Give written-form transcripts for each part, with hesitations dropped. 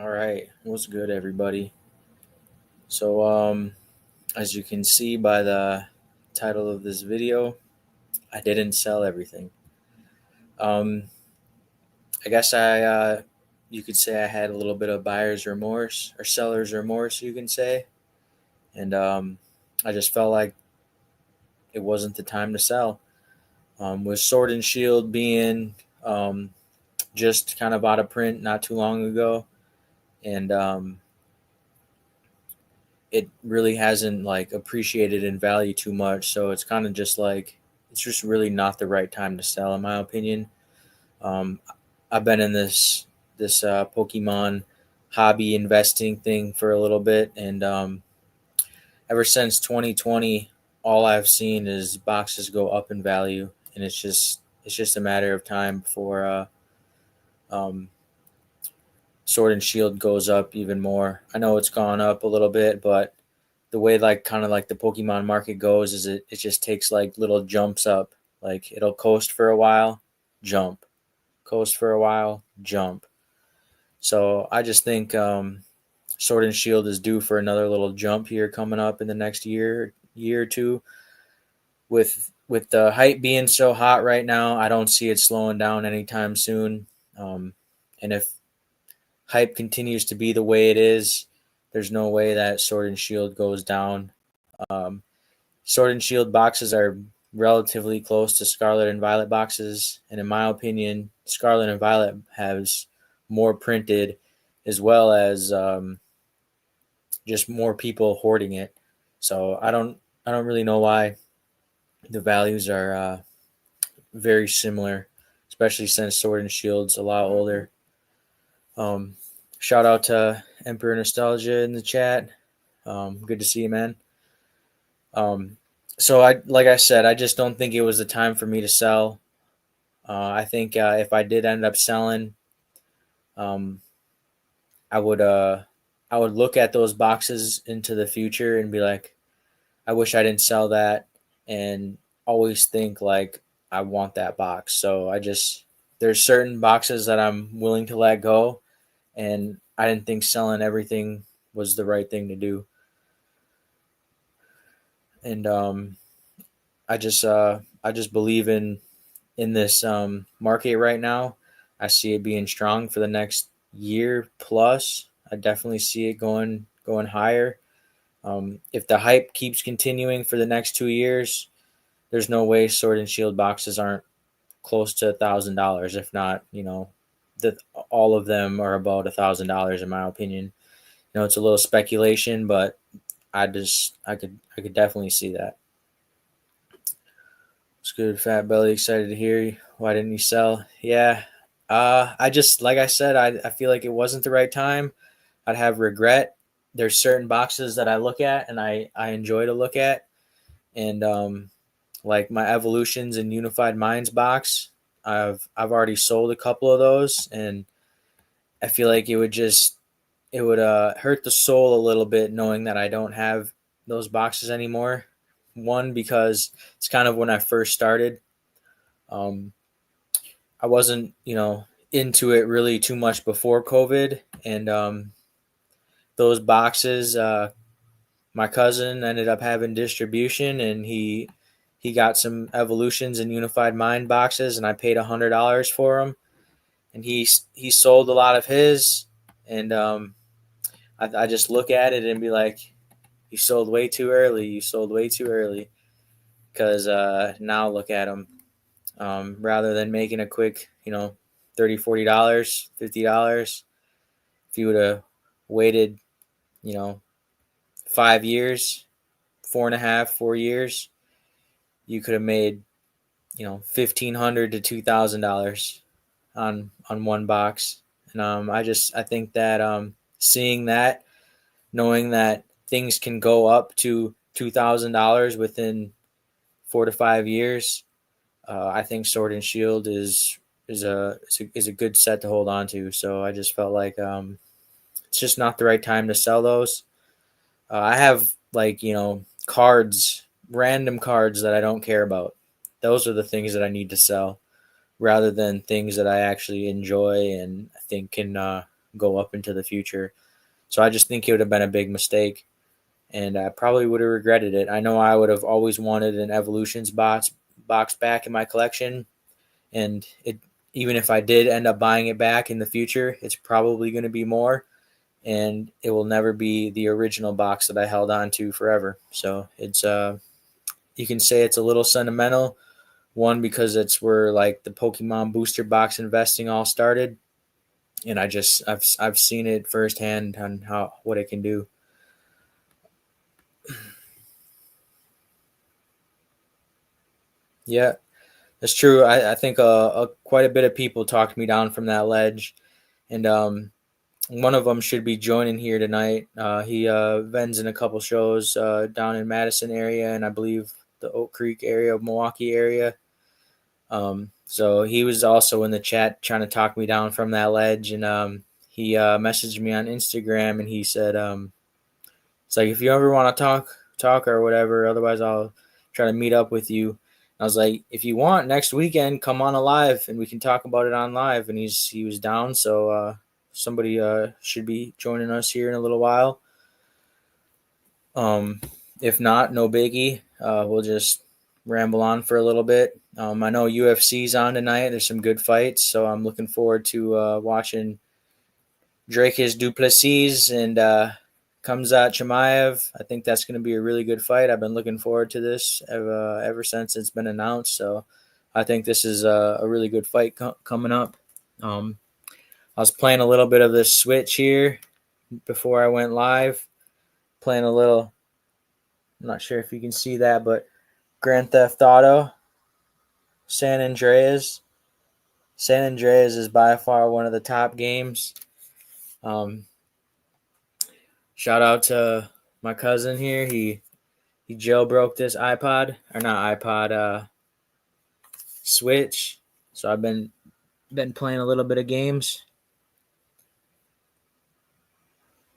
All right, what's good, everybody? So, as you can see by the title of this video, I didn't sell everything. Um, I guess you could say I had a little bit of buyer's remorse or seller's remorse, you can say, and I just felt like it wasn't the time to sell. With Sword and Shield being um, just kind of out of print not too long ago, and it really hasn't like appreciated in value too much. So it's kind of just like it's just really not the right time to sell, in my opinion. Um, I've been in this Pokemon hobby investing thing for a little bit, and ever since 2020, all I've seen is boxes go up in value, and it's just a matter of time before um, Sword and Shield goes up even more. I know it's gone up a little bit, but the way like kind of like the Pokemon market goes is it just takes like little jumps up. Like it'll coast for a while, jump, coast for a while, jump. So I just think Sword and Shield is due for another little jump here coming up in the next year or two. With the hype being so hot right now, I don't see it slowing down anytime soon. Um, and if hype continues to be the way it is, there's no way that Sword and Shield goes down. Um, Sword and Shield boxes are relatively close to Scarlet and Violet boxes, and in my opinion, Scarlet and Violet has more printed, as well as just more people hoarding it. So I don't really know why the values are very similar, especially since Sword and Shield's a lot older. Um, Shout out to Emperor Nostalgia in the chat. Good to see you, man. Um, so like I said, I just don't think it was the time for me to sell. I think if I did end up selling, um, I would I would look at those boxes into the future and be like, I wish I didn't sell that, and always think like I want that box. So there's certain boxes that I'm willing to let go, and I didn't think selling everything was the right thing to do. And I just believe in this market right now. I see it being strong for the next year plus. I definitely see it going higher. If the hype keeps continuing for the next 2 years, there's no way Sword and Shield boxes aren't close to $1,000. If not, that all of them are about $1,000 in my opinion. It's a little speculation, but I could definitely see that. It's good, Fat Belly. Excited to hear you. Why didn't you sell? Yeah. I just, like I said, I feel like it wasn't the right time. I'd have regret. There's certain boxes that I look at and I enjoy to look at. And like my Evolutions and Unified Minds box, I've already sold a couple of those, and I feel like it would hurt the soul a little bit knowing that I don't have those boxes anymore. One, because it's kind of when I first started. Um, I wasn't, into it really too much before COVID, and those boxes, my cousin ended up having distribution, and he got some Evolutions and Unified Mind boxes, and I paid $100 for them, and he sold a lot of his, and I just look at it and be like, you sold way too early. You sold way too early, because now look at them. Rather than making a quick, $30, $40, $50, if you would have waited, you know, 5 years, 4.5, 4 years, you could have made, $1,500 to $2,000 on one box. And I think that seeing that, knowing that things can go up to $2,000 within 4 to 5 years, I think Sword and Shield is a good set to hold on to. So I just felt like it's just not the right time to sell those. I have like cards, random cards that I don't care about. Those are the things that I need to sell, rather than things that I actually enjoy and I think can go up into the future. So I just think it would have been a big mistake, and I probably would have regretted it. I know I would have always wanted an Evolutions box back in my collection, and it even if I did end up buying it back in the future, it's probably going to be more, and it will never be the original box that I held on to forever. So it's you can say it's a little sentimental. One, because it's where like the Pokemon booster box investing all started, and I've seen it firsthand on how what it can do. Yeah, that's true. I think quite a bit of people talked me down from that ledge, and one of them should be joining here tonight. He vends in a couple shows down in Madison area, and I believe the Oak Creek area, Milwaukee area. So he was also in the chat trying to talk me down from that ledge, and he messaged me on Instagram, and he said, "It's like if you ever want to talk or whatever. Otherwise, I'll try to meet up with you." I was like, "If you want, next weekend, come on a live, and we can talk about it on live." And he was down, so somebody should be joining us here in a little while. Um, if not, no biggie. We'll just ramble on for a little bit. I know UFC's on tonight. There's some good fights, so I'm looking forward to watching Dracus Duplessis and Khamzat Chimaev. I think that's going to be a really good fight. I've been looking forward to this ever since it's been announced. So I think this is a really good fight coming up. I was playing a little bit of this Switch here before I went live. Playing a little, I'm not sure if you can see that, but Grand Theft Auto, San Andreas. San Andreas is by far one of the top games. Um, Shout out to my cousin here. He jailbroke this iPod, or not iPod, Switch. So I've been playing a little bit of games.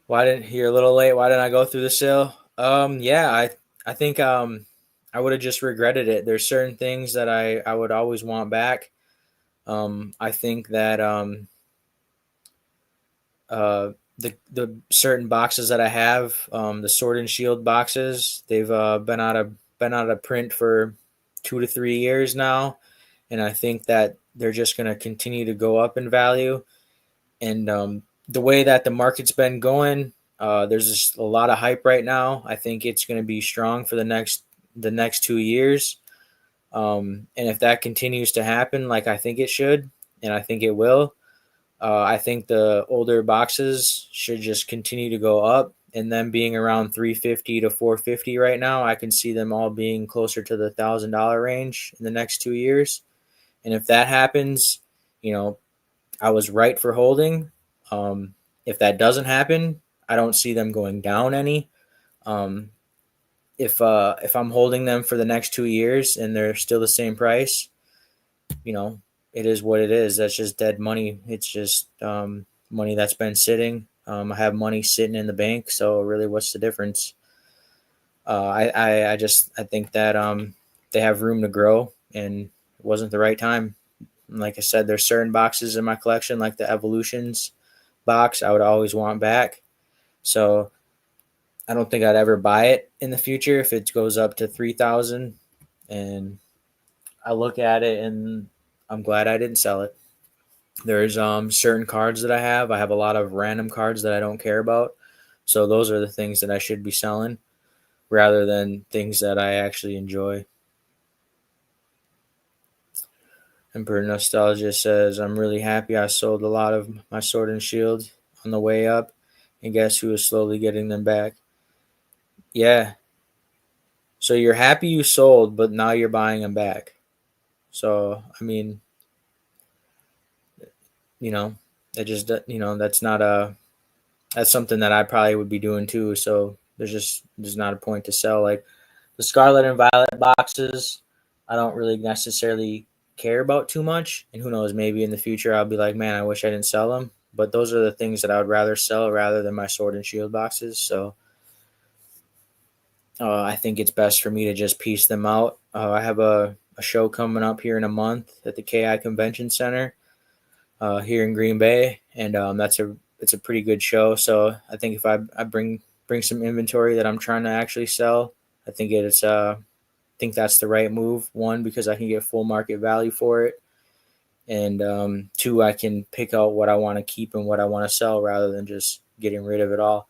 Why didn't you're a little late? Why didn't I go through the sale? Yeah, I think I would have just regretted it. There's certain things that I would always want back. I think that the certain boxes that I have, the Sword and Shield boxes, they've been out of print for 2 to 3 years now, and I think that they're just going to continue to go up in value. And the way that the market's been going, there's just a lot of hype right now. I think it's going to be strong for the next 2 years. And if that continues to happen, like I think it should, and I think it will, I think the older boxes should just continue to go up, and them being around 350 to 450 right now, I can see them all being closer to the $1,000 range in the next 2 years. And if that happens, you know, I was right for holding. If that doesn't happen, I don't see them going down any. Um, if I'm holding them for the next 2 years and they're still the same price, you know, it is what it is. That's just dead money. It's just money that's been sitting. I have money sitting in the bank, so really, what's the difference? I think that they have room to grow, and it wasn't the right time. And like I said, there's certain boxes in my collection, like the Evolutions box, I would always want back. So I don't think I'd ever buy it in the future if it goes up to 3,000. And I look at it and I'm glad I didn't sell it. There's certain cards that I have. I have a lot of random cards that I don't care about. So those are the things that I should be selling rather than things that I actually enjoy. Emperor Nostalgia says, I'm really happy I sold a lot of my Sword and Shield on the way up, and guess who is slowly getting them back? Yeah. So you're happy you sold, but now you're buying them back. So, I mean, you know, it just, that's not that's something that I probably would be doing too. So there's not a point to sell. Like the Scarlet and Violet boxes, I don't really necessarily care about too much. And who knows, maybe in the future I'll be like, man, I wish I didn't sell them. But those are the things that I would rather sell rather than my Sword and Shield boxes. So I think it's best for me to just piece them out. I have a show coming up here in a month at the KI Convention Center here in Green Bay, and it's a pretty good show. So I think if I bring some inventory that I'm trying to actually sell, I think it's I think that's the right move. One, because I can get full market value for it, and two, I can pick out what I want to keep and what I want to sell rather than just getting rid of it all.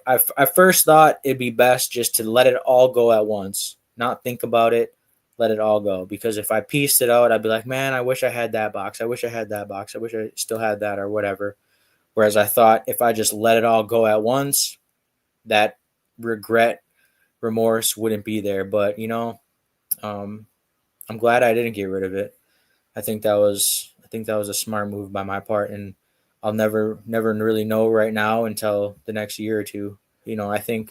I first thought it'd be best just to let it all go at once, not think about it, let it all go. Because if I pieced it out, I'd be like, man, I wish I had that box. I wish I had that box. I wish I still had that or whatever. Whereas I thought if I just let it all go at once, that regret, remorse wouldn't be there. But um, I'm glad I didn't get rid of it. I think that was a smart move by my part, and I'll never really know right now until the next year or two. I think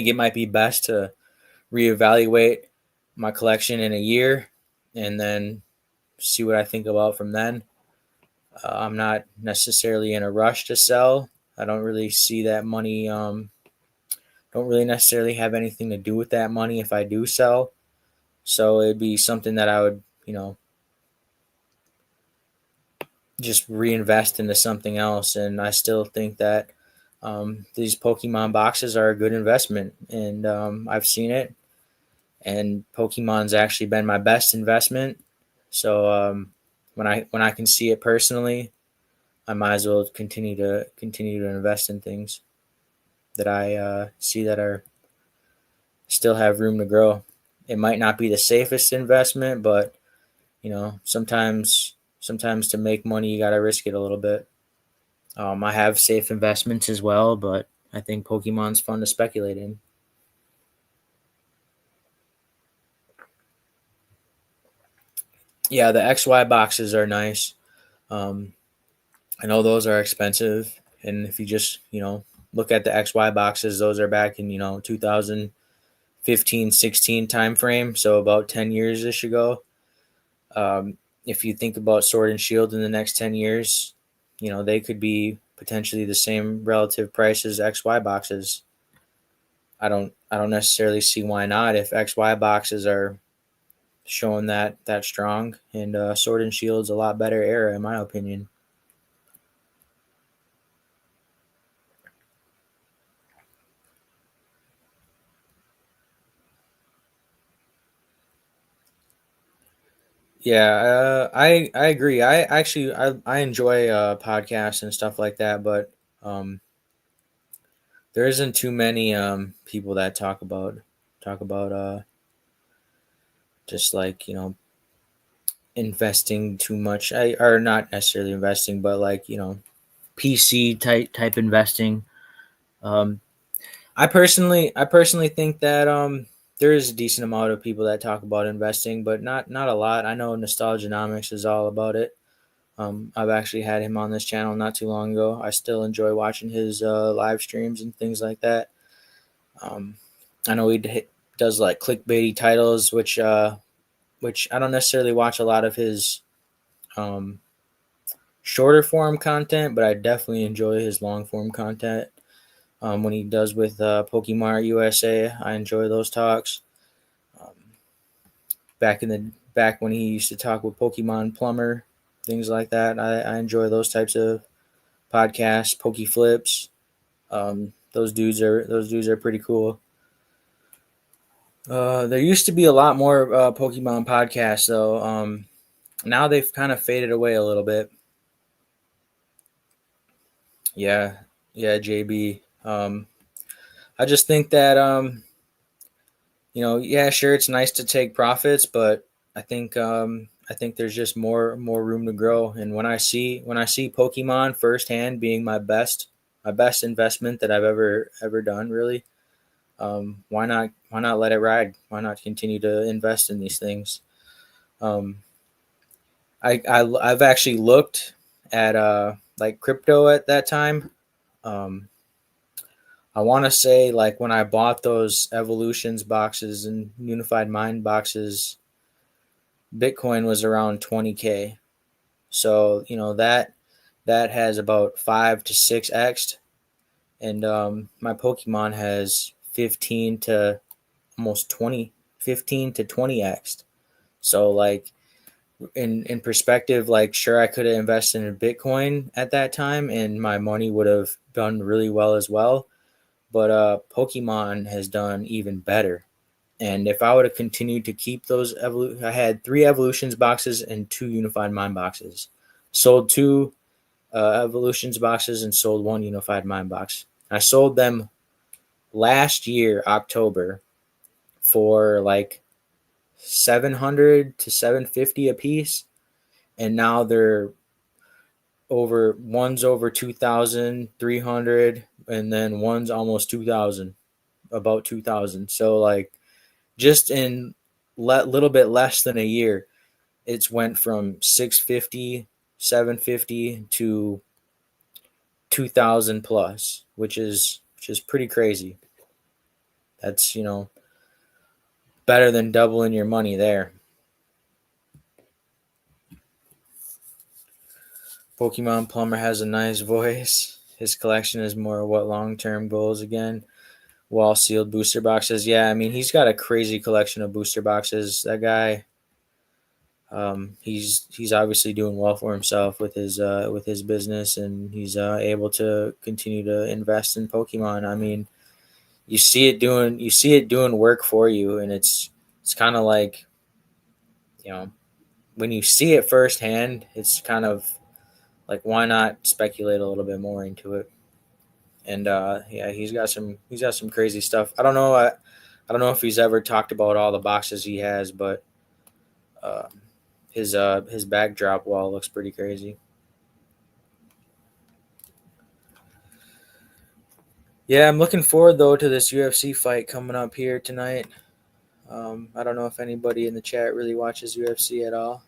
it might be best to reevaluate my collection in a year, and then see what I think about from then. I'm not necessarily in a rush to sell. I don't really see that money. Don't really necessarily have anything to do with that money if I do sell. So it'd be something that I would, just reinvest into something else. And I still think that these Pokemon boxes are a good investment, and I've seen it. And Pokemon's actually been my best investment. So when I can see it personally, I might as well continue to invest in things that I see that are still have room to grow. It might not be the safest investment, but sometimes to make money you got to risk it a little bit. I have safe investments as well, but I think Pokemon's fun to speculate in. Yeah, the XY boxes are nice. Um, I know those are expensive, and if you just look at the XY boxes, those are back in 2015, 16 time frame, so about 10 years ish ago. If you think about Sword and Shield in the next 10 years, they could be potentially the same relative price as XY boxes. I don't necessarily see why not if XY boxes are showing that strong, and Sword and Shield's a lot better era in my opinion. Yeah, I agree. I enjoy podcasts and stuff like that, but um, there isn't too many people that talk about just like investing too much. Or not necessarily investing, but like PC type investing. Um, I personally think that there is a decent amount of people that talk about investing, but not a lot. I know Nostalgianomics is all about it. I've actually had him on this channel not too long ago. I still enjoy watching his live streams and things like that. Um, I know does like clickbaity titles, which I don't necessarily watch a lot of his um, shorter form content, but I definitely enjoy his long form content. When he does with Pokemon USA, I enjoy those talks. Um, back when he used to talk with Pokemon Plumber, things like that, I enjoy those types of podcasts. Poke Flips, those dudes are pretty cool. There used to be a lot more Pokemon podcasts though. Now they've kind of faded away a little bit. Yeah, yeah, JB. I just think that yeah, sure, it's nice to take profits, but I think there's just more room to grow. And when I see Pokemon firsthand being my best investment that I've ever done, really, why not let it ride? Why not continue to invest in these things? Um, I've actually looked at like crypto at that time. Um, I want to say like when I bought those Evolutions boxes and Unified Mind boxes, Bitcoin was around 20K. So that has about 5 to 6x, and my Pokemon has 15 to almost 20, 15 to 20x. So like in perspective, like sure I could have invested in Bitcoin at that time and my money would have done really well as well. But Pokemon has done even better. And if I would have continued to keep those I had 3 evolutions boxes and 2 unified mind boxes. Sold 2 evolutions boxes and sold 1 unified mind box. I sold them last year, October, for like 700 to 750 a piece, and now they're over one's over 2,300, and then one's almost 2,000, about 2,000. So like just in little bit less than a year, it's went from 650, 750 to 2,000 plus, which is pretty crazy. That's, better than doubling your money there. Pokemon Plumber has a nice voice. His collection is more what long-term goals again. Wall sealed booster boxes. Yeah, I mean he's got a crazy collection of booster boxes. That guy, he's obviously doing well for himself with his business, and he's able to continue to invest in Pokemon. I mean, you see it doing work for you, and it's kind of like, you know when you see it firsthand, it's kind of like why not speculate a little bit more into it. And yeah, he's got some crazy stuff. I don't know if he's ever talked about all the boxes he has, but uh, his backdrop wall looks pretty crazy. Yeah, I'm looking forward though to this UFC fight coming up here tonight. I don't know if anybody in the chat really watches UFC at all.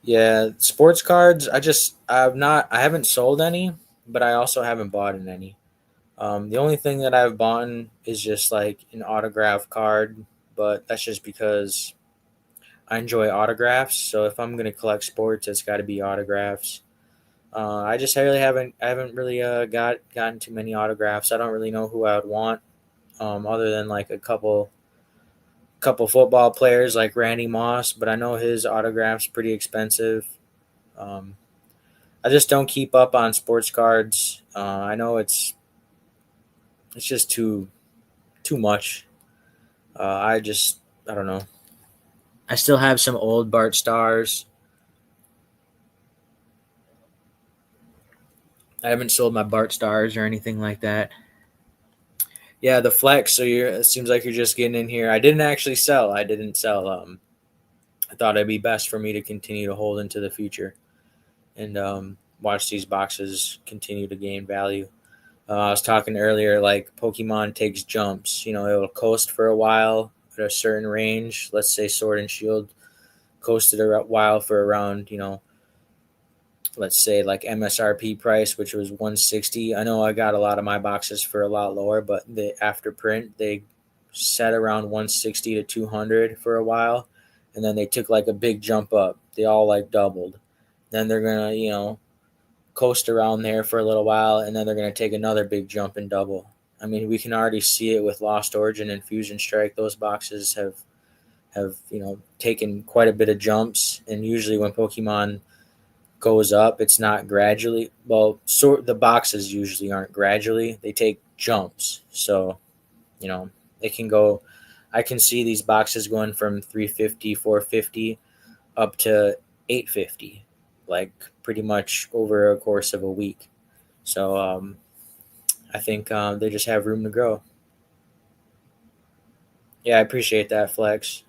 Yeah, sports cards. I haven't sold any, but I also haven't bought in any. The only thing that I've bought is just like an autograph card, but that's just because I enjoy autographs. So if I'm gonna collect sports, it's got to be autographs. I just really I haven't really gotten too many autographs. I don't really know who I would want, other than like a couple football players like Randy Moss, but I know his autograph's pretty expensive. Um, I just don't keep up on sports cards. I know it's just too much. I don't know. I still have some old Bart Stars. I haven't sold my Bart Stars or anything like that. Yeah, the flex. So it seems like you're just getting in here. I didn't actually sell. I didn't sell. I thought it'd be best for me to continue to hold into the future and watch these boxes continue to gain value. I was talking earlier, like Pokemon takes jumps. It'll coast for a while at a certain range. Let's say Sword and Shield coasted a while for around, let's say like MSRP price, which was 160. I know I got a lot of my boxes for a lot lower, but the after print they set around 160 to 200 for a while, and then they took like a big jump up. They all like doubled. Then they're gonna coast around there for a little while, and then they're gonna take another big jump and double. I mean, we can already see it with Lost Origin and Fusion Strike. Those boxes have taken quite a bit of jumps, and usually when Pokemon goes up, it's not gradually. Well, the boxes usually aren't gradually; they take jumps. So you know it can go. I can see these boxes going from 350, 450 up to 850, like pretty much over a course of a week. So I think they just have room to grow. Yeah, I appreciate that, Flex.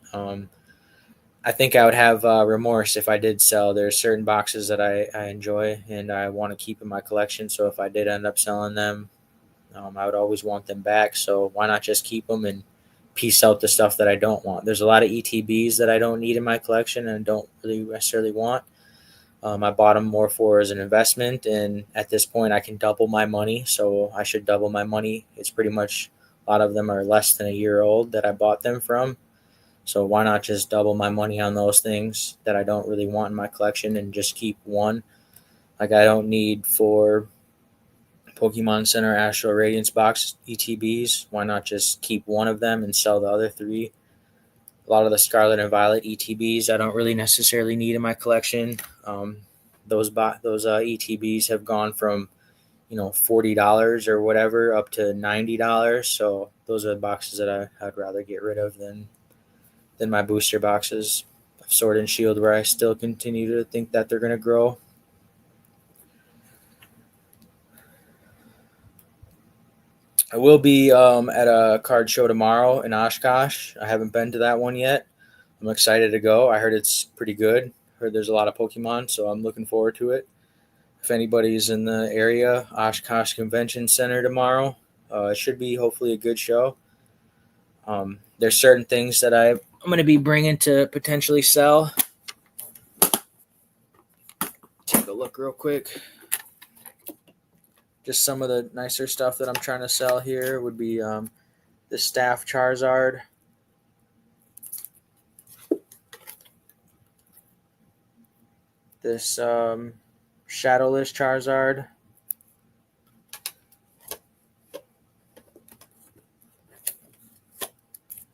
I think I would have remorse if I did sell. There's certain boxes that I enjoy and I want to keep in my collection. So if I did end up selling them, I would always want them back. So why not just keep them and piece out the stuff that I don't want? There's a lot of ETBs that I don't need in my collection and don't really necessarily want. I bought them more for as an investment, and at this point, I can double my money. So I should double my money. It's pretty much a lot of them are less than a year old that I bought them from. So why not just double my money on those things that I don't really want in my collection and just keep one? Like I don't need 4 Pokemon Center Astral Radiance box ETBs. Why not just keep one of them and sell the other 3? A lot of the Scarlet and Violet ETBs I don't really necessarily need in my collection. Those ETBs have gone from $40 or whatever up to $90. So those are the boxes that I'd rather get rid of than my booster boxes of Sword and Shield, where I still continue to think that they're going to grow. I will be at a card show tomorrow in Oshkosh. I haven't been to that one yet. I'm excited to go. I heard it's pretty good. Heard there's a lot of Pokemon, so I'm looking forward to it. If anybody's in the area, Oshkosh Convention Center tomorrow. It should be hopefully a good show. There's certain things that I'm going to be bringing to potentially sell. Take a look real quick. Just some of the nicer stuff that I'm trying to sell here would be the Staff Charizard. This Shadowless Charizard.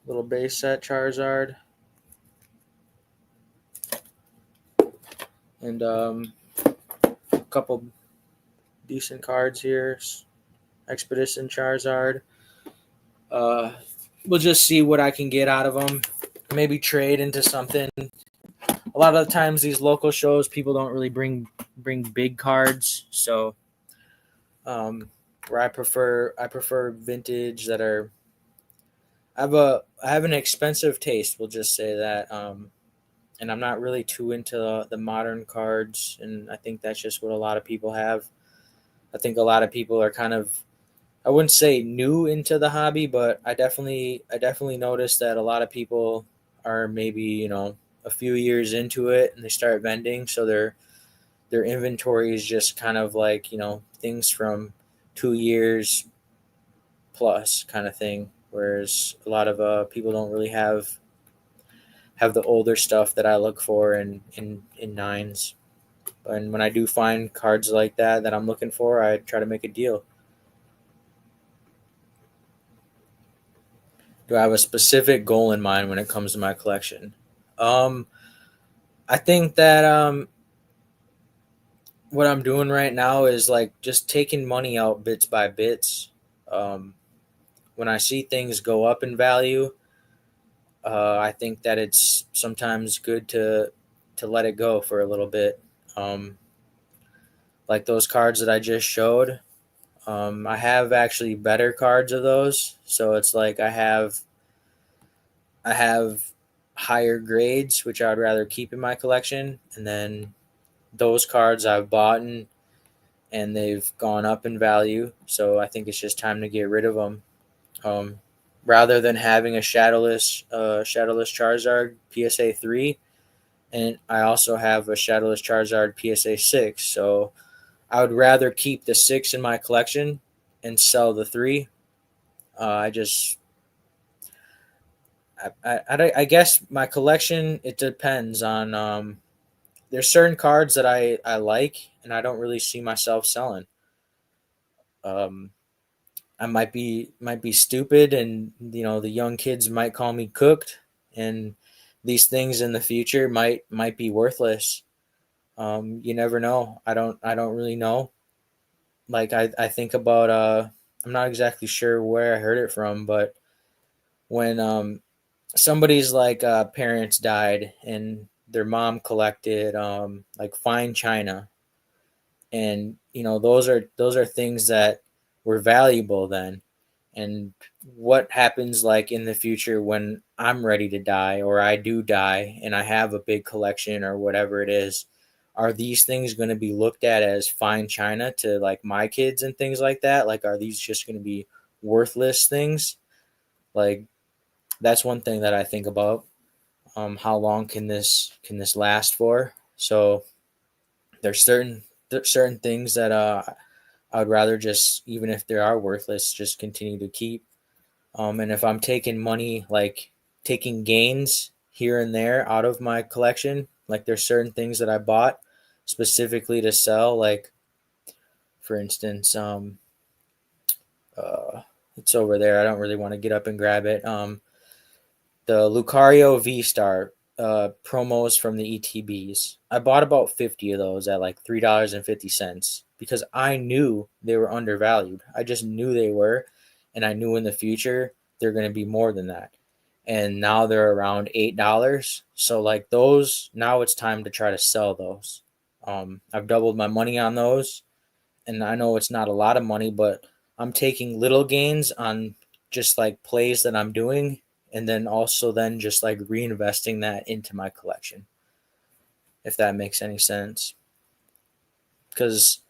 Little base set Charizard. And a couple decent cards here. Expedition Charizard. We'll just see what I can get out of them. Maybe trade into something. A lot of the times these local shows, people don't really bring big cards. So where I prefer vintage that are. I have an expensive taste. We'll just say that. And I'm not really too into the modern cards, and I think that's just what a lot of people have. I think a lot of people are kind of, I wouldn't say new into the hobby, but I definitely noticed that a lot of people are maybe a few years into it and they start vending, so their inventory is just kind of like things from 2 years plus kind of thing, whereas a lot of people don't really have the older stuff that I look for in nines. And when I do find cards like that I'm looking for, I try to make a deal. Do I have a specific goal in mind when it comes to my collection? I think that what I'm doing right now is like just taking money out bits by bits. When I see things go up in value, I think that it's sometimes good to let it go for a little bit. Like those cards that I just showed, I have actually better cards of those. So it's like I have higher grades, which I would rather keep in my collection, and then those cards I've bought and they've gone up in value. So I think it's just time to get rid of them. Rather than having a shadowless Charizard PSA 3, and I also have a shadowless Charizard PSA 6. So I would rather keep the 6 in my collection and sell the 3. I guess my collection, it depends on there's certain cards that I like and I don't really see myself selling. Um, I might be stupid, and the young kids might call me cooked, and these things in the future might be worthless. You never know. I don't really know. Like I think about I'm not exactly sure where I heard it from, but when somebody's like parents died and their mom collected like fine china, and those are things that were valuable then. And what happens like in the future when I'm ready to die, or I do die and I have a big collection or whatever it is, are these things going to be looked at as fine china to like my kids and things like that? Like, are these just going to be worthless things? Like, that's one thing that I think about. How long can this last for? So there's certain things that I would rather just, even if they are worthless, just continue to keep. And if I'm taking money like taking gains here and there out of my collection. Like there's certain things that I bought specifically to sell. Like for instance, uh, it's over there. I don't really want to get up and grab it. The Lucario V Star promos from the ETBs. I bought about 50 of those at like $3.50 because I knew they were undervalued. I just knew they were, and I knew in the future they're going to be more than that. And now they're around $8. So like those, now it's time to try to sell those. I've doubled my money on those, and I know it's not a lot of money, but I'm taking little gains on just like plays that I'm doing, and then also then just like reinvesting that into my collection, if that makes any sense. Because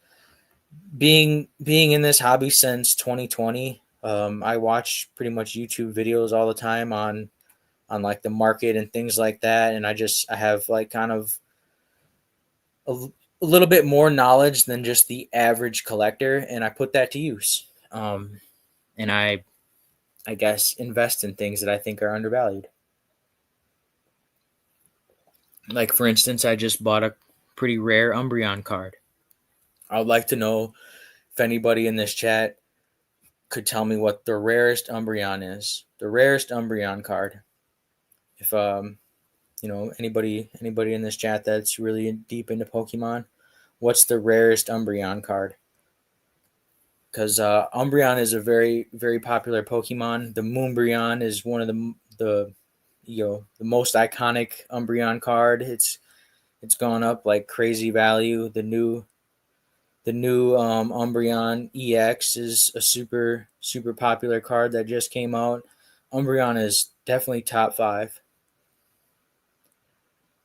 being in this hobby since 2020, I watch pretty much YouTube videos all the time on like the market and things like that, and I have like kind of a, a little bit more knowledge than just the average collector, and I put that to use. And I guess invest in things that I think are undervalued. Like for instance, I just bought a pretty rare Umbreon card. I would like to know if anybody in this chat could tell me what the rarest Umbreon is. The rarest Umbreon card. If anybody in this chat that's really deep into Pokemon, what's the rarest Umbreon card? Because Umbreon is a very, very popular Pokemon. The Moonbreon is one of the the most iconic Umbreon card. It's gone up like crazy value. The new Umbreon EX is a super super popular card that just came out. Umbreon is definitely top 5.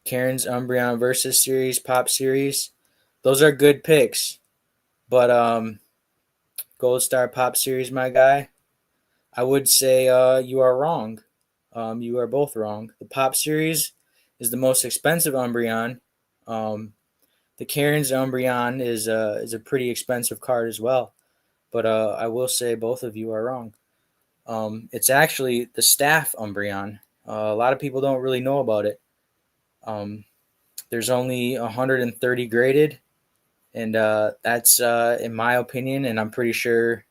Karen's Umbreon versus series, Pop series, those are good picks. But Gold Star Pop series, my guy, I would say you are wrong. You are both wrong. The Pop series is the most expensive Umbreon. The Karen's Umbreon is a pretty expensive card as well. But I will say both of you are wrong. It's actually the Staff Umbreon. A lot of people don't really know about it. There's only 130 graded, and that's in my opinion, and I'm pretty sure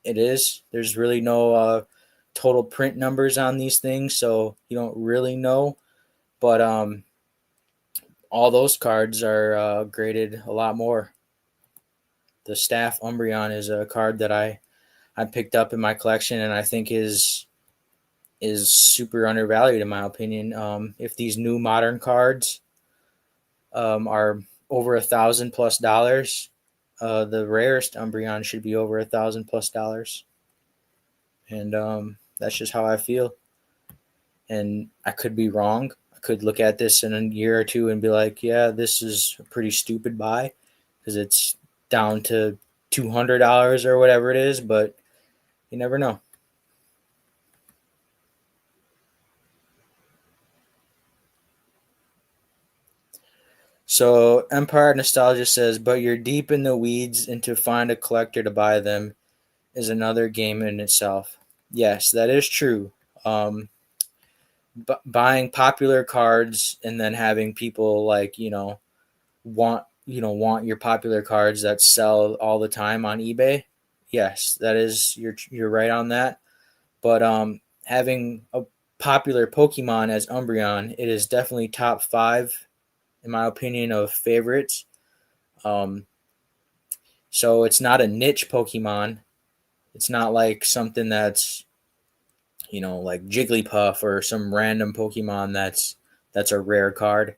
it is. There's really no total print numbers on these things, so you don't really know. But all those cards are graded a lot more. The Staff Umbreon is a card that I picked up in my collection, and I think is super undervalued in my opinion. If these new modern cards are over $1,000+ the rarest Umbreon should be over $1,000+, and that's just how I feel. And I could be wrong. I could look at this in a year or two and be like, yeah, this is a pretty stupid buy because it's down to $200 or whatever it is, but you never know. So Empire Nostalgia says, but you're deep in the weeds, and to find a collector to buy them is another game in itself. Yes, that is true. Buying popular cards and then having people like want your popular cards that sell all the time on eBay. Yes, that is you're right on that. But having a popular Pokemon as Umbreon, it is definitely top 5 in my opinion of favorites. Um, so it's not a niche Pokemon. It's not like something that's like Jigglypuff or some random Pokemon that's a rare card.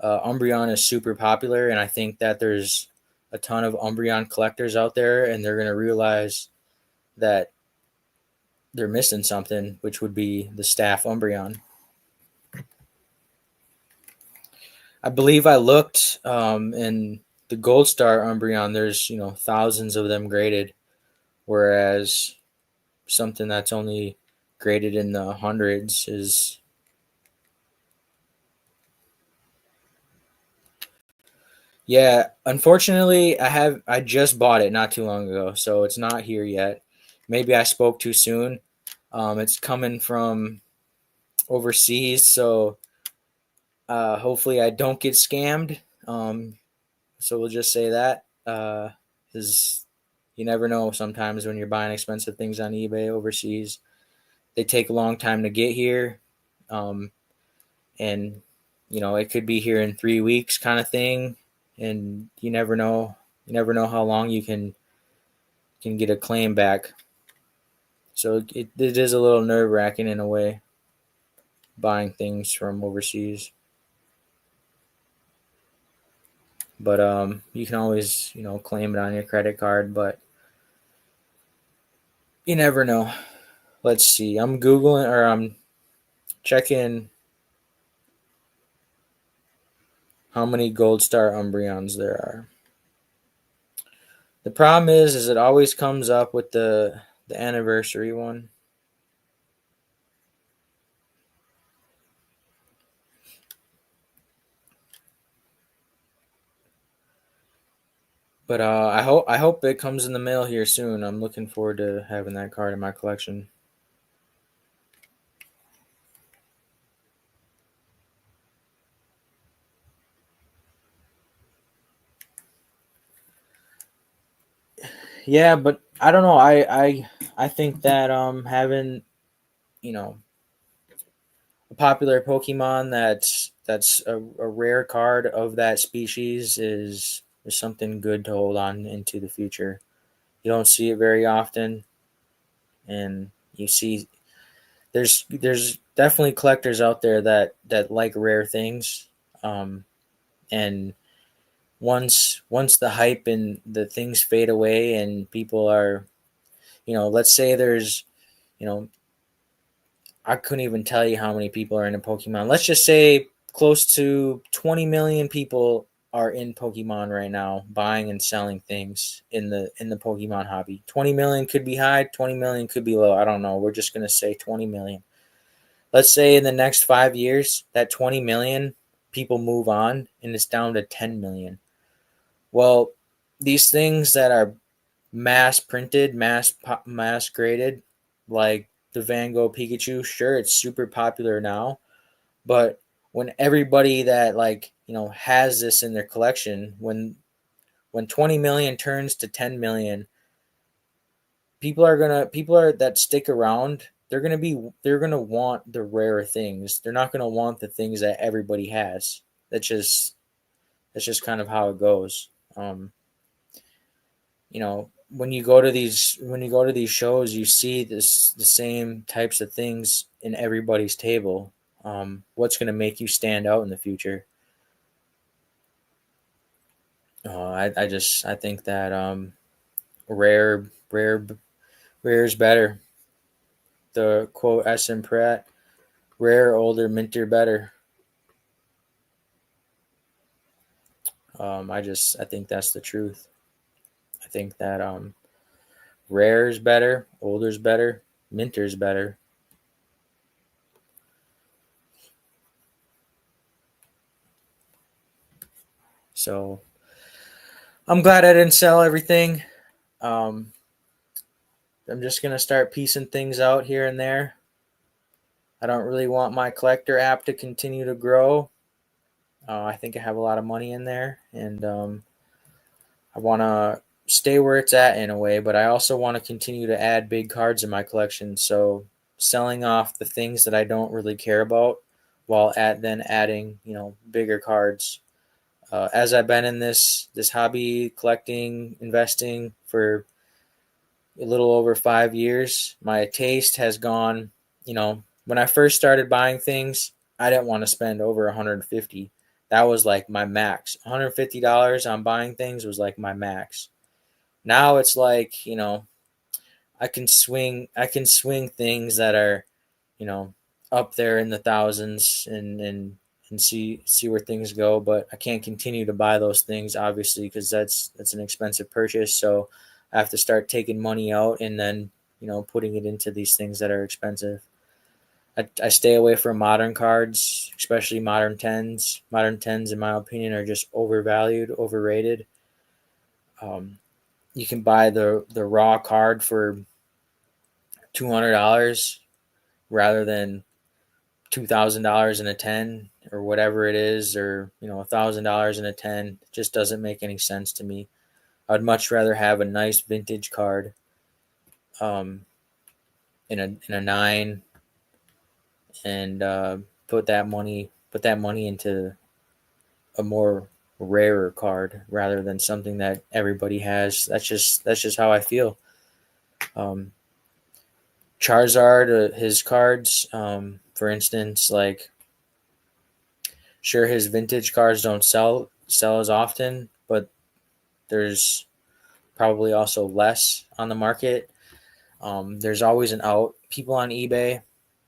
Umbreon is super popular, and I think that there's a ton of Umbreon collectors out there, and they're gonna realize that they're missing something, which would be the Staff Umbreon. I believe I looked in the Gold Star Umbreon. There's thousands of them graded, whereas something that's only graded in the hundreds is. Yeah, unfortunately, I just bought it not too long ago, so it's not here yet. Maybe I spoke too soon. It's coming from overseas, so hopefully I don't get scammed. So we'll just say that, because you never know. Sometimes when you're buying expensive things on eBay overseas, they take a long time to get here, um, and it could be here in 3 weeks, kind of thing, and you never know. You never know how long you can get a claim back. So it is a little nerve wracking in a way, buying things from overseas. But you can always claim it on your credit card, but you never know. Let's see. I'm googling, or I'm checking how many Gold Star Umbreons there are. The problem is it always comes up with the anniversary one. But I hope it comes in the mail here soon. I'm looking forward to having that card in my collection. Yeah, but I don't know. I think that having you know a popular Pokemon that's a rare card of that species is something good to hold on into the future. You don't see it very often, and you see there's definitely collectors out there that like rare things, um, and once the hype and the things fade away and people are, let's say there's, you know I couldn't even tell you how many people are into Pokemon. Let's just say close to 20 million people are in Pokemon right now, buying and selling things in the Pokemon hobby. 20 million could be high, 20 million could be low. I don't know. We're just going to say 20 million. Let's say in the next 5 years that 20 million people move on and it's down to 10 million. Well, these things that are mass printed, mass graded, like the Van Gogh Pikachu, sure, it's super popular now, but when everybody that has this in their collection, when 20 million turns to 10 million, people are that stick around, they're gonna want the rare things. They're not gonna want the things that everybody has. That's just kind of how it goes. When you go to these shows, you see the same types of things in everybody's table. What's going to make you stand out in the future? I think that rare rare rare is better. The quote S. M. Pratt: "Rare, older, minter, better." I think that's the truth. I think that rare is better, older is better, minter is better. So I'm glad I didn't sell everything. Um, I'm just gonna start piecing things out here and there. I don't really want my collector app to continue to grow. I think I have a lot of money in there, and I want to stay where it's at in a way. But I also want to continue to add big cards in my collection. So selling off the things that I don't really care about, while then adding bigger cards. As I've been in this hobby, collecting, investing for a little over 5 years, my taste has gone. When I first started buying things, I didn't want to spend over 150. That was like my max. $150 on buying things was like my max. Now it's like, I can swing things that are, you know, up there in the thousands, and see where things go, but I can't continue to buy those things, obviously, because that's an expensive purchase. So I have to start taking money out and then putting it into these things that are expensive. I stay away from modern cards, especially modern tens. Modern tens, in my opinion, are just overvalued, overrated. Um, you can buy the raw card for $200 rather than $2,000 in a 10 or whatever it is, or $1,000 in a 10. It just doesn't make any sense to me. I'd much rather have a nice vintage card, um, in a 9, and put that money into a more rarer card rather than something that everybody has. That's just how I feel. Um, Charizard, his cards, for instance, like, sure, his vintage cards don't sell as often, but there's probably also less on the market. There's always an out. People on eBay,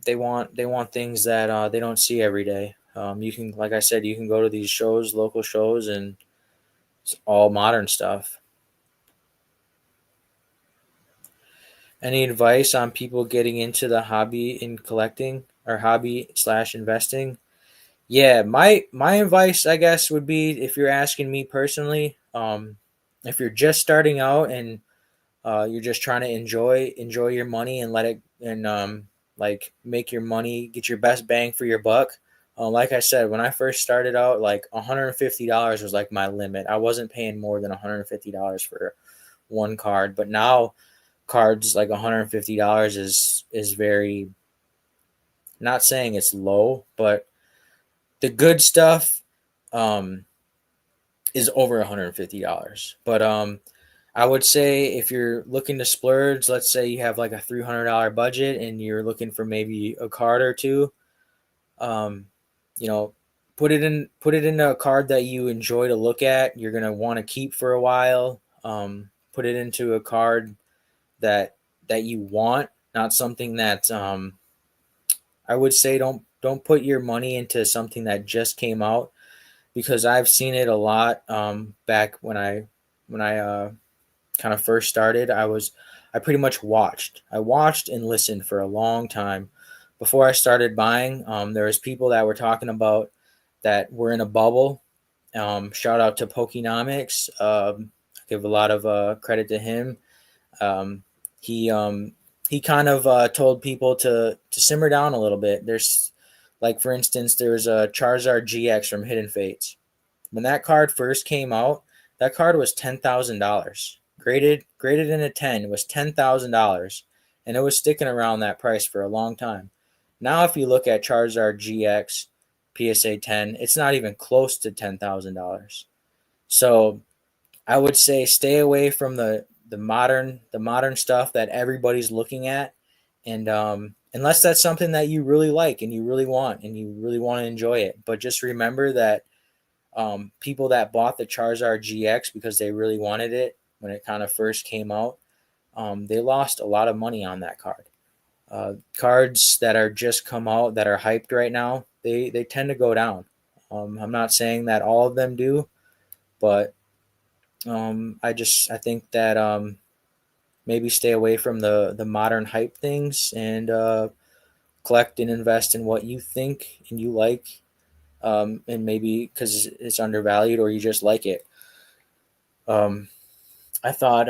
they want things that they don't see every day. You can, like I said, you can go to these shows, local shows, and it's all modern stuff. Any advice on people getting into the hobby in collecting, or hobby/investing? Yeah, my advice, I guess, would be, if you're asking me personally, if you're just starting out and you're just trying to enjoy your money and let it, and like, make your money, get your best bang for your buck. Like I said, when I first started out, like, $150 was like my limit. I wasn't paying more than $150 for one card, but now cards like $150 is very, not saying it's low, but the good stuff um, is over $150. But I would say, if you're looking to splurge, let's say you have like a $300 budget and you're looking for maybe a card or two, um, you know, put it in a card that you enjoy to look at. You're gonna want to keep for a while. Put it into a card that you want, not something that, I would say, don't put your money into something that just came out, because I've seen it a lot. Back when I kind of first started, I pretty much watched and listened for a long time before I started buying. There was people that were talking about that were in a bubble. Shout out to Pokenomics. I give a lot of credit to him. Um, he he kind of told people to simmer down a little bit. There's, like, for instance, there's a Charizard GX from Hidden Fates. When that card first came out, that card was $10,000. Graded in a 10 was $10,000, and it was sticking around that price for a long time. Now, if you look at Charizard GX PSA 10, it's not even close to $10,000. So I would say stay away from the modern stuff that everybody's looking at, and unless that's something that you really like and you really want to enjoy it. But just remember that people that bought the Charizard GX because they really wanted it when it kind of first came out, they lost a lot of money on that card. Cards that are just come out that are hyped right now, they tend to go down. I'm not saying that all of them do, but I think that maybe stay away from the modern hype things, and collect and invest in what you think and you like, and maybe because it's undervalued or you just like it. Um, I thought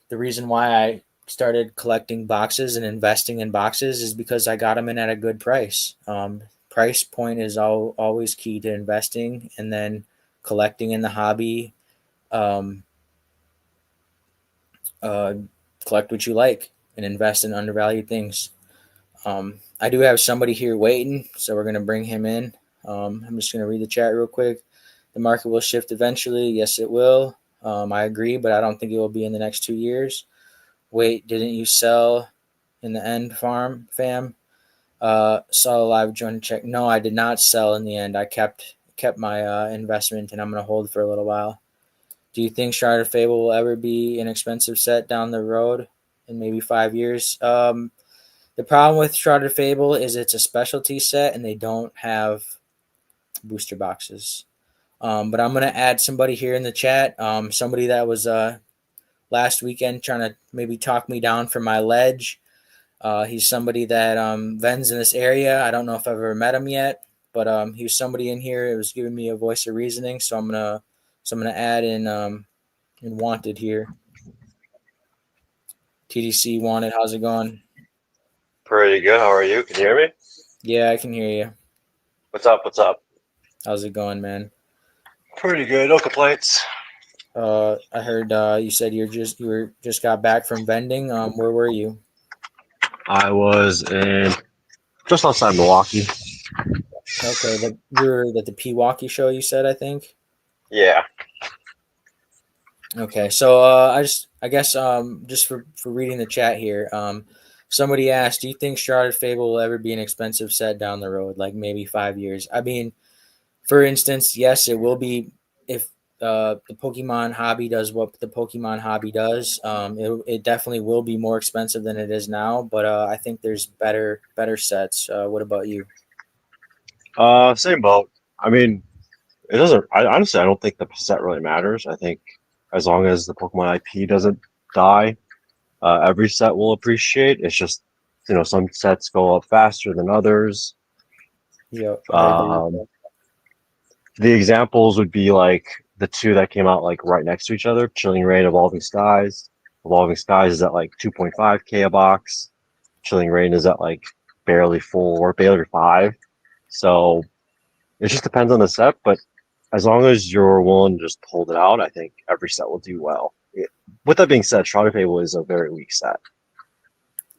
the reason why I started collecting boxes and investing in boxes is because I got them in at a good price. Price point is always key to investing, and then collecting in the hobby. Um, uh, Collect what you like and invest in undervalued things. I do have somebody here waiting, so we're going to bring him in. I'm just going to read the chat real quick. The market will shift eventually. Yes, it will. I agree, but I don't think it will be in the next 2 years. Wait, didn't you sell in the end, fam? Saw a live joint check. No, I did not sell in the end. I kept my investment, and I'm going to hold for a little while. Do you think Shrouded Fable will ever be an expensive set down the road in maybe 5 years? The problem with Shrouded Fable is it's a specialty set, and they don't have booster boxes. But I'm going to add somebody here in the chat. Somebody that was last weekend trying to maybe talk me down from my ledge. He's somebody that vends in this area. I don't know if I've ever met him yet, but he was somebody in here. It was giving me a voice of reasoning, so I'm gonna add in Wanted here. TDC Wanted, how's it going? Pretty good. How are you? Can you hear me? Yeah, I can hear you. What's up? What's up? How's it going, man? Pretty good. No complaints. I heard you said you were just got back from vending. Where were you? I was in just outside Milwaukee. Okay, you were at the Pewaukee show. You said, I think. Yeah. Okay, so I guess just for reading the chat here, somebody asked, do you think Shrouded Fable will ever be an expensive set down the road, like maybe 5 years? I mean, for instance, yes, it will be if the Pokemon hobby does what the Pokemon hobby does. It definitely will be more expensive than it is now, but I think there's better sets. What about you? Same boat. I mean, it doesn't. Honestly, I don't think the set really matters. I think as long as the Pokemon IP doesn't die, every set will appreciate. It's just some sets go up faster than others. Yep, I agree with Um, that. the examples would be like the two that came out like right next to each other: Chilling Reign, Evolving Skies. Evolving Skies is at like 2.5K a box. Chilling Reign is at like barely 4, barely 5. So it just depends on the set, but as long as you're willing to just hold it out, I think every set will do well. With that being said, Shroud of Fable is a very weak set.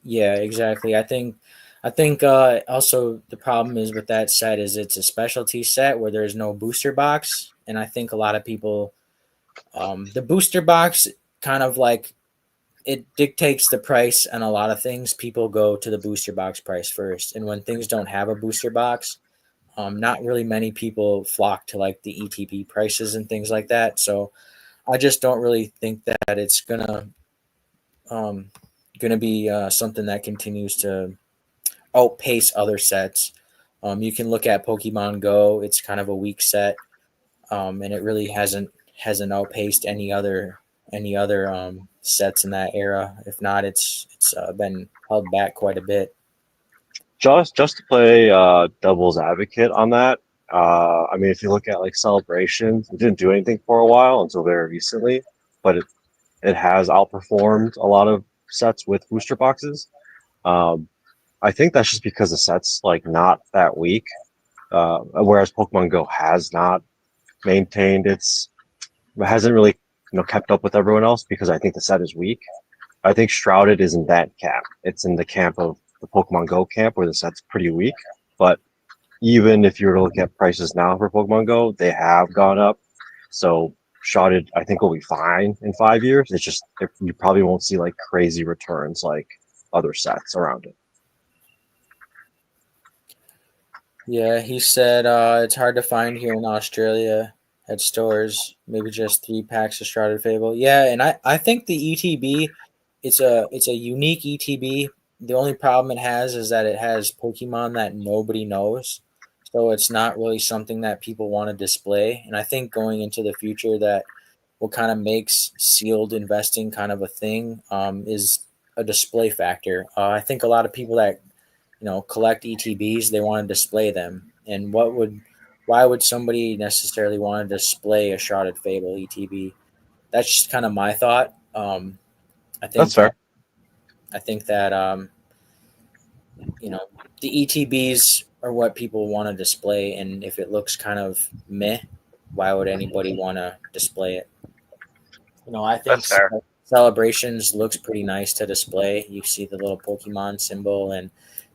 Yeah, exactly. I think also the problem is with that set is it's a specialty set where there's no booster box, and I think a lot of people the booster box kind of like it dictates the price and a lot of things. People go to the booster box price first, and when things don't have a booster box, not really many people flock to like the ETB prices and things like that. So I just don't really think that it's um, gonna be something that continues to outpace other sets. You can look at Pokemon Go; it's kind of a weak set, and it really hasn't outpaced any other sets in that era. If not, it's been held back quite a bit. Just to play devil's advocate on that, I mean, if you look at like celebrations, it didn't do anything for a while until very recently, but it has outperformed a lot of sets with booster boxes. Um, I think that's just because the set's like not that weak, whereas Pokemon Go has not maintained its hasn't really kept up with everyone else because I think the set is weak. I think Shrouded is in that camp. It's in the camp of the Pokemon Go camp where the set's pretty weak. But even if you were to look at prices now for Pokemon Go, they have gone up. So Shrouded, I think, will be fine in 5 years. It's just you probably won't see like crazy returns like other sets around it. Yeah, he said it's hard to find here in Australia at stores. Maybe just 3 packs of Shrouded Fable. Yeah, and I think the ETB, it's a unique ETB. The only problem it has is that it has Pokemon that nobody knows, so it's not really something that people want to display. And I think going into the future, that what kind of makes sealed investing kind of a thing is a display factor. I think a lot of people that collect ETBs, they want to display them. And why would somebody necessarily want to display a Shrouded Fable ETB? That's just kind of my thought. I That's think that fair. I think that you know the ETBs are what people want to display, and if it looks kind of meh, why would anybody want to display it? I think That's fair. celebrations looks pretty nice to display. You see the little Pokemon symbol and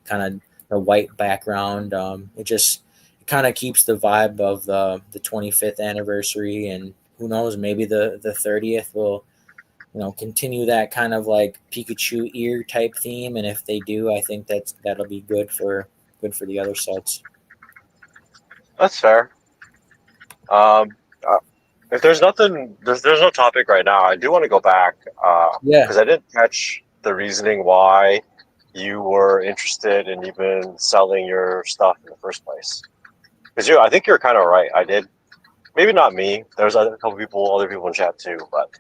kind of the white background. It kind of keeps the vibe of the 25th anniversary, and who knows, maybe the 30th will continue that kind of like Pikachu ear type theme. And if they do, I think that'll be good for the other sets. That's fair. Uh, if there's nothing, there's no topic right now. I do want to go back Yeah, because I didn't catch the reasoning why you were interested in even selling your stuff in the first place. Because I think you're kind of right. I did, maybe not me. There's a couple people, other people in chat too, but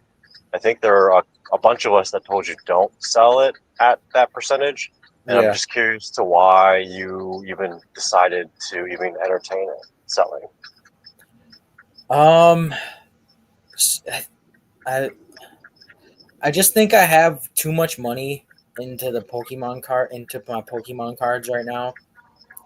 I think there are a bunch of us that told you don't sell it at that percentage. And I'm yeah. just curious to why you even decided to even entertain it selling. Um, I I just think I have too much money into my Pokemon cards right now,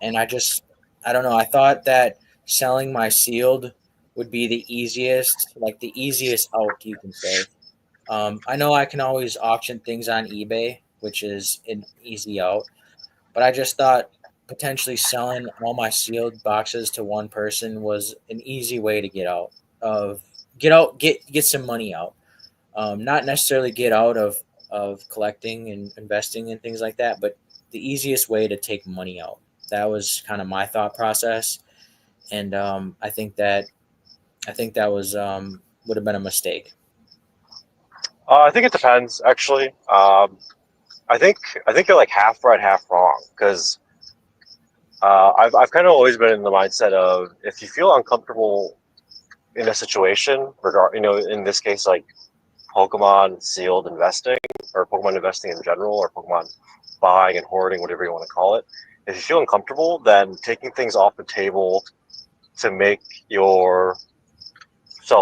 and I don't know. I thought that selling my sealed would be the easiest, like the easiest out, you can say. I know I can always auction things on eBay, which is an easy out, but I just thought potentially selling all my sealed boxes to one person was an easy way to of get some money out. Not necessarily get out of collecting and investing and things like that, but the easiest way to take money out. That was kind of my thought process, and I think that was would have been a mistake. I think it depends, actually. I think I think you're like half right, half wrong. Because I've kind of always been in the mindset of if you feel uncomfortable in a situation, in this case, like Pokemon sealed investing or Pokemon investing in general or Pokemon buying and hoarding, whatever you want to call it. If you feel uncomfortable, then taking things off the table to make yourself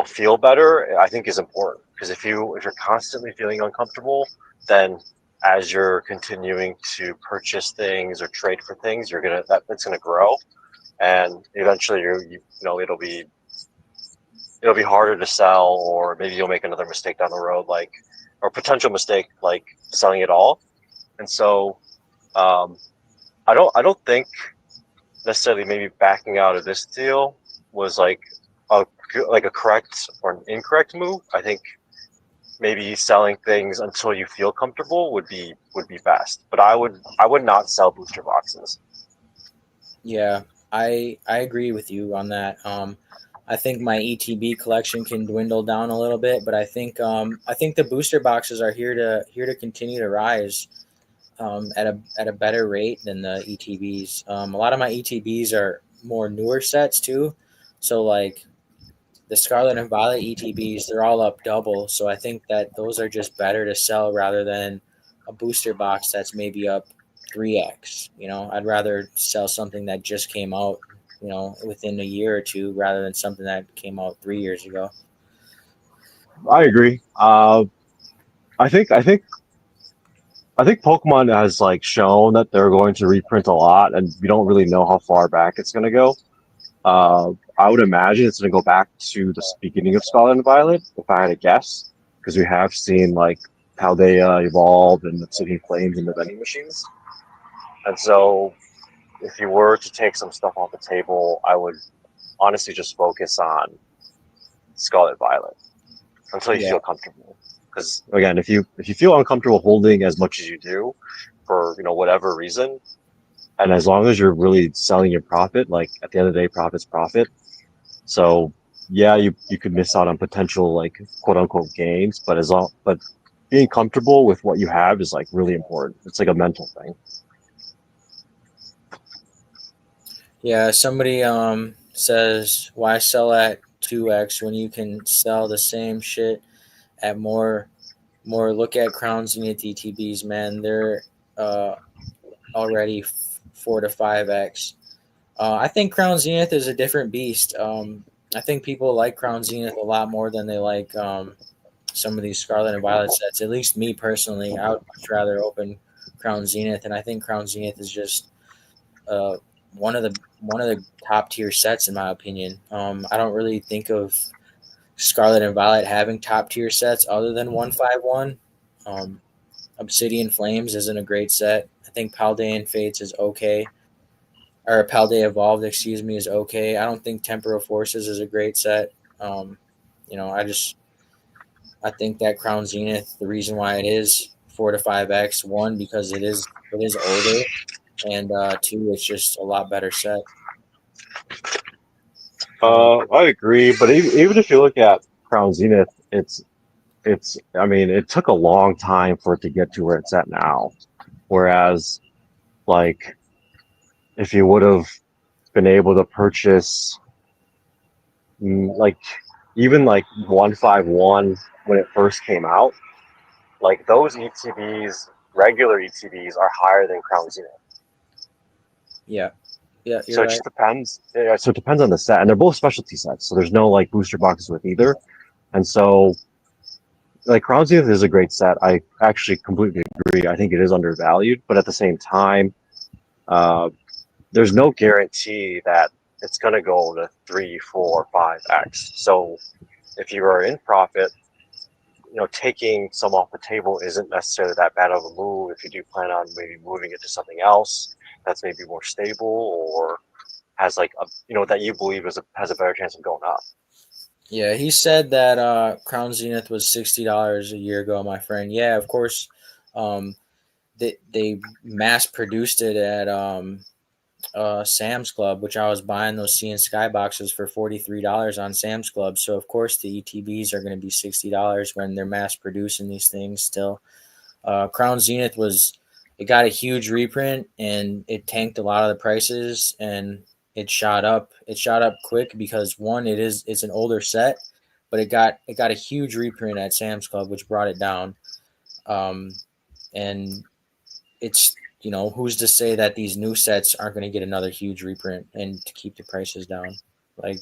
feel better, I think is important. Because if you're constantly feeling uncomfortable, then as you're continuing to purchase things or trade for things, that's gonna grow, and eventually it'll be harder to sell, or maybe you'll make another mistake down the road, like or potential mistake like selling it all. And so um, I don't think necessarily maybe backing out of this deal was a like a correct or an incorrect move. I think maybe selling things until you feel comfortable would be best. But I would not sell booster boxes. Yeah, I agree with you on that. I think my ETB collection can dwindle down a little bit, but I think the booster boxes are here to continue to rise at a better rate than the ETBs. A lot of my ETBs are more newer sets too, so like the Scarlet and Violet ETBs, they're all up double. So I think that those are just better to sell rather than a booster box that's maybe up 3x. You know, I'd rather sell something that just came out, you know, within a year or two rather than something that came out 3 years ago. I agree. I think I think I think Pokemon has like shown that they're going to reprint a lot, and we don't really know how far back it's going to go. I would imagine it's going to go back to the beginning of Scarlet and Violet, if I had to guess, because we have seen like how they evolved and Obsidian Flames and the vending machines. And so, if you were to take some stuff off the table, I would honestly just focus on Scarlet and Violet until you Yeah. feel comfortable. Because again, if you feel uncomfortable holding as much as you do for whatever reason, and as long as you're really selling your profit, like at the end of the day, profit's profit. So yeah, you could miss out on potential like quote unquote gains, but being comfortable with what you have is like really important. It's like a mental thing. Yeah, somebody says why sell at 2x when you can sell the same shit at more look at Crown Zenith ETBs, man. They're uh already 4 to 5x. I think Crown Zenith is a different beast. I think people like Crown Zenith a lot more than they like some of these Scarlet and Violet sets. At least me personally, I would much rather open Crown Zenith, and I think Crown Zenith is just uh, one of the top tier sets in my opinion. I don't really think of Scarlet and Violet having top tier sets other than 151. Um, Obsidian Flames isn't a great set. I think Paldean Fates is okay, or Paldea Evolved, excuse me, is okay. I don't think Temporal Forces is a great set. Um, you know, I think that Crown Zenith, the reason why it is 4 to 5x, one because it is older, and two, it's just a lot better set. I agree, but even if you look at Crown Zenith, I mean, it took a long time for it to get to where it's at now. Whereas, like, if you would have been able to purchase, like, even like 151 when it first came out, like those ETBs, regular ETBs, are higher than Crown Zenith. Yeah, yeah, So you're it right. just depends. Yeah, so it depends on the set, and they're both specialty sets. So there's no like booster boxes with either. And so, like Crown Zenith is a great set. I actually completely agree. I think it is undervalued, but at the same time, uh, there's no guarantee that it's going to go to 3, 4, 5x. So if you are in profit, taking some off the table isn't necessarily that bad of a move if you do plan on maybe moving it to something else that's maybe more stable or has like that you believe has a better chance of going up. Yeah, he said that Crown Zenith was $60 a year ago, my friend. Yeah, of course. Um, they mass produced it at Sam's Club, which I was buying those Sea and Sky boxes for $43 on Sam's Club. So of course the ETBs are going to be $60 when they're mass producing these things. Still, Crown Zenith was it got a huge reprint and it tanked a lot of the prices and it shot up. It shot up quick because one, it's an older set, but it got a huge reprint at Sam's Club, which brought it down. Um, and it's who's to say that these new sets aren't going to get another huge reprint and to keep the prices down? Like,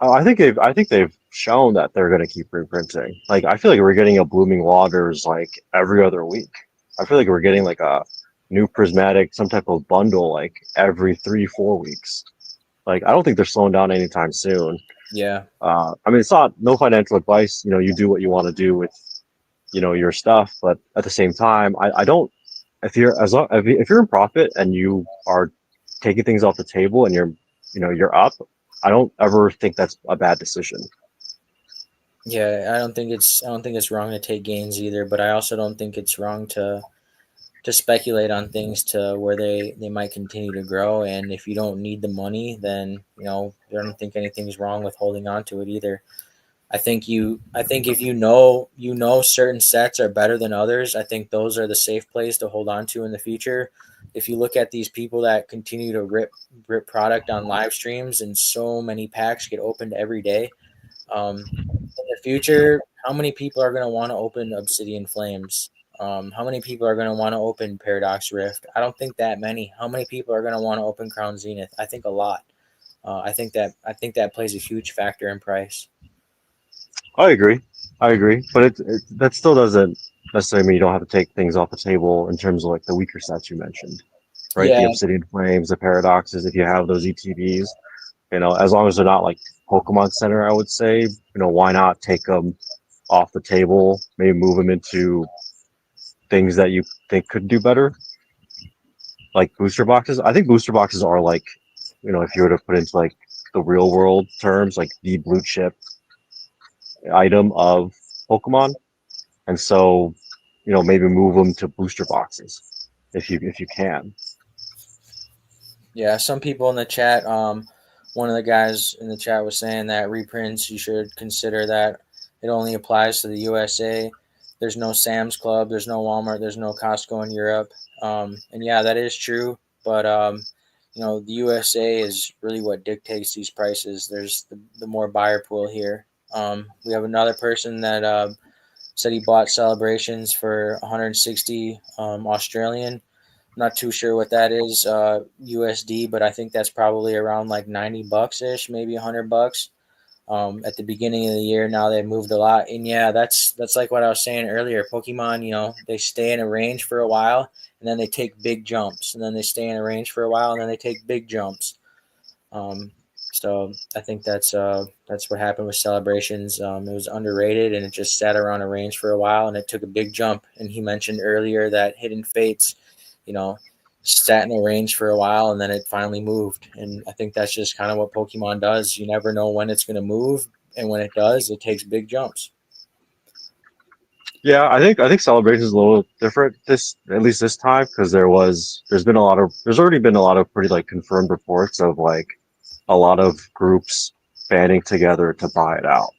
I think they've shown that they're going to keep reprinting. Like I feel like we're getting a Blooming Waters like every other week. I feel like we're getting like a new prismatic, some type of bundle like every 3, 4 weeks. Like I don't think they're slowing down anytime soon. yeah, I mean, it's not no financial advice. You do what you want to do with your stuff, but at the same time, I don't. If you're as long if you're in profit and you are taking things off the table and you're up, I don't ever think that's a bad decision. yeah, I don't think it's wrong to take gains either, but I also don't think it's wrong to speculate on things to where they might continue to grow. And if you don't need the money, then I don't think anything's wrong with holding on to it either. I think if you know certain sets are better than others, I think those are the safe plays to hold on to in the future. If you look at these people that continue to rip product on live streams and so many packs get opened every day, in the future, how many people are going to want to open Obsidian Flames? How many people are going to want to open Paradox Rift? I don't think that many. How many people are going to want to open Crown Zenith? I think a lot. I think that plays a huge factor in price. I agree. I agree, but that still doesn't necessarily mean you don't have to take things off the table in terms of like the weaker sets you mentioned, right? The Yeah, Obsidian Flames, the Paradoxes. If you have those ETBs, as long as they're not like Pokemon Center, I would say, why not take them off the table, maybe move them into things that you think could do better, like booster boxes. I think booster boxes are like, if you were to put into like the real world terms, like the blue chip item of Pokemon. And so, maybe move them to booster boxes if you can. yeah. Some people in the chat, one of the guys in the chat was saying that reprints, you should consider that it only applies to the USA. There's no Sam's Club, there's no Walmart, there's no Costco in Europe. And yeah, that is true. But the USA is really what dictates these prices. There's the more buyer pool here. We have another person that said he bought Celebrations for 160 Australian. Not too sure what that is USD, but I think that's probably around like $90 ish, maybe $100. At the beginning of the year, now they've moved a lot, and yeah, that's like what I was saying earlier. Pokemon, they stay in a range for a while, and then they take big jumps, and then they stay in a range for a while, and then they take big jumps. Um, so I think that's what happened with Celebrations. It was underrated, and it just sat around a range for a while, and it took a big jump. And he mentioned earlier that Hidden Fates, you know, sat in a range for a while, and then it finally moved. And I think that's just kind of what Pokemon does. You never know when it's going to move, and when it does, it takes big jumps. Yeah, I think Celebration is a little different this at least this time because there's already been a lot of pretty like confirmed reports of like a lot of groups banding together to buy it out.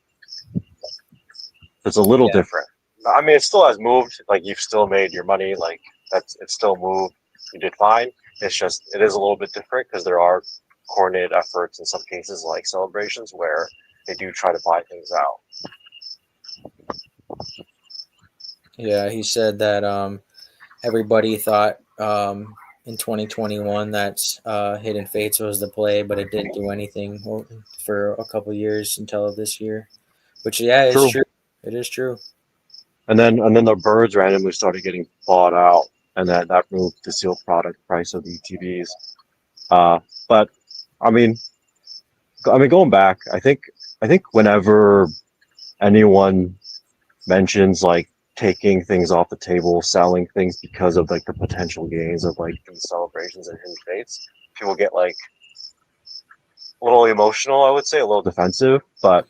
It's a little Yeah, different. I mean, it still has moved. Like you've still made your money. Like it's still moved. You did fine. It's just it is a little bit different because there are coordinated efforts in some cases like Celebrations where they do try to buy things out. yeah. He said that everybody thought in 2021 that Hidden Fates was the play, but it didn't do anything for a couple years until this year. Which yeah, it's True. true. It is true. And then the birds randomly started getting bought out, and that moved the sealed product price of the ETBs. But I mean, going back, I think whenever anyone mentions like taking things off the table, selling things because of like the potential gains of like these celebrations and hidden fates, people get like a little emotional. I would say a little defensive, but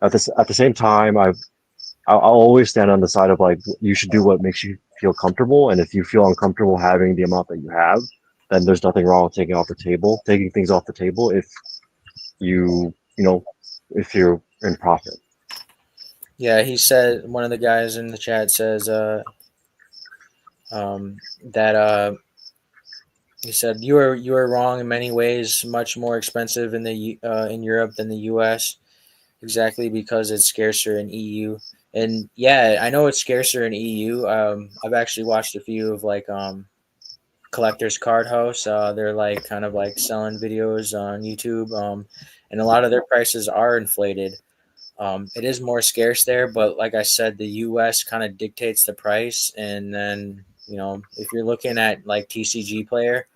at the same time, I'll always stand on the side of like you should do what makes you feel comfortable, and if you feel uncomfortable having the amount that you have, then there's nothing wrong with taking things off the table if you know if you're in profit. Yeah, he said one of the guys in the chat says that he said you are wrong in many ways. Much more expensive in Europe than the U.S. Exactly because it's scarcer in EU. And yeah, I know it's scarcer in EU. I've actually watched a few of like collectors card house. They're like kind of like selling videos on YouTube, and a lot of their prices are inflated. It is more scarce there, but like I said, the U.S. kind of dictates the price, and then if you're looking at like TCG player,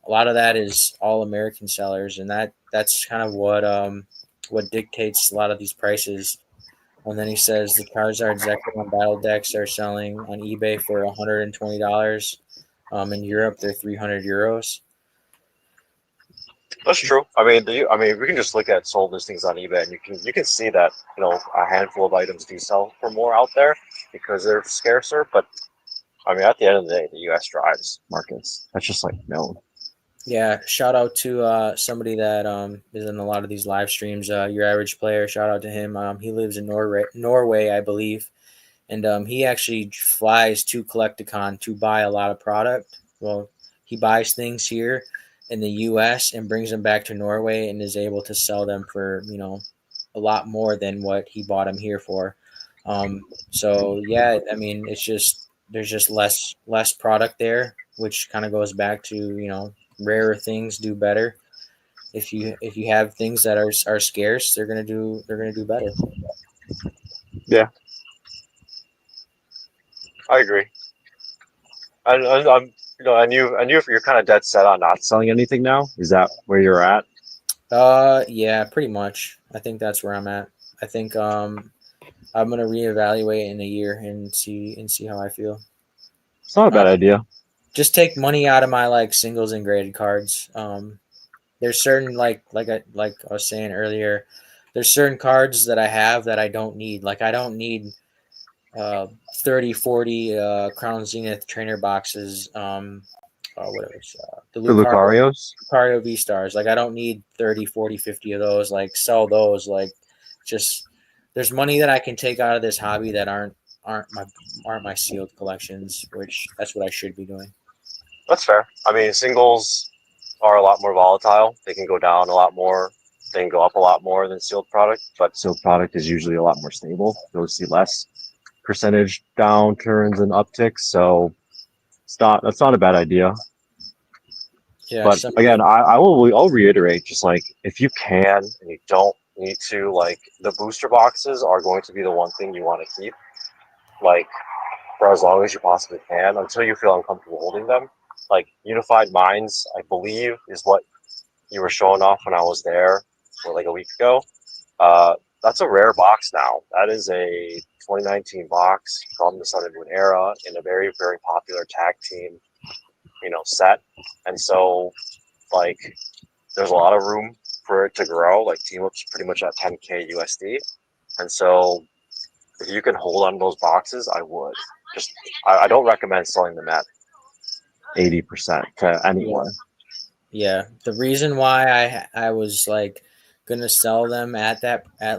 a lot of that is all American sellers, and that's kind of what dictates a lot of these prices. And then he says the Charizard Zekrom battle decks are selling on eBay for $120. In Europe, they're €300. That's true. I mean, we can just look at sold listings on eBay, and you can see that a handful of items do sell for more out there because they're scarcer. But I mean, at the end of the day, the U.S. drives markets. That's just like known. Yeah, shout out to somebody that is in a lot of these live streams. Your average player, shout out to him. He lives in Norway, I believe, and he actually flies to Collecticon to buy a lot of product. Well, he buys things here in the U.S. and brings them back to Norway and is able to sell them for a lot more than what he bought them here for. So yeah, I mean, it's just there's just less product there, which kind of goes back to rarer things do better. If you have things that are scarce, they're gonna do better. Yeah, I agree. I'm I knew if you're kind of dead set on not selling anything now. Is that where you're at? Yeah, pretty much. I think that's where I'm at. I think I'm gonna reevaluate in a year and see how I feel. It's not a Uh, bad idea. just take money out of my like singles and graded cards. There's certain like I was saying earlier, there's certain cards that I have that I don't need. Like I don't need 30, 40 Crown Zenith trainer boxes. Whatever. The The Lucarios. Lucario V stars. Like I don't need 30, 40, 50 of those. Like sell those. Like just there's money that I can take out of this hobby that aren't my aren't my sealed collections, which that's what I should be doing. That's fair. I mean, singles are a lot more volatile. They can go down a lot more. They can go up a lot more than sealed product, but sealed product is usually a lot more stable. You'll see less percentage downturns and upticks. So that's not a bad idea. Yeah, But again, somebody. I'll reiterate, just like if you can and you don't need to, like the booster boxes are going to be the one thing you want to keep, like for as long as you possibly can until you feel uncomfortable holding them. Like Unified Minds, I believe, is what you were showing off when I was there like a week ago. Uh, that's a rare box now. That is a 2019 box from the Sun and Moon era in a very, very popular tag team, set. And so, like, there's a lot of room for it to grow. Like, Team Up's pretty much at 10K USD. And so, if you can hold on those boxes, I would. Just, I don't recommend selling them at 80% to Yeah. anyone. Yeah, the reason why I was like gonna sell them at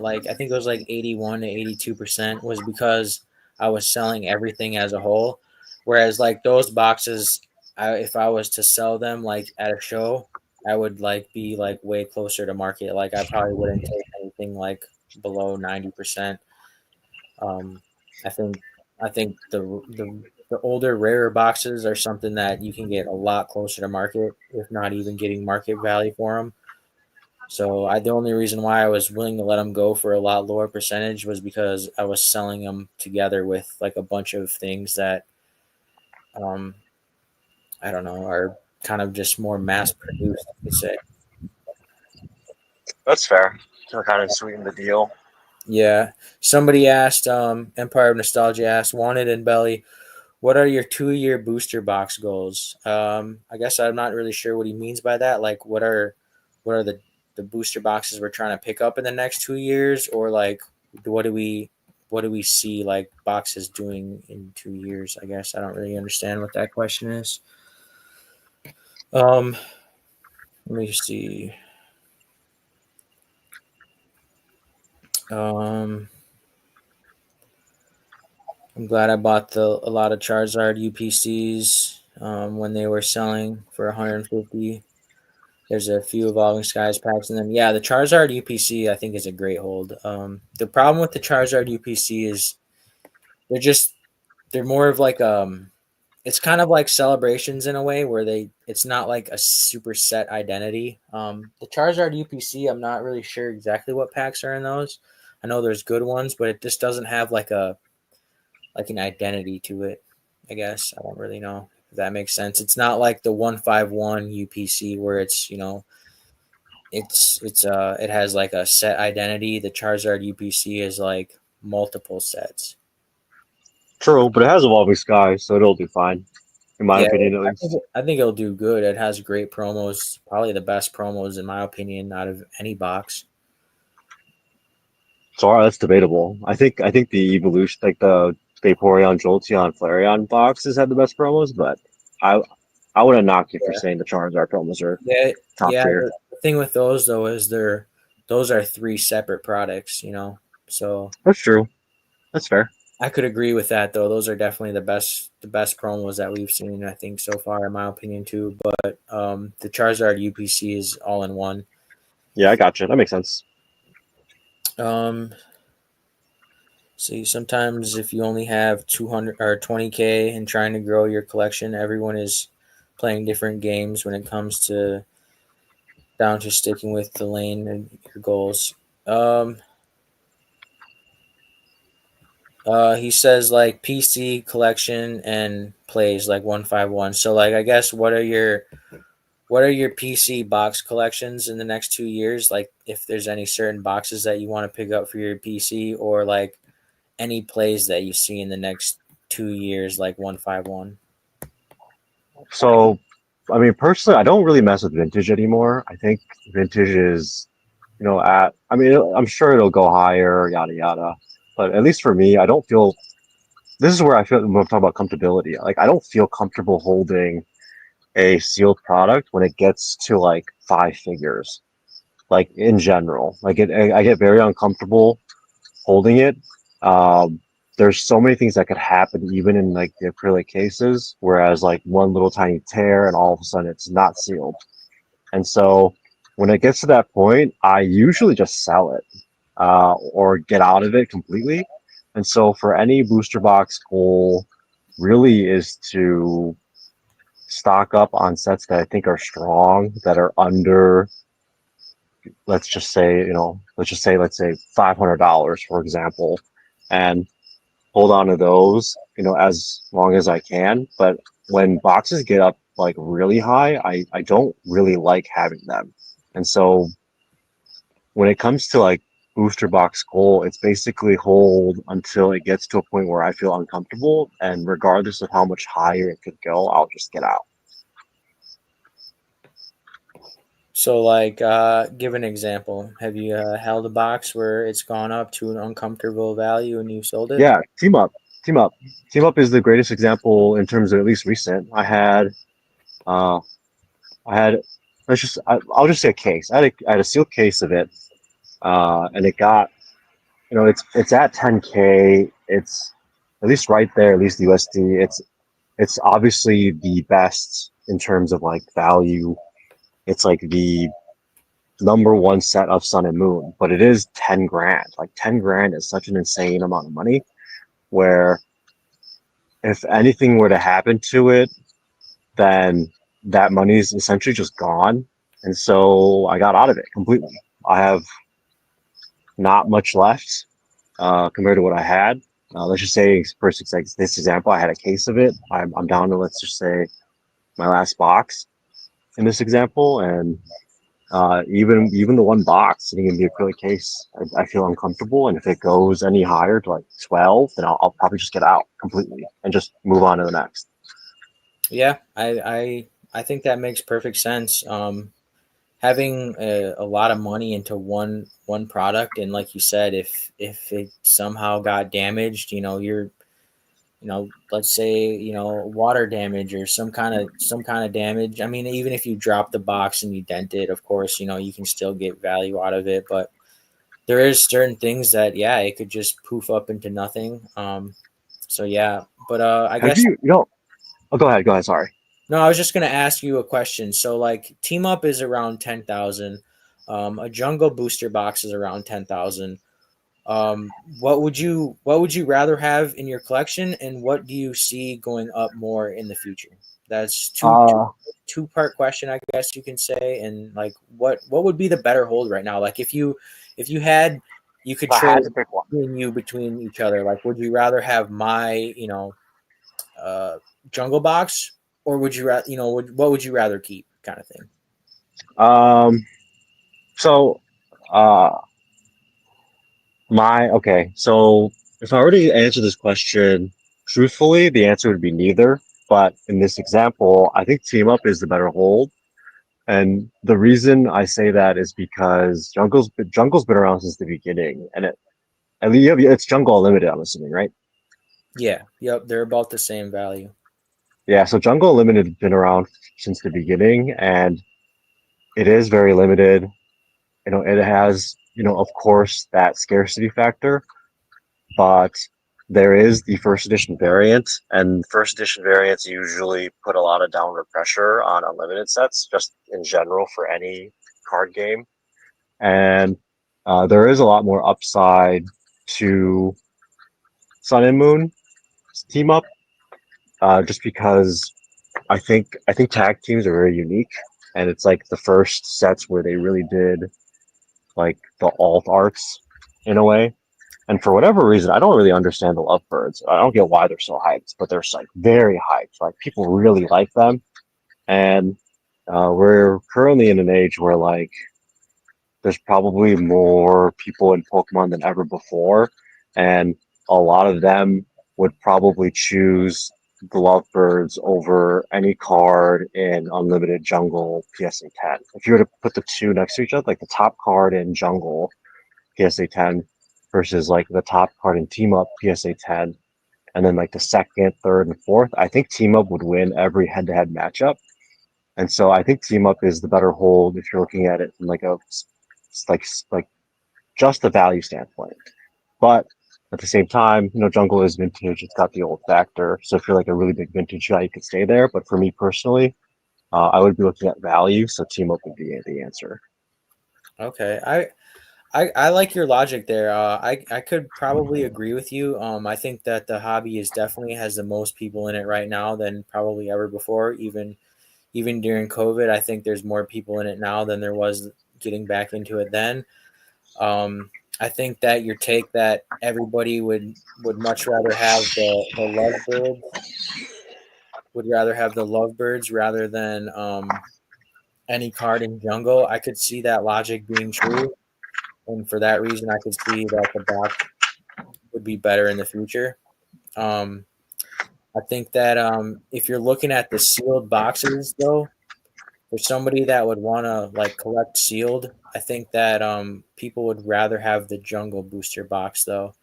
like I think it was like 81 to 82% was because I was selling everything as a whole, whereas like those boxes, if I was to sell them like at a show, I would like be like way closer to market. Like I probably wouldn't take anything like below 90%. Um, I think I think the older rarer boxes are something that you can get a lot closer to market, if not even getting market value for them. So the only reason why I was willing to let them go for a lot lower percentage was because I was selling them together with like a bunch of things that um, I don't know kind of just more mass produced, you could say. That's fair. To kind of sweeten the deal. Yeah. Somebody asked, Empire of Nostalgia asked, Wanted and Belly, what are your 2 year booster box goals? I guess I'm not really sure what he means by that. Like, what are the booster boxes we're trying to pick up in the next 2 years, or like, what do we what do we see like boxes doing in 2 years? I guess I don't really understand what that question is. Um, Let me see. Um, I'm glad I bought a lot of Charizard UPCs when they were selling for 150. There's a few Evolving Skies packs in them. Yeah, the Charizard UPC I think is a great hold. The problem with the Charizard UPC is they're just they're more of like it's kind of like celebrations in a way where it's not like a super set identity. The Charizard UPC, I'm not really sure exactly what packs are in those. I know there's good ones, but it just doesn't have like an identity to it. I guess I don't really know if that makes sense. It's not like the 151 UPC where it has like a set identity. The Charizard UPC is like multiple sets. True, but it has evolving skies, so it'll do fine, in my Yeah, opinion at least. I think it'll do good. It has great promos, probably the best promos in my opinion out of any box. So that's debatable. I think the evolution, like the Vaporeon, Jolteon, Flareon boxes had the best promos, but I I wouldn't knock you for Yeah, saying the Charizard promos are yeah, top tier. The thing with those though is those are three separate products, you know. So That's true. That's fair. I could agree with that though. Those are definitely the best promos that we've seen, I think, so far, in my opinion too. But the Charizard UPC is all in one. Yeah, I got you. That makes sense. Um, See, sometimes if you only have 200 or 20K and trying to grow your collection, everyone is playing different games when it comes to down to sticking with the lane and your goals. Um, he says like PC collection and plays like 151. So like I guess what are your PC box collections in the next 2 years? Like if there's any certain boxes that you want to pick up for your PC, or like any plays that you see in the next 2 years, like 151. So, I mean, personally, I don't really mess with vintage anymore. I think vintage is, at, I mean, I'm sure it'll go higher, yada, yada. But at least for me, I don't feel, this is where I feel when I'm talking about comfortability. Like, I don't feel comfortable holding a sealed product when it gets to like five figures, like in general. Like, I get very uncomfortable holding it. Um, there's so many things that could happen even in like the acrylic cases, whereas like one little tiny tear and all of a sudden it's not sealed. And so when it gets to that point, I usually just sell it or get out of it completely. And so for any booster box goal, really is to stock up on sets that I think are strong, that are under, let's say $500, for example, and hold on to those, as long as I can. But when boxes get up like really high, I don't really like having them. And so when it comes to like booster box goal, it's basically hold until it gets to a point where I feel uncomfortable. And regardless of how much higher it could go, I'll just get out. So, like, give an example. Have you held a box where it's gone up to an uncomfortable value and you sold it? Yeah, team up, team up, team up is the greatest example in terms of at least recent. Uh, I had, I'll just say a case. I had a sealed case of it, and it got, it's at 10K. It's at least right there, at least the USD. It's obviously the best in terms of like value. It's like the number one set of Sun and Moon, but it is 10 grand. Like 10 grand is such an insane amount of money where if anything were to happen to it, then that money is essentially just gone. And so I got out of it completely. I have not much left compared to what I had. Let's just say, for this example, I had a case of it. I'm down to, let's just say, my last box. in this example, and even the one box sitting in the acrylic case, I feel uncomfortable. And if it goes any higher to like 12, then I'll probably just get out completely and just move on to the next. Yeah, I think that makes perfect sense. Having a lot of money into one product, and like you said, if it somehow got damaged, you're let's say water damage or some kind of damage. I mean, even if you drop the box and you dent it, of course, you can still get value out of it, but there is certain things that, yeah, it could just poof up into nothing. So yeah, but I Have guess, you know? Oh, go ahead. Sorry. no, I was just gonna ask you a question. So like, team up is around 10,000. A jungle booster box is around 10,000. What would you rather have in your collection, and what do you see going up more in the future? That's Uh, two-part question, I guess you can say. And like, what would be the better hold right now? Like, if you had, you could if I had trade to pick one, between each other. Like, would you rather have my uh, jungle box, or would you rather what would you rather keep, kind of thing? um, so uh, my okay. So if I were to answer this question truthfully, the answer would be neither. But in this example, I think team up is the better hold. And the reason I say that is because jungle's been around since the beginning, and it's Jungle Unlimited. I'm assuming, right? Yeah, yep, they're about the same value. Yeah. So Jungle Unlimited has been around since the beginning, and it is very limited. It has of course that scarcity factor, but there is the first edition variant, and first edition variants usually put a lot of downward pressure on unlimited sets, just in general for any card game. And there is a lot more upside to Sun and Moon team up, just because I think tag teams are very unique, and it's like the first sets where they really did like the alt arts in a way. And for whatever reason, I don't really understand the lovebirds. I don't get why they're so hyped, but they're like very hyped. Like people really like them, and we're currently in an age where like there's probably more people in Pokemon than ever before, and a lot of them would probably choose the Lovebirds over any card in Unlimited Jungle PSA 10. If you were to put the two next to each other, like the top card in Jungle PSA 10 versus like the top card in Team Up PSA 10, and then like the second, third, and fourth, I think Team Up would win every head-to-head matchup. And so I think Team Up is the better hold if you're looking at it from like a like just the value standpoint. But at the same time, Jungle is vintage. It's got the old factor. So if you're like a really big vintage guy, you could stay there. But for me personally, I would be looking at value. So Team Up would be the answer. Okay, I like your logic there. I could probably agree with you. I think that the hobby is definitely has the most people in it right now than probably ever before. Even during COVID, I think there's more people in it now than there was getting back into it then. I think that your take that everybody would much rather have the lovebirds would rather have the lovebirds rather than any card in jungle. I could see that logic being true, and for that reason, I could see that the box would be better in the future. Um, I think that if you're looking at the sealed boxes, though, for somebody that would want to like collect sealed, I think that people would rather have the jungle booster box, though.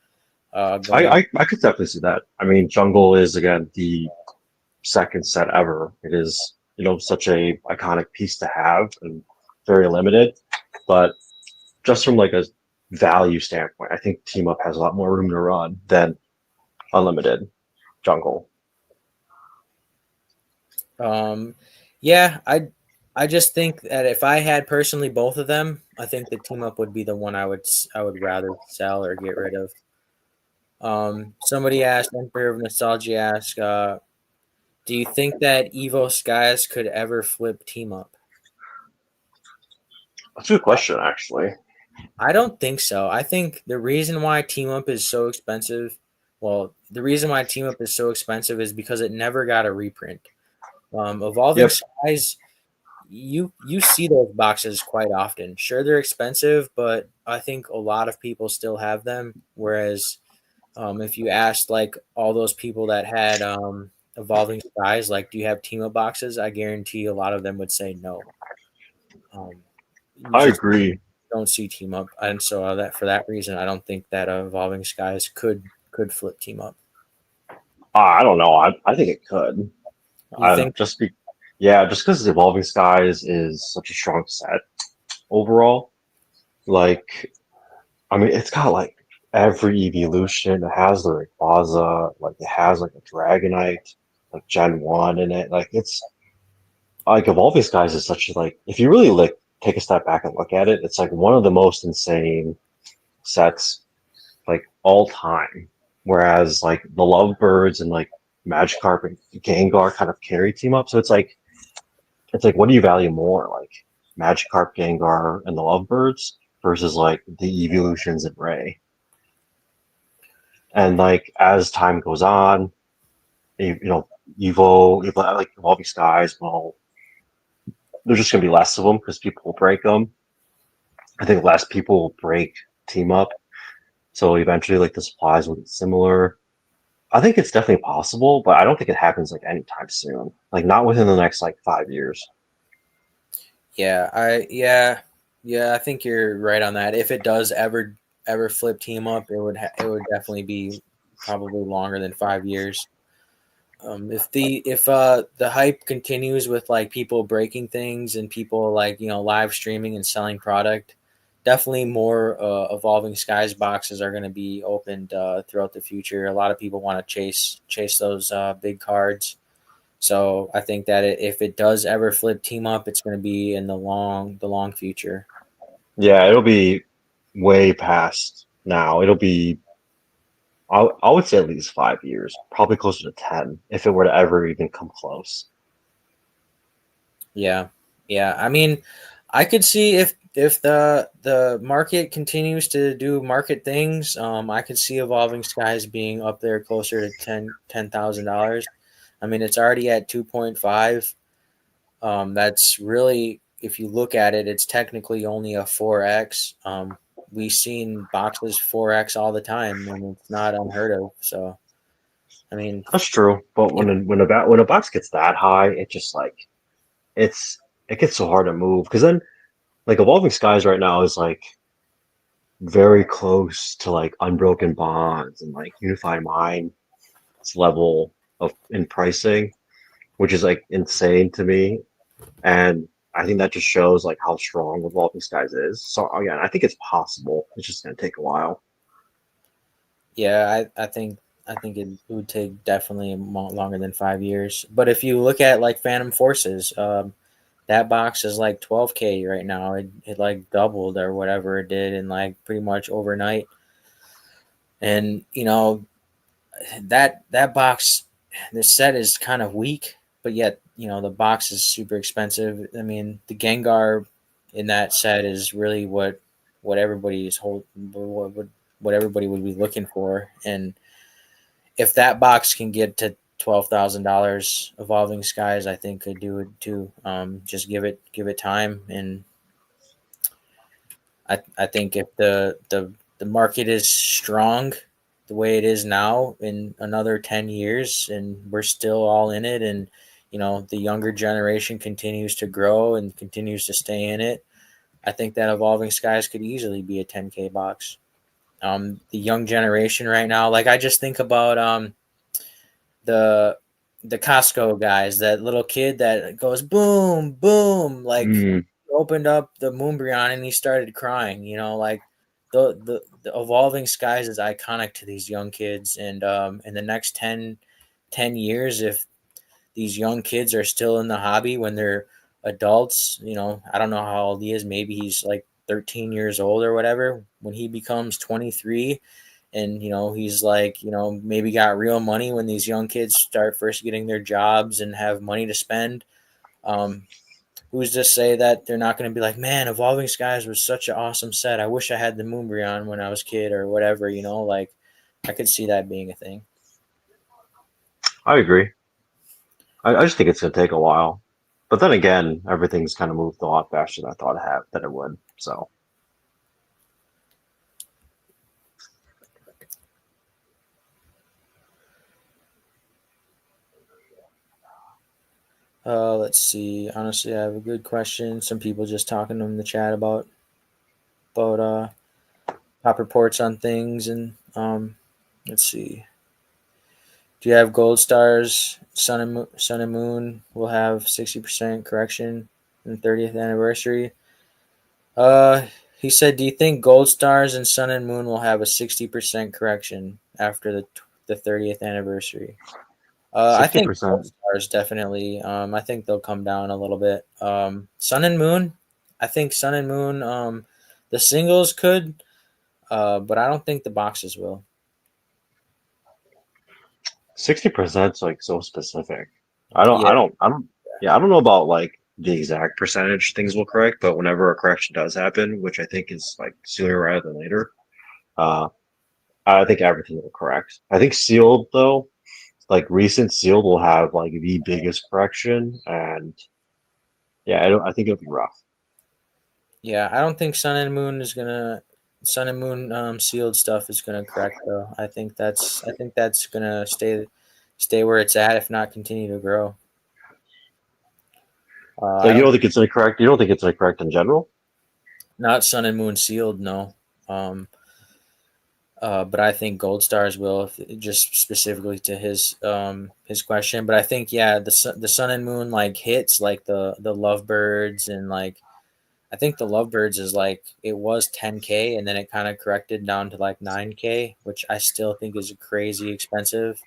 Going, I could definitely see that. I mean, Jungle is again the second set ever. It is such a iconic piece to have and very limited. But just from like a value standpoint, I think Team Up has a lot more room to run than Unlimited Jungle. um, yeah, I just think that if I had personally both of them, I think the team up would be the one I would rather sell or get rid of. Somebody asked, Emperor of Nostalgia asked, do you think that Evo Skies could ever flip team up? That's a good question, actually. I don't think so. I think the reason why team up is so expensive, well, the reason why team up is so expensive is because it never got a reprint. Evolving Yep. Skies you see those boxes quite often. Sure, they're expensive, but I think a lot of people still have them. Whereas, if you asked like all those people that had Evolving Skies, like, do you have team up boxes? I guarantee a lot of them would say no. Um, you I just agree. don't see team up, and so that for that reason, I don't think that Evolving Skies could flip team up. I don't know. I think it could. You I think? just be Yeah, just because Evolving Skies is such a strong set overall. Like, I mean, it's got like every evolution. It has the Rayquaza, like it has like a Dragonite, like Gen 1 in it. Like it's like Evolving Skies is such a like if you really like take a step back and look at it, it's like one of the most insane sets like all time. Whereas like the Lovebirds and like Magikarp and Gengar kind of carry team up. So it's like what do you value more? Like Magikarp, Gengar, and the Lovebirds versus like the evolutions in Ray. And like as time goes on, you know, like Evolving Skies, well, there's just gonna be less of them because people will break them. I think less people will break team up, so eventually, like the supplies will get similar. I think it's definitely possible, but I don't think it happens like anytime soon. Like not within the next like 5 years. Yeah, I think you're right on that. If it does ever flip team up, it would definitely be probably longer than 5 years. If the hype continues with like people breaking things and people like live streaming and selling product, definitely more Evolving Skies boxes are going to be opened throughout the future. A lot of people want to chase those big cards. So I think that if it does ever flip team up, it's going to be in the long future. Yeah, it'll be way past now. It'll be I would say at least 5 years, probably closer to 10 if it were to ever even come close. Yeah, yeah. I mean, I could see if the market continues to do market things, I could see Evolving Skies being up there closer to $10,000. I mean, it's already at 2.5. That's really, if you look at it, it's technically only a 4x. We've seen boxes 4x all the time, and it's not unheard of. So, I mean, That's true, but if when a box gets that high, it just like it's it gets so hard to move because then like Evolving Skies right now is like very close to like Unbroken Bonds and like Unified Minds level of in pricing, which is like insane to me. And I think that just shows like how strong Evolving Skies is. So again, I think it's possible. It's just gonna take a while. Yeah, I think it would take definitely longer than 5 years. But if you look at like Phantom Forces, that box is like 12K right now. It like doubled or whatever it did in like pretty much overnight. And that box, the set is kind of weak, but yet the box is super expensive. I mean, the Gengar in that set is really what everybody is what everybody would be looking for. And if that box can get to $12,000, Evolving Skies I think could do it too. Just give it time, and I think if the market is strong the way it is now in another 10 years and we're still all in it, and the younger generation continues to grow and continues to stay in it, I think that Evolving Skies could easily be a 10K box. The young generation right now, like I just think about the the Costco guys, that little kid that goes boom, boom, like Mm, opened up the Moonbreon and he started crying. Like the Evolving Skies is iconic to these young kids, and in the next 10 years, if these young kids are still in the hobby when they're adults, I don't know how old he is. Maybe he's like 13 years old or whatever. When he becomes 23, and he's like maybe got real money when these young kids start first getting their jobs and have money to spend, um who's to say that they're not going to be like, man, Evolving Skies was such an awesome set, I wish I had the Moonbreon when I was a kid or whatever, like I could see that being a thing. I agree. I just think it's gonna take a while. But then again, everything's kind of moved a lot faster than I thought it would. So Let's see. Honestly, I have a good question. Some people just talking in the chat about top reports on things, and let's see. Do you have gold stars? Sun and Moon will have 60% correction in the 30th anniversary. He said, "Do you think Gold Stars and Sun and Moon will have a 60% correction after the 30th anniversary?" I sixty think Gold percent. Stars definitely. I think they'll come down a little bit. Sun and Moon, I think Sun and Moon, the singles could, but I don't think the boxes will. 60% is like so specific. Yeah, I don't, yeah, I don't know about like the exact percentage things will correct, but whenever a correction does happen, which I think is like sooner rather than later, uh, I think everything will correct. I think sealed though, like recent sealed will have like the biggest correction, and yeah, I think it'll be rough. yeah. I don't think Sun and Moon sealed stuff is gonna correct though. I think that's gonna stay where it's at, if not continue to grow. So I you don't don't think it's gonna correct? You don't think it's gonna correct in general? Not Sun and Moon sealed, no. Um, but I think Gold Stars will, just specifically to his question. But I think yeah, the Sun and Moon like hits like the Lovebirds, and like I think the Lovebirds is like it was 10K and then it kind of corrected down to like 9K, which I still think is crazy expensive.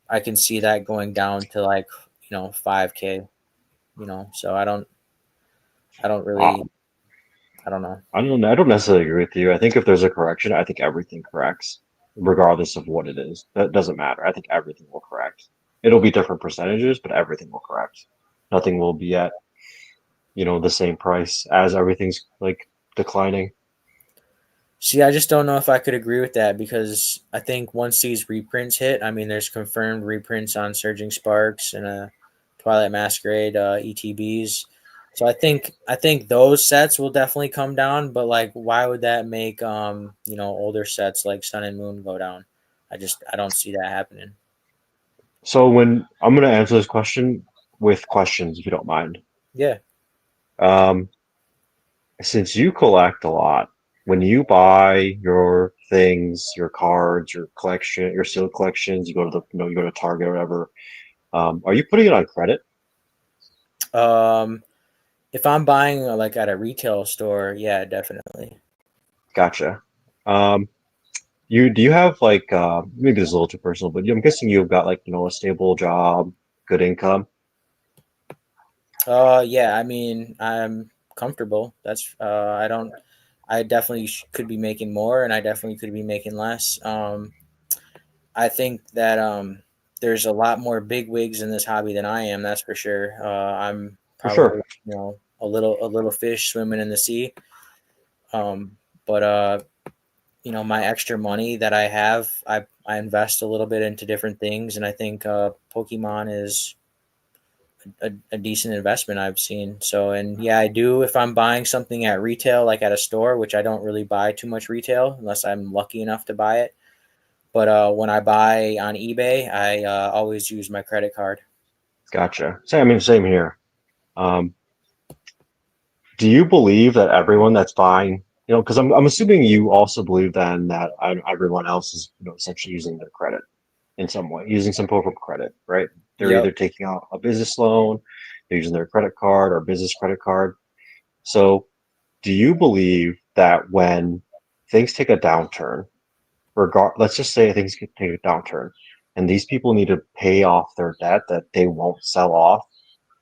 I can see that going down to like 5K. So I don't Uh, really I don't know. I don't necessarily agree with you. I think if there's a correction, I think everything corrects, regardless of what it is. That doesn't matter. I think everything will correct. It'll be different percentages, but everything will correct. Nothing will be at, the same price as everything's like declining. See, I just don't know if I could agree with that because I think once these reprints hit, I mean, there's confirmed reprints on Surging Sparks and Twilight Masquerade ETBs. So I think those sets will definitely come down, but like, why would that make older sets like Sun and Moon go down? I don't see that happening. So when I'm gonna answer this question with questions, if you don't mind. Yeah. Um, since you collect a lot, when you buy your things, your cards, your collection, your sealed collections, you go to Target or whatever. Are you putting it on credit? Um, if I'm buying like at a retail store, yeah, definitely. Gotcha. Um, do you have like maybe this is a little too personal, but I'm guessing you've got like a stable job, good income. Yeah, I mean, I'm comfortable. I don't. I definitely could be making more, and I definitely could be making less. I think that there's a lot more big wigs in this hobby than I am. That's for sure. I'm For probably sure. a little fish swimming in the sea. But my extra money that I have, I invest a little bit into different things, and I think Pokemon is a decent investment I've seen. So, and yeah, I do if I'm buying something at retail, like at a store, which I don't really buy too much retail unless I'm lucky enough to buy it. But when I buy on eBay, I always use my credit card. Gotcha. I mean, same here. Um, do you believe that everyone that's buying, because I'm assuming you also believe then that everyone else is, essentially using their credit in some way, using some form of credit, right? They're Yep. either taking out a business loan, they're using their credit card or business credit card. So, do you believe that when things take a downturn, let's just say things could take a downturn, and these people need to pay off their debt that they won't sell off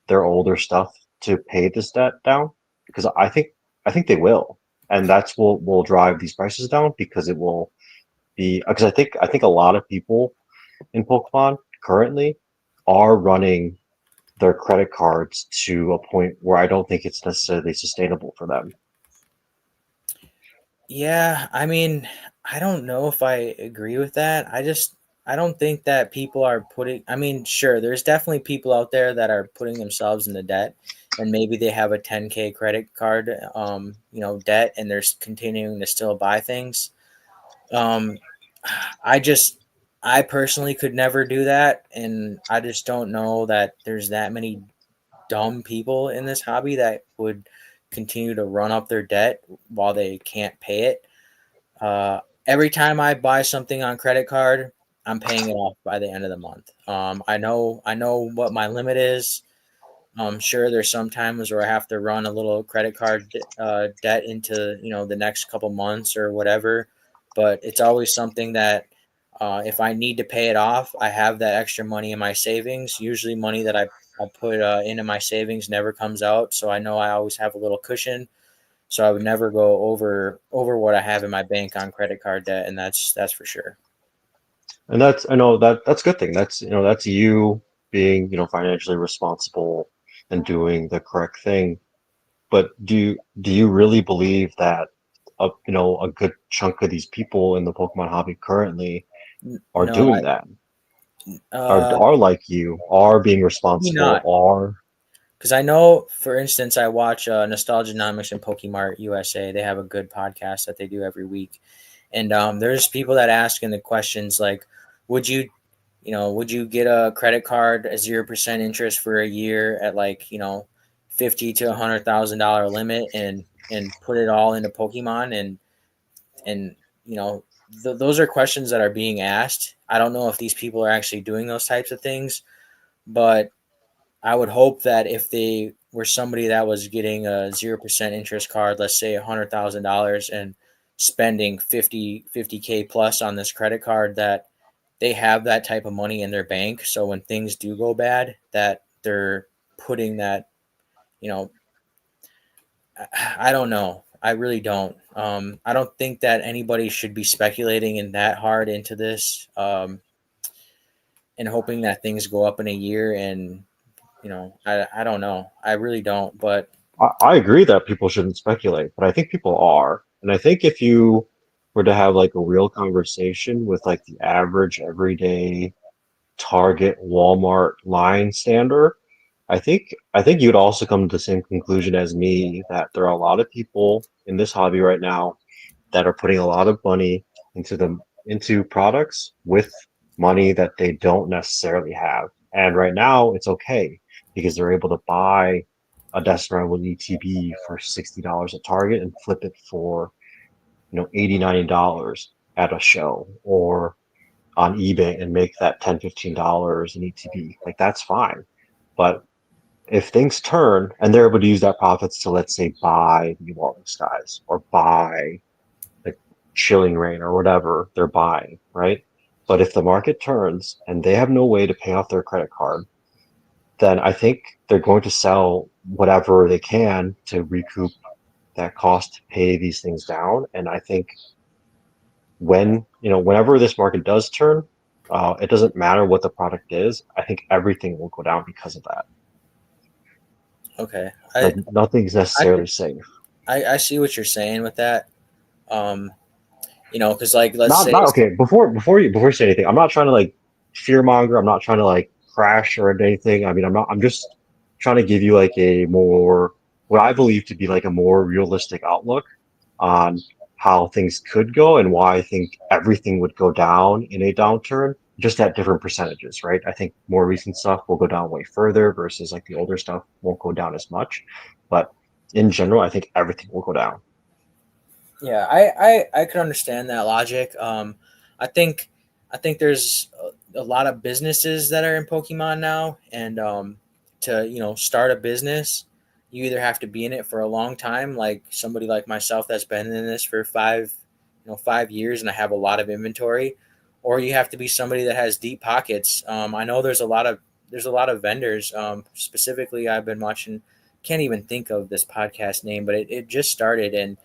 their older stuff to pay this debt down? Because I think they will, and that's what will drive these prices down because it will be because I think a lot of people in Pokemon currently are running their credit cards to a point where I don't think it's necessarily sustainable for them. Yeah, I mean, I don't know if I agree with that. I just I don't think that people are putting. I mean, sure, there's definitely people out there that are putting themselves into debt, and maybe they have a 10K credit card, debt, and they're continuing to still buy things. Um, I just, I personally could never do that, and I just don't know that there's that many dumb people in this hobby that would continue to run up their debt while they can't pay it. Every time I buy something on credit card, I'm paying it off by the end of the month. I know what my limit is. Sure, there's some times where I have to run a little credit card debt into the next couple months or whatever, but it's always something that if I need to pay it off, I have that extra money in my savings. Usually, money that I put into my savings never comes out, so I know I always have a little cushion. So I would never go over what I have in my bank on credit card debt, and that's for sure. And that's, I know that that's a good thing. That's, that's you being, financially responsible and doing the correct thing. But do you really believe that a good chunk of these people in the Pokemon hobby currently are No, doing that? uh, Are like you, are being maybe responsible, not. are Because I know, for instance, I watch Nostalgianomics and Pokemart USA. They have a good podcast that they do every week, and there's people that ask in the questions like, "Would you, would you get a credit card at 0% interest for a year at like 50 to $100,000 limit and put it all into Pokemon and you know those are questions that are being asked. I don't know if these people are actually doing those types of things, but I would hope that if they were somebody that was getting a 0% interest card, let's say $100,000 and spending 50K plus on this credit card, that they have that type of money in their bank. So when things do go bad, that they're putting that, you know, I don't know. I really don't. I don't think that anybody should be speculating in that hard into this, and hoping that things go up in a year. And I don't know. I really don't. But I agree that people shouldn't speculate, but I think people are. And I think if you were to have like a real conversation with like the average everyday Target, Walmart line stander, I think you'd also come to the same conclusion as me that there are a lot of people in this hobby right now that are putting a lot of money into products with money that they don't necessarily have. And right now it's okay because they're able to buy a Desperate with ETB for $60 at Target and flip it for, $80, $90 at a show or on eBay and make that $10, $15 in ETB. Like that's fine. But if things turn and they're able to use that profits to, let's say, buy the Evolving Skies or buy like Chilling Rain or whatever they're buying, right? But if the market turns and they have no way to pay off their credit card, then I think they're going to sell whatever they can to recoup that cost to pay these things down. And I think whenever this market does turn, it doesn't matter what the product is. I think everything will go down because of that. okay, Like nothing's I necessarily safe. I see what you're saying with that. Um, because like let's Not say, not okay. Before you say anything, I'm not trying to like fear monger. I'm not trying to like crash or anything. I mean, I'm not. I'm just trying to give you like a more what I believe to be like a more realistic outlook on how things could go and why I think everything would go down in a downturn, just at different percentages, right? I think more recent stuff will go down way further versus like the older stuff won't go down as much. But in general, I think everything will go down. yeah, I could understand that logic. I think there's a lot of businesses that are in Pokemon now, and to start a business, you either have to be in it for a long time, like somebody like myself that's been in this for 5 years, and I have a lot of inventory, or you have to be somebody that has deep pockets. I know there's a lot of vendors. Specifically, I've been watching. Can't even think of this podcast name, but it just started, and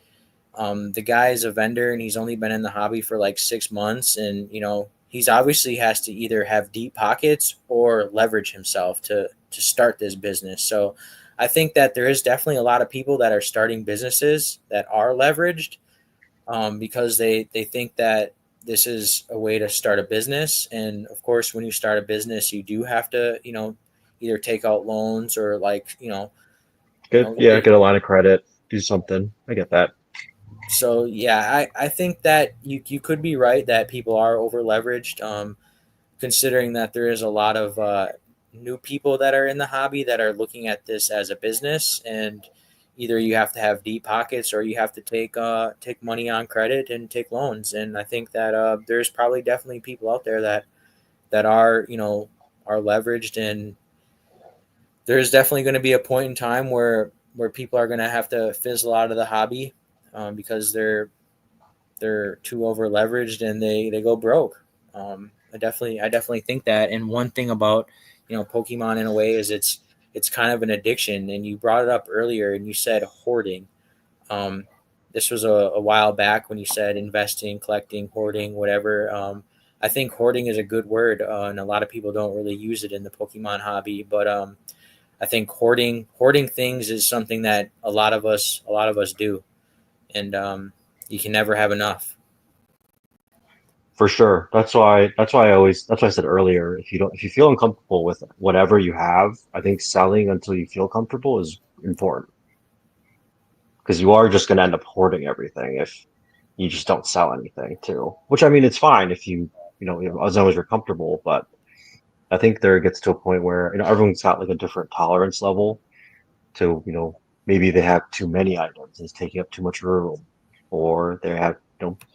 the guy is a vendor and he's only been in the hobby for like 6 months, and he's obviously has to either have deep pockets or leverage himself to start this business. So I think that there is definitely a lot of people that are starting businesses that are leveraged, because they think that this is a way to start a business, and of course, when you start a business, you do have to, either take out loans or like, Good. look Yeah, at. get a line of credit, do something. I get that. So yeah, I think that you could be right that people are over leveraged. Considering that there is a lot of new people that are in the hobby that are looking at this as a business, and either you have to have deep pockets or you have to take money on credit and take loans. And I think that there's probably definitely people out there that are are leveraged, and there's definitely going to be a point in time where people are going to have to fizzle out of the hobby, because they're too over leveraged and they go broke. I definitely think that. And one thing about Pokemon in a way is it's kind of an addiction. And you brought it up earlier, and you said hoarding. Um, this was a while back when you said investing, collecting, hoarding, whatever. I think hoarding is a good word, and a lot of people don't really use it in the Pokemon hobby. But I think hoarding things is something that a lot of us do, and you can never have enough. For sure. That's why I said earlier, if you feel uncomfortable with whatever you have, I think selling until you feel comfortable is important because you are just going to end up hoarding everything if you just don't sell anything too. Which I mean, it's fine if as long as you're comfortable, but I think there gets to a point where, everyone's got like a different tolerance level to, maybe they have too many items, it's taking up too much room, or they have,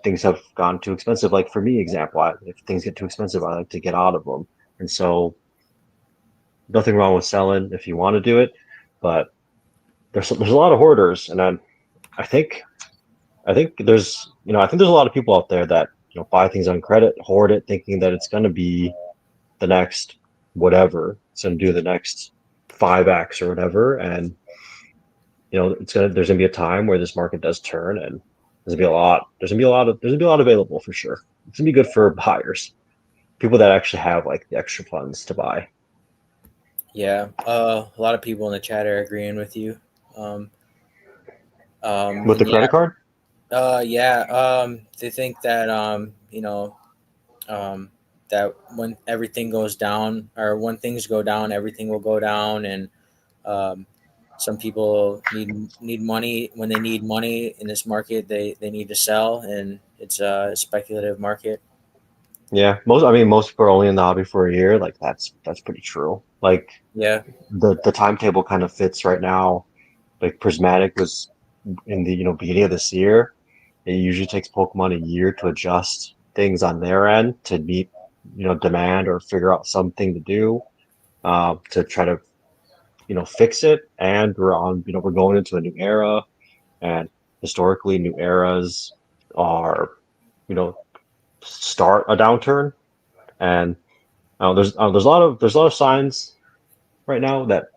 things have gone too expensive. Like for me, example, if things get too expensive, I like to get out of them. And so nothing wrong with selling if you want to do it, but there's a lot of hoarders, and I think I think there's a lot of people out there that buy things on credit, hoard it, thinking that it's going to be the next whatever, it's going to do the next 5x or whatever, and there's gonna be a time where this market does turn, and there's gonna be a lot available for sure. It's gonna be good for buyers, people that actually have like the extra funds to buy. Yeah, a lot of people in the chat are agreeing with you. Um, With the and credit card, yeah, they think that um, that when everything goes down, or when things go down, everything will go down, and um, some people need money. When they need money in this market, they need to sell, and it's a speculative market. yeah, most people are only in the hobby for a year. Like that's pretty true. Like Yeah, the timetable kind of fits right now. Like Prismatic was in the beginning of this year. It usually takes Pokemon a year to adjust things on their end to meet demand or figure out something to do, to try to fix it. And we're going into a new era, and historically, new eras are you know start a downturn, and there's a lot of signs right now that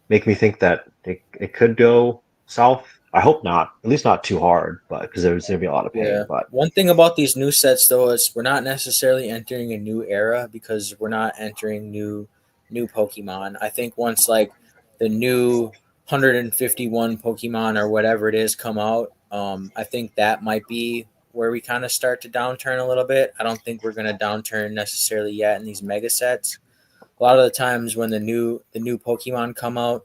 make me think that it could go south. I hope not, at least not too hard, but because there's gonna be a lot of yeah. pain. But One thing about these new sets, though, is we're not necessarily entering a new era, because we're not entering new Pokemon. I think once like the new 151 Pokemon or whatever it is come out, I think that might be where we kind of start to downturn a little bit. I don't think we're going to downturn necessarily yet in these mega sets. A lot of the times when the new Pokemon come out,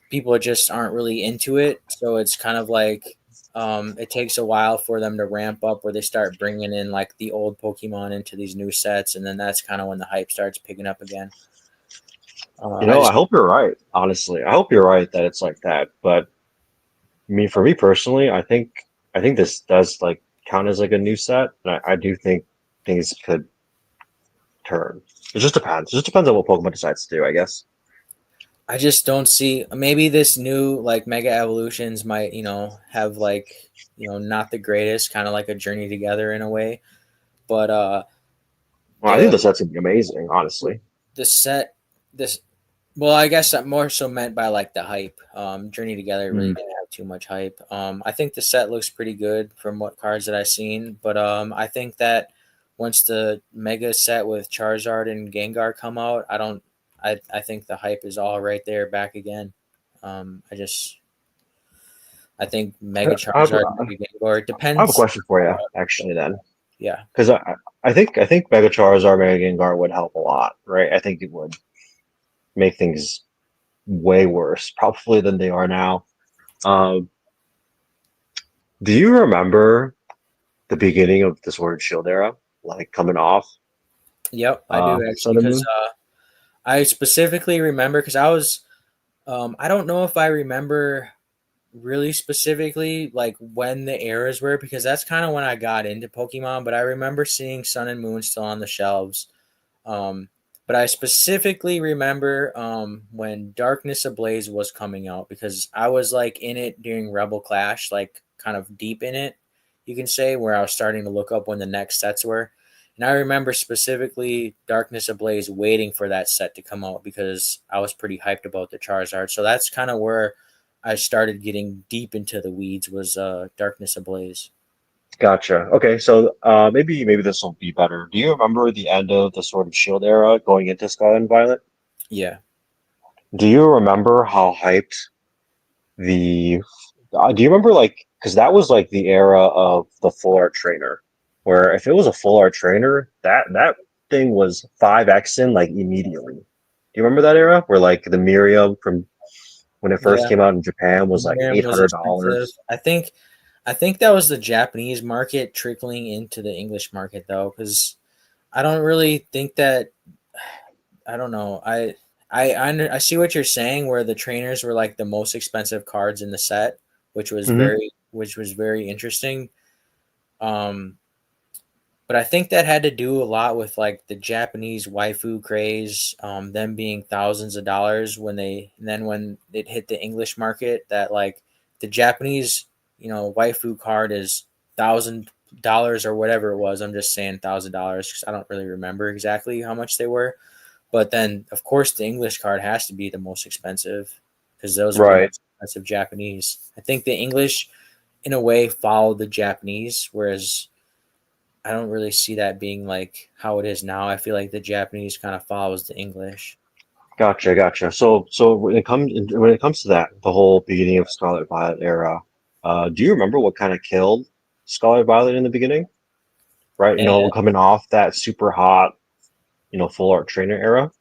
people just aren't really into it. So it's kind of like it takes a while for them to ramp up, where they start bringing in like the old Pokemon into these new sets, and then that's kind of when the hype starts picking up again. I I just hope you're right. Honestly, I hope you're right that it's like that. But for me personally, I think this does like count as like a new set, and I do think things could turn. It just depends. It just depends on what Pokemon decides to do, I guess. I just don't see, maybe this new like mega evolutions might have like not the greatest, kind of like a journey together in a way, but Well, I think the the set's gonna be amazing, honestly. the set this well, I guess I'm more so meant by like the hype. Journey Together really Mm. didn't have too much hype. I think the set looks pretty good from what cards that I've seen, but I think that once the mega set with Charizard and Gengar come out, I think the hype is all right there back again. I think I, Mega I have, Charizard, Mega Gengar, it I have a depends. question for you, actually. Then, Yeah. Because I think Mega Charizard, Mega Gengar would help a lot, right? I think it would make things way worse, probably than they are now. Um, do you remember the beginning of the Sword and Shield era, like coming off Yep, I do actually Sun and because Moon? I specifically remember because I was I don't know if I remember really specifically like when the eras were because that's kind of when I got into Pokemon, but I remember seeing Sun and Moon still on the shelves. Um, but I specifically remember when Darkness Ablaze was coming out because I was like in it during Rebel Clash, like kind of deep in it, you can say, where I was starting to look up when the next sets were. And I remember specifically Darkness Ablaze waiting for that set to come out because I was pretty hyped about the Charizard. So that's kind of where I started getting deep into the weeds was Darkness Ablaze. Gotcha. Okay, so maybe this will be better. Do you remember the end of the Sword and Shield era going into Scarlet and Violet? Yeah. Do you remember how hyped the do you remember like because that was like the era of the full art trainer, where if it was a full art trainer, that thing was 5x in like immediately. Do you remember that era where like the Miriam from when it first Yeah. came out in Japan was like Miriam eight was hundred expensive. dollars? I think that was the Japanese market trickling into the English market though, because I don't really think that I don't know. I see what you're saying, where the trainers were like the most expensive cards in the set, Hmm. which was very interesting. Um, but I think that had to do a lot with like the Japanese waifu craze, them being thousands of dollars when they and then when it hit the English market, that like the Japanese, waifu card is $1,000 or whatever it was. I'm just saying $1,000 because I don't really remember exactly how much they were. But then, of course, the English card has to be the most expensive because those are the Right. most expensive Japanese. I think the English, in a way, follow the Japanese, whereas I don't really see that being like how it is now. I feel like the Japanese kind of follows the English. Gotcha. So when it comes to that, the whole beginning of Scarlet Violet era, do you remember what kind of killed Scarlet Violet in the beginning? Right, And coming off that super hot, full art trainer era.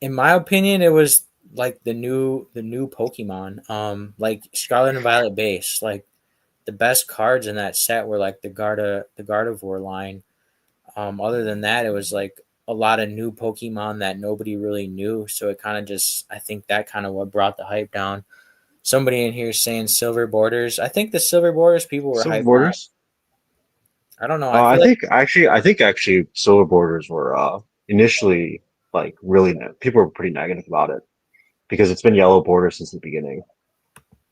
in my opinion, it was like the new Pokemon, like Scarlet and Violet base. Like the best cards in that set were like the Gardevoir line. Other than that, it was like a lot of new Pokemon that nobody really knew. So it kind of just, I think that kind of what brought the hype down. Somebody in here is saying Silver Borders. I think the Silver Borders people were Silver hyped on. Borders. I don't know. I I feel like, think I think actually Silver Borders were initially like really people were pretty negative about it because it's been yellow borders since the beginning.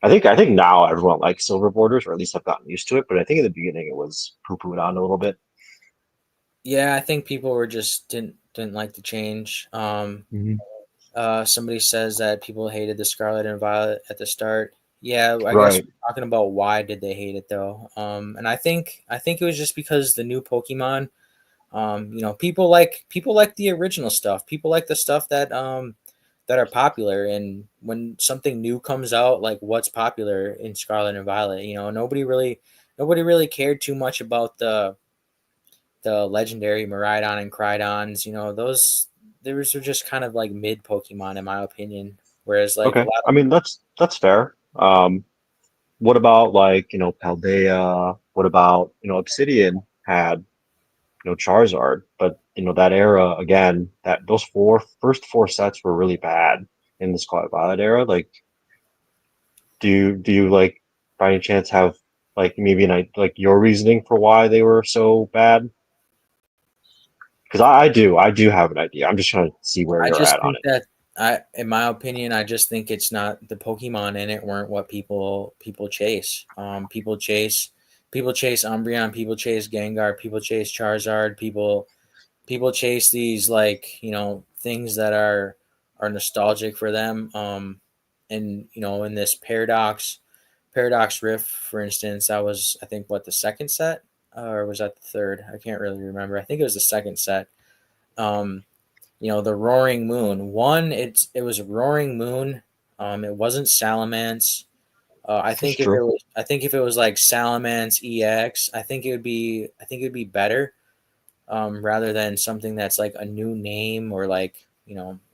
I think now everyone likes Silver Borders, or at least I've gotten used to it. But I think in the beginning it was poo-pooed on a little bit. yeah, I think people were just didn't like the change. Hmm. Somebody says that people hated the Scarlet and Violet at the start. Yeah, I guess Right. we're talking about why did they hate it though. And I think it was just because the new Pokemon. People like the original stuff. People like the stuff that are popular. And when something new comes out, like what's popular in Scarlet and Violet, nobody really cared too much about the legendary Miraidon and Crydons. Those are just kind of like mid Pokemon in my opinion. Whereas like a Okay. lot I of mean that's fair. What about like Paldea? What about Obsidian had Charizard, but that era again, that those first four sets were really bad in the Scarlet Violet era. Like, do you like by any chance have like maybe like your reasoning for why they were so bad? Because I do have an idea. I'm just trying to see where I you're just at on think it. that in my opinion, I just think it's not the Pokemon in it weren't what people chase. People chase Umbreon, people chase Gengar, people chase Charizard, people chase these like things that are nostalgic for them. And in this Paradox Rift, for instance, that was I think what the second set, or was that the third? I can't really remember. I think it was the second set. Um, the Roaring Moon. It was Roaring Moon. It wasn't Salamence. That's true. I think if it was like Salamence EX, I think it would be better, rather than something that's like a new name or like,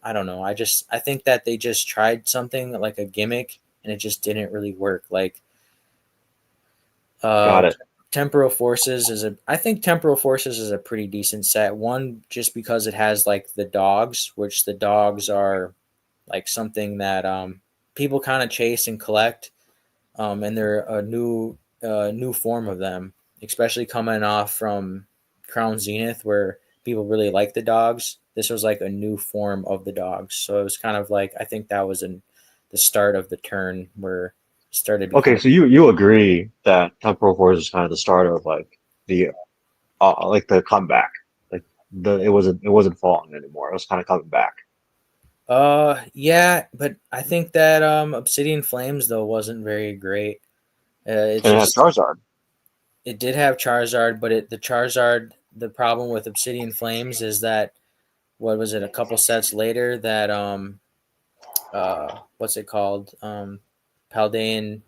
I don't know. I think that they just tried something like a gimmick and it just didn't really work. Like, uh, Got it. Temporal Forces is a I think Temporal Forces is a pretty decent set. One, just because it has like the dogs, which the dogs are like something that people kind of chase and collect, and they're a new form of them, especially coming off from Crown Zenith, where people really like the dogs. This was like a new form of the dogs, so it was kind of like I think that was in the start of the turn where it started Okay, becoming. so you agree that Temporal Force is kind of the start of like the comeback. Like it wasn't falling anymore. It was kind of coming back. Yeah, but I think that Obsidian Flames though wasn't very great. It's And it had just Charizard. it did have Charizard, but the Charizard, the problem with Obsidian Flames is that, what was it, a couple sets later, that what's it called, Paldean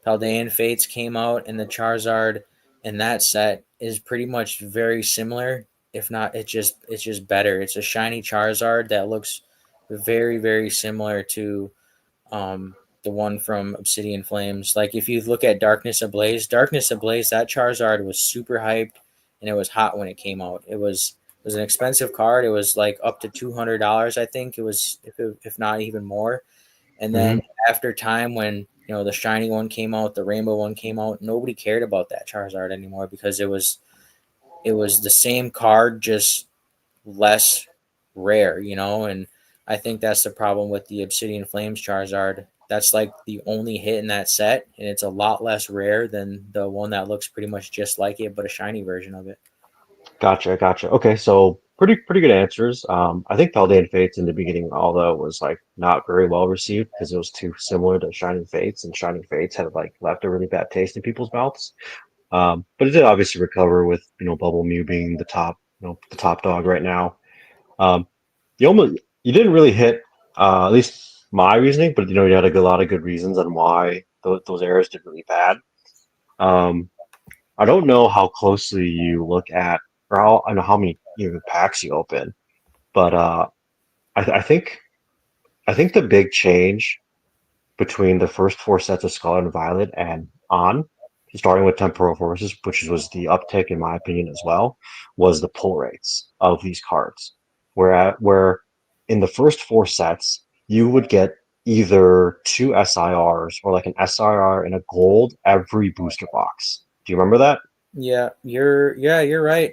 Paldean Fates came out, and the Charizard in that set is pretty much very similar. If not, it's just better. It's a shiny Charizard that looks very very similar to the one from Obsidian Flames. Like if you look at Darkness Ablaze, that Charizard was super hyped and it was hot when it came out. It was an expensive card. It was like up to $200, I think. It was, if not even more. And then Hmm. after time, when the shiny one came out, the rainbow one came out, nobody cared about that Charizard anymore because it was the same card, just less rare, and I think that's the problem with the Obsidian Flames Charizard. That's like the only hit in that set, and it's a lot less rare than the one that looks pretty much just like it, but a shiny version of it. Gotcha, gotcha. Okay, so pretty good answers. I think Paldean Fates in the beginning, although was like not very well received because it was too similar to Shining Fates, and Shining Fates had like left a really bad taste in people's mouths. But it did obviously recover with Bubble Mew being the top dog right now. Um, you didn't really hit at least my reasoning, but you had a lot of good reasons on why those errors did really bad. Um, I don't know how closely you look at, or I know how many packs you open, but I think the big change between the first four sets of Scarlet and Violet and on, starting with Temporal Forces, which was the uptick in my opinion as well, was the pull rates of these cards. Where in the first four sets, you would get either two SIRs or like an SIR and a gold every booster box. Do you remember that? You're right.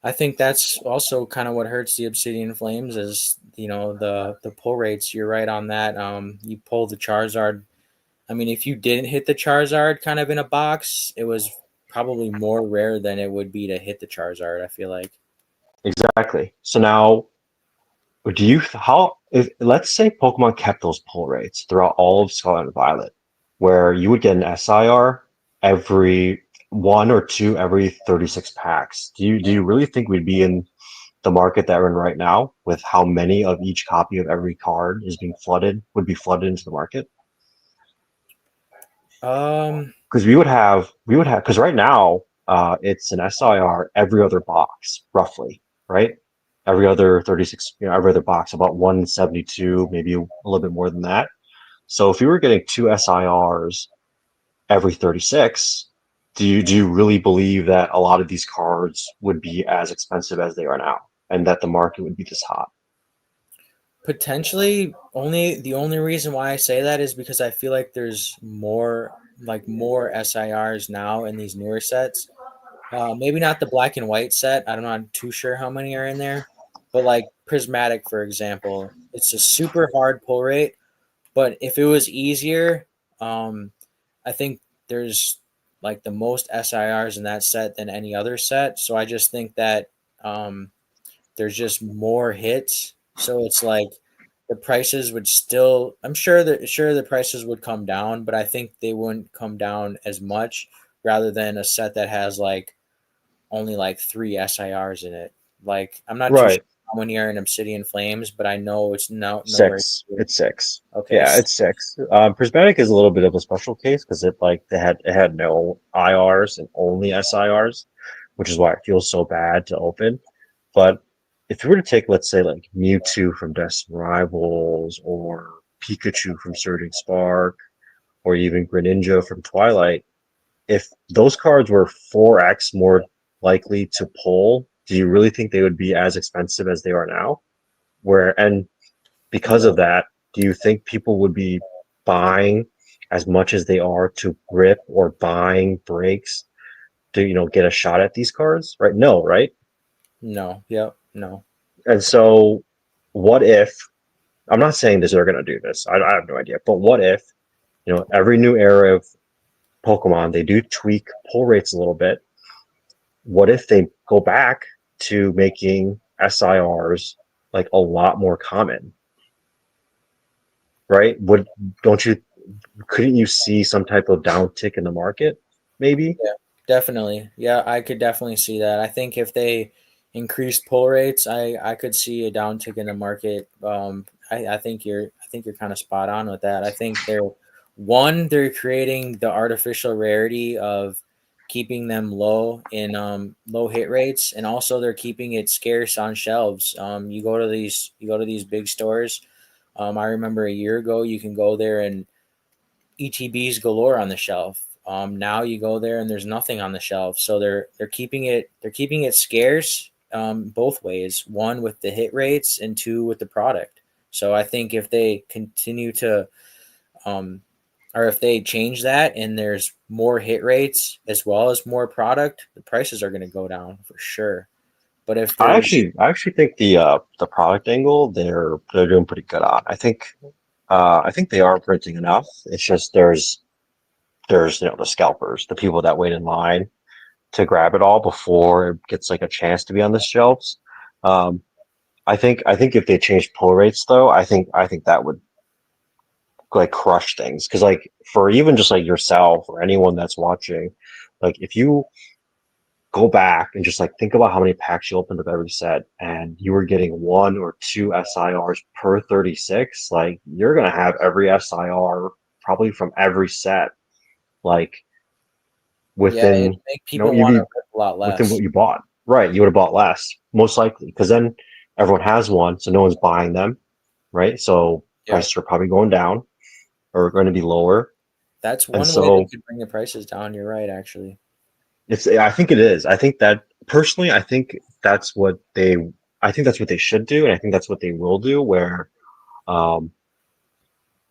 I think that's also kind of what hurts the Obsidian Flames is, the pull rates. You're right on that. You pull the Charizard. I mean, if you didn't hit the Charizard kind of in a box, it was probably more rare than it would be to hit the Charizard, I feel like. Exactly. So now, do you how if let's say Pokemon kept those pull rates throughout all of Scarlet and Violet, where you would get an SIR every one or two every 36 packs. Do you really think we'd be in the market that we're in right now with how many of each copy of every card would be flooded into the market? Um, Because we would have because right now it's an SIR every other box roughly, right? Every other 36, every other box, about 172, maybe a little bit more than that. So if you were getting two SIRs every 36, do you really believe that a lot of these cards would be as expensive as they are now, and that the market would be this hot? Potentially, the only reason why I say that is because I feel like there's more SIRs now in these newer sets. Maybe not the black and white set. I'm not too sure how many are in there, but like Prismatic, for example, it's a super hard pull rate. But if it was easier, um, I think there's like the most SIRs in that set than any other set. So I just think that um, there's just more hits. So it's like the prices would still. I'm sure the prices would come down, but I think they wouldn't come down as much. Rather than a set that has like only like three SIRs in it. Like I'm not too sure Right. how many are in Obsidian Flames, but I know it's nowhere Six. near. It's six. Okay, Yeah, it's six. Prismatic is a little bit of a special case because it had no IRs and only SIRs, which is why it feels so bad to open. But if you were to take, let's say, like Mewtwo from Destined Rivals or Pikachu from Surging Spark or even Greninja from Twilight, if those cards were 4x more likely to pull, do you really think they would be as expensive as they are now? And because of no, that, do you think people would be buying as much as they are to rip or buying breaks to, get a shot at these cards? Right? No, right? no, yep, no, And so what if, I'm not saying this they're going to do this. I have no idea, but what if, every new era of Pokemon, they do tweak pull rates a little bit. What if they go back to making SIRs like a lot more common, right? Don't you couldn't you see some type of downtick in the market? Maybe. yeah, definitely, yeah, I could definitely see that. I think if they increased pull rates, I could see a downtick in the market. I think you're kind of spot on with that. I think they're creating the artificial rarity of keeping them low in low hit rates, and also they're keeping it scarce on shelves. You go to these big stores. I remember a year ago, you can go there and ETBs galore on the shelf. Now you go there and there's nothing on the shelf. So they're keeping it scarce both ways. One with the hit rates and two with the product. So I think if they continue to um, or if they change that and there's more hit rates as well as more product, the prices are going to go down for sure. But if there's I actually think the product angle they're doing pretty good on. I think they are printing enough. It's just there's the scalpers, the people that wait in line to grab it all before it gets like a chance to be on the shelves. Um, I think if they change pull rates though, I think that would like crush things because like for even just like yourself or anyone that's watching, like if you go back and just like think about how many packs you opened of every set and you were getting one or two SIRs per 36, like you're gonna have every SIR probably from every set, like yeah, it within make people you'd want to be rip a lot within less. what you bought. Right, you would have bought less, most likely, because then everyone has one, so no one's buying them, right? So Yeah, prices are probably going down or going to be lower. that's And one way they so could bring the prices down. You're right, actually. I think it is. I think that personally, that's what they, I think that's what they should do. And I think that's what they will do, where, um,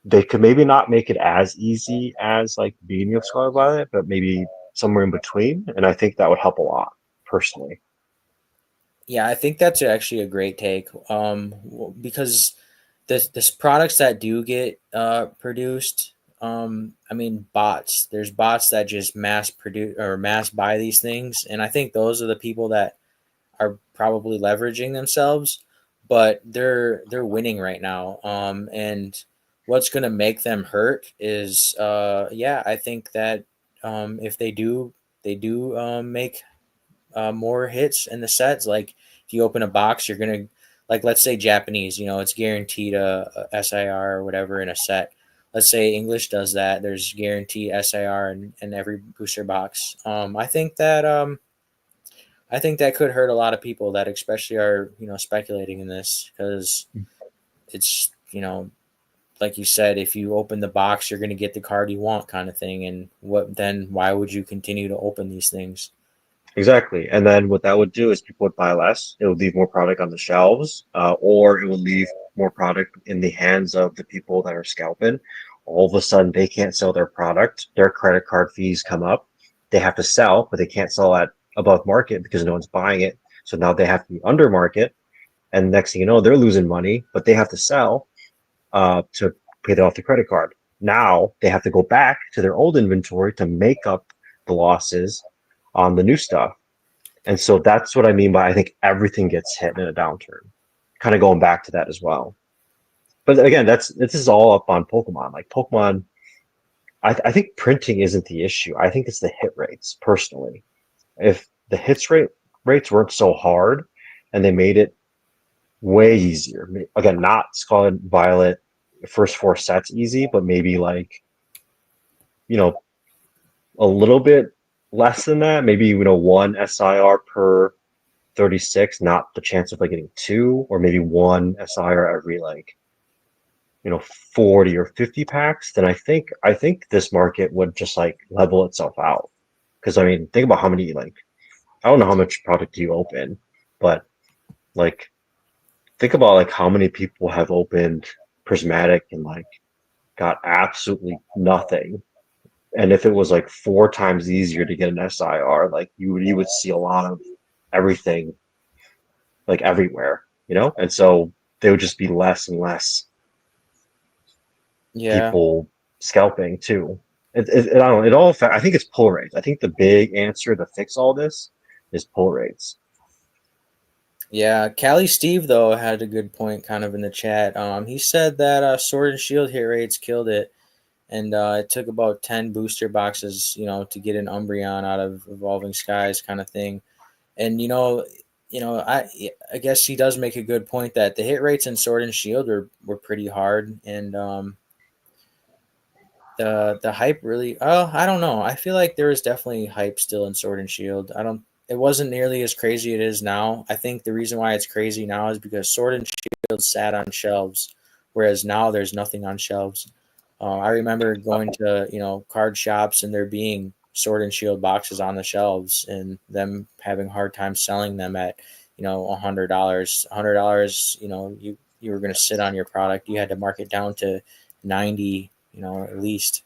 they could maybe not make it as easy as like the beginning of Scarlet Violet, but maybe somewhere in between. And I think that would help a lot personally. Yeah, I think that's actually a great take. Because this products that do get produced, I mean bots. There's bots that just mass produce or mass buy these things, and I think those are the people that are probably leveraging themselves, but they're winning right now. And what's going to make them hurt is, yeah, I think that if they do make more hits in the sets. Like if you open a box, you're gonna like let's say Japanese, it's guaranteed a SIR or whatever in a set. Let's say English does that. There's guaranteed SIR in every booster box. I think that could hurt a lot of people that especially are speculating in this because it's like you said, if you open the box, you're going to get the card you want, kind of thing. And what then? Why would you continue to open these things? Exactly. And then what that would do is people would buy less. It would leave more product on the shelves, or it would leave more product in the hands of the people that are scalping. All of a sudden, they can't sell their product. Their credit card fees come up. They have to sell, but they can't sell at above market because no one's buying it. So now they have to be under market. And next thing you know, they're losing money, but they have to sell to pay off the credit card. Now they have to go back to their old inventory to make up the losses on the new stuff. And so that's what I mean by I think everything gets hit in a downturn. Kind of going back to that as well. But again, this is all up on Pokemon. Like Pokemon, I think printing isn't the issue. I think it's the hit rates personally. If the hits rates weren't so hard and they made it way easier. Again, not Scarlet Violet first four sets easy, but maybe like, you know, a little bit less than that. Maybe, one SIR per 36, not the chance of like getting two, or maybe one SIR every like, 40 or 50 packs, then I think this market would just like level itself out. Because I mean, think about how many like I don't know how much product you open, but like think about like how many people have opened Prismatic and like got absolutely nothing. And if it was like four times easier to get an SIR, like you would see a lot of everything like everywhere. And so there would just be less and less Yeah. people scalping too. I don't know. I think it's pull rates. I think the big answer to fix all this is pull rates. Yeah, Callie Steve though had a good point kind of in the chat. He said that Sword and Shield hit rates killed it, and it took about 10 booster boxes, to get an Umbreon out of Evolving Skies kind of thing. And I guess he does make a good point that the hit rates in Sword and Shield were pretty hard, and the hype really. Oh, I don't know. I feel like there is definitely hype still in Sword and Shield. I don't. It wasn't nearly as crazy it is now. I think the reason why it's crazy now is because Sword and Shield sat on shelves, whereas now there's nothing on shelves. I remember going to card shops and there being Sword and Shield boxes on the shelves and them having a hard time selling them at $100. $100. You were going to sit on your product. You had to mark it down to 90, at least.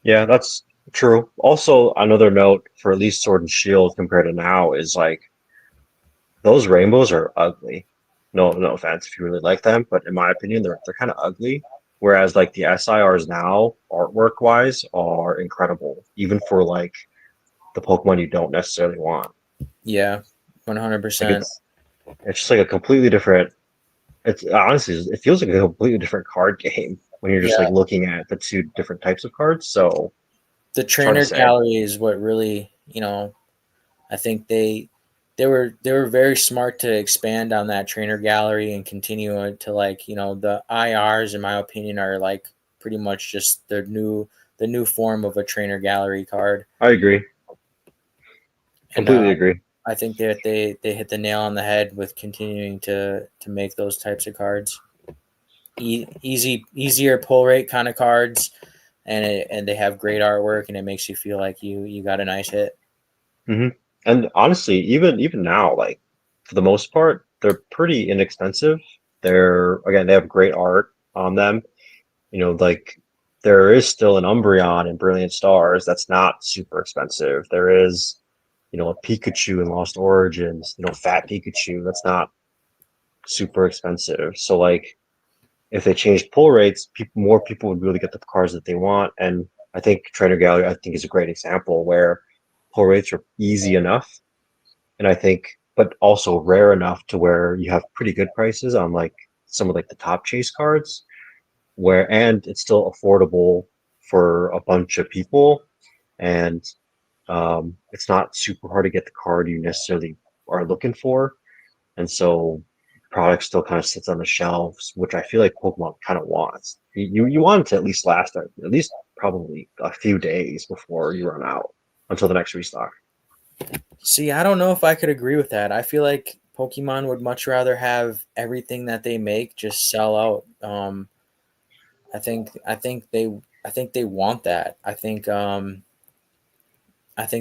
Yeah, that's true. Also, another note for at least Sword and Shield compared to now is like those rainbows are ugly. No offense if you really like them, but in my opinion, they're kind of ugly. Whereas like the SIRs now, artwork wise, are incredible, even for like the Pokemon you don't necessarily want. Yeah, Like 100%. it's just like a completely different. It's honestly it feels like a completely different card game when you're just like Yeah, looking at the two different types of cards. So the it's hard to trainer say. gallery is what really, I think they were very smart to expand on that trainer gallery and continue it to, like, the IRs in my opinion are like pretty much just the new form of a trainer gallery card. I agree. And Completely agree. I think that they hit the nail on the head with continuing to make those types of cards. Easier pull rate kind of cards, and they have great artwork, and it makes you feel like you got a nice hit. hmm And honestly, even now, like for the most part, they're pretty inexpensive. They have great art on them. Like there is still an Umbreon in Brilliant Stars that's not super expensive. There is, a Pikachu in Lost Origins, Fat Pikachu that's not super expensive. So like if they changed pull rates, more people would be able to get the cars that they want. And I think Trainer Gallery, I think, is a great example where pull rates are easy enough, and I think, but also rare enough to where you have pretty good prices on like some of like the top chase cards, and it's still affordable for a bunch of people, and it's not super hard to get the card you necessarily are looking for, and so product still kind of sits on the shelves, which I feel like Pokemon kind of wants. You want it to at least last at least probably a few days before you run out until the next restock. See, I don't know if I could agree with that. I feel like Pokemon would much rather have everything that they make just sell out. I think they want that. I think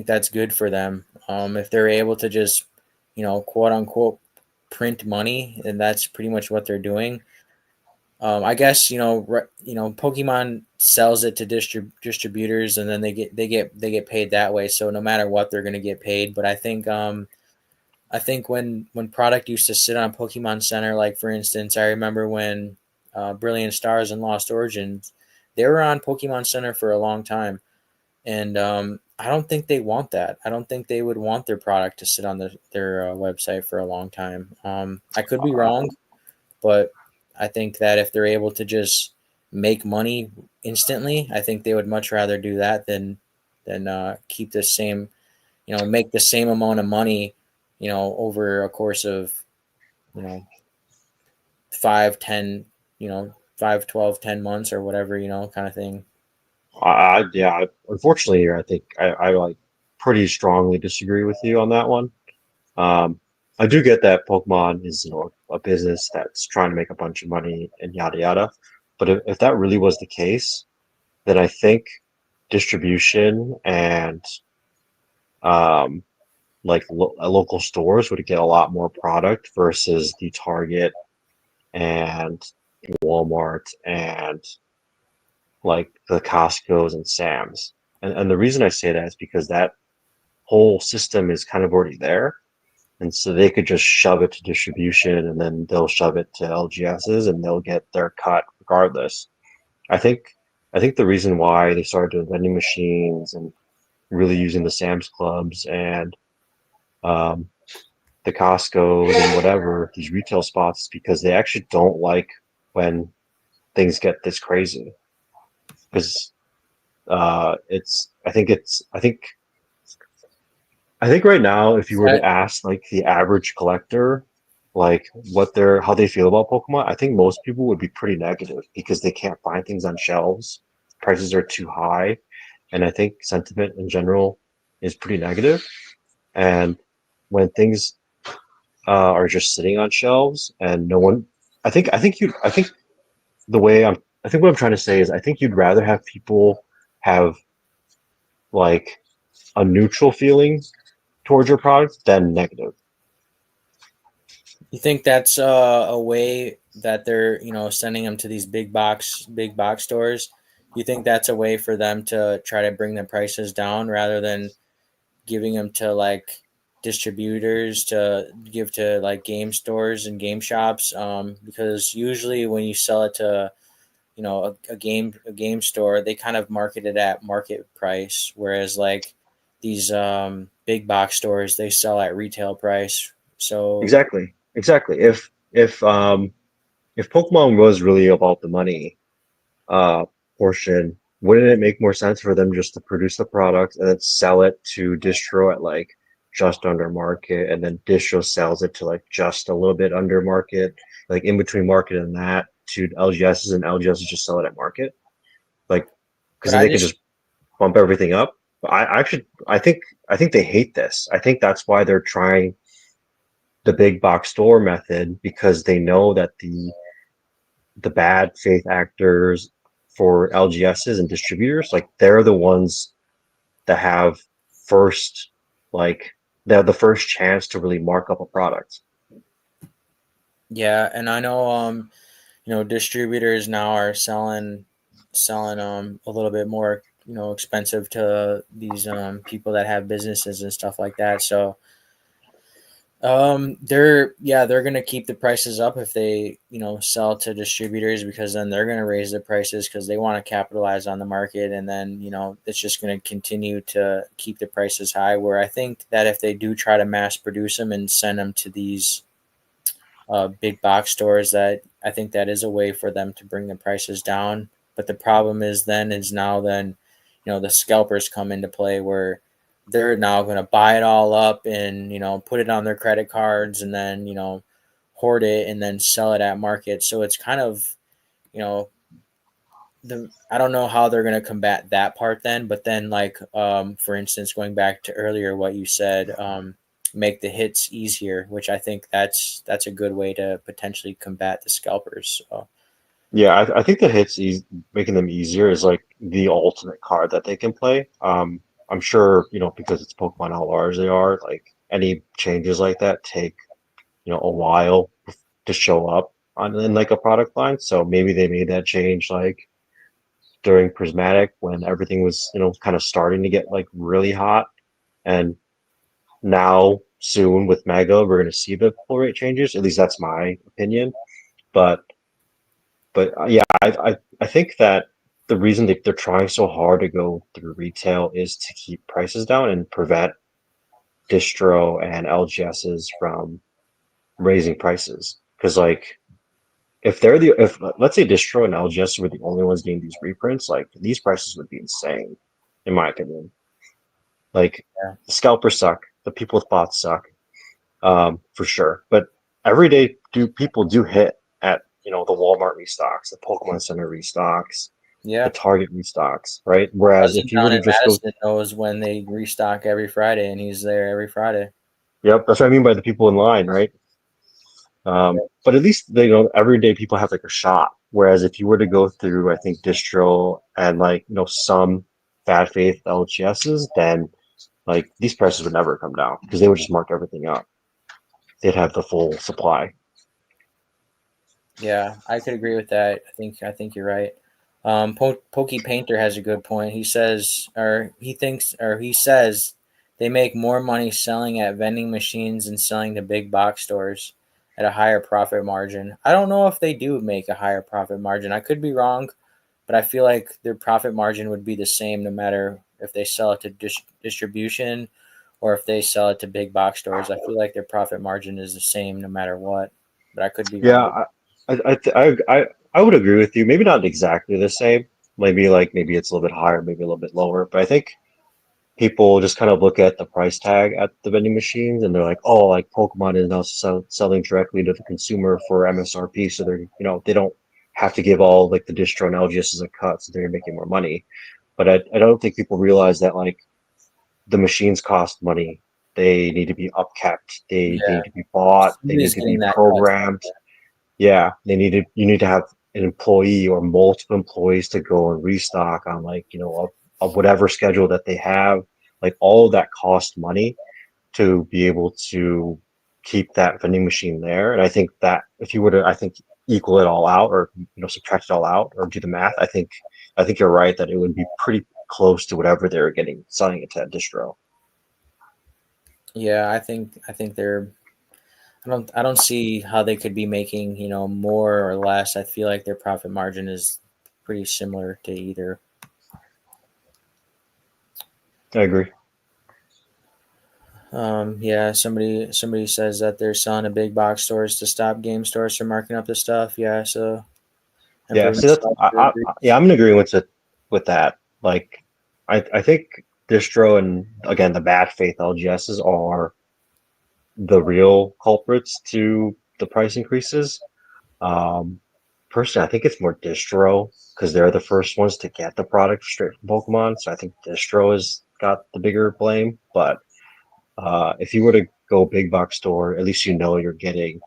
that's good for them. If they're able to just, quote unquote, print money, and that's pretty much what they're doing. I guess Pokemon sells it to distributors, and then they get paid that way. So no matter what, they're going to get paid. But I think when product used to sit on Pokemon Center, like for instance, I remember when Brilliant Stars and Lost Origins, they were on Pokemon Center for a long time, and I don't think they want that. I don't think they would want their product to sit on their website for a long time. I could be Uh, wrong, but I think that if they're able to just make money instantly, I think they would much rather do that than keep the same, make the same amount of money, over a course of, you know 5, 10, 5, 12, 10 months or whatever, kind of thing. Yeah, unfortunately, I think I like pretty strongly disagree with you on that one. Um, I do get that Pokemon is, a business that's trying to make a bunch of money and yada yada. But if that really was the case, then I think distribution and um, like local stores would get a lot more product versus the Target and Walmart and like the Costco's and Sam's. And the reason I say that is because that whole system is kind of already there. And so they could just shove it to distribution and then they'll shove it to LGSs and they'll get their cut regardless. I think I think the reason why they started doing vending machines and really using the Sam's Clubs and um, the Costco's and whatever, these retail spots, is because they actually don't like when things get this crazy. Because I think right now, if you were to That ask like the average collector, like how they feel about Pokemon, I think most people would be pretty negative because they can't find things on shelves. Prices are too high, and I think sentiment in general is pretty negative. And when things are just sitting on shelves and no one, I think the way I think what I'm trying to say is I think you'd rather have people have like a neutral feeling towards your product than negative. You think that's a way that they're sending them to these big box stores? You think that's a way for them to try to bring the prices down rather than giving them to like distributors to give to like game stores and game shops? Because usually when you sell it to a game store, they kind of market it at market price, whereas like these big box stores they sell at retail price. So Exactly. Exactly. If Pokemon was really about the money uh portion, wouldn't it make more sense for them just to produce the product and then sell it to distro at like just under market and then distro sells it to like just a little bit under market, like in between market and that to LGSs and LGSs just sell it at market? Like because but then I they can just just bump everything up. I think they hate this. I think that's why they're trying the big box store method because they know that the bad faith actors for LGSs and distributors, like they're the ones that have first, like they have the first chance to really mark up a product. Yeah, and I know distributors now are selling a little bit more expensive to these people that have businesses and stuff like that. So they're gonna keep the prices up if they sell to distributors because then they're gonna raise the prices because they want to capitalize on the market, and then it's just gonna continue to keep the prices high. Where I think that if they do try to mass produce them and send them to these big box stores, that I think that is a way for them to bring the prices down. But the problem is now the scalpers come into play where they're now going to buy it all up and put it on their credit cards and then hoard it and then sell it at market. So it's kind of you know the I don't know how they're going to combat that part then, but then like for instance going back to earlier what you said, make the hits easier, which I think that's a good way to potentially combat the scalpers. So Yeah, I think the making them easier is like the ultimate card that they can play. I'm sure, because it's Pokemon how large they are, like any changes like that take, a while to show up on in like a product line. So maybe they made that change like during Prismatic when everything was, kind of starting to get like really hot. And now soon with Mega, we're going to see the pull rate changes. At least that's my opinion. But yeah, I think that the reason they're trying so hard to go through retail is to keep prices down and prevent distro and LGSs from raising prices. Because like if let's say distro and LGS were the only ones getting these reprints, like these prices would be insane, in my opinion. Like yeah, the scalpers suck, the people with bots suck, for sure. But every day do people do hit at the Walmart restocks, the Pokemon Center restocks, the Yeah. Target restocks, right? My Whereas cousin if you were down to in just go, Madison knows when they restock every Friday, and he's there every Friday. yep, that's what I mean by the people in line, right? Yeah. But at least everyday people have like a shot. Whereas if you were to go through, I think distro and like some bad faith LGSs, then like these prices would never come down because they would just mark everything up. They'd have the full supply. Yeah, I could agree with that. I think you're right. Pokey Painter has a good point. He says, or he thinks, or he says, they make more money selling at vending machines and selling to big box stores at a higher profit margin. I don't know if they do make a higher profit margin. I could be wrong, but I feel like their profit margin would be the same no matter if they sell it to distribution or if they sell it to big box stores. I feel like their profit margin is the same no matter what, but I could be wrong. Yeah, I would agree with you. Maybe not exactly the same. Maybe it's a little bit higher, maybe a little bit lower. But I think people just kind of look at the price tag at the vending machines and they're like, oh, like Pokemon is now selling directly to the consumer for MSRP, so they don't have to give all like the distro and LGS as a cut, so they're making more money. But I don't think people realize that like the machines cost money. They need to be upkept. They Yeah, need to be bought. They need somebody's to be getting that cut. programmed. Yeah, you need to have an employee or multiple employees to go and restock on like, of whatever schedule that they have. Like all of that costs money to be able to keep that vending machine there. And I think that if you were to, I think, equal it all out or, subtract it all out or do the math, I think you're right that it would be pretty close to whatever they're getting selling it to that distro. Yeah, I think they're. I don't see how they could be making more or less. I feel like their profit margin is pretty similar to either. I agree. Yeah, somebody says that they're selling to big box stores to stop game stores from marking up the stuff. Yeah, so I'm Yeah, pretty see much that's agree. yeah, I'm in agreement with that. Like I think distro and again the bad faith LGSs are the real culprits to the price increases. Um, Personally, I think it's more distro because they're the first ones to get the product straight from Pokemon. So I think distro has got the bigger blame. But if you were to go big box store, at least you're getting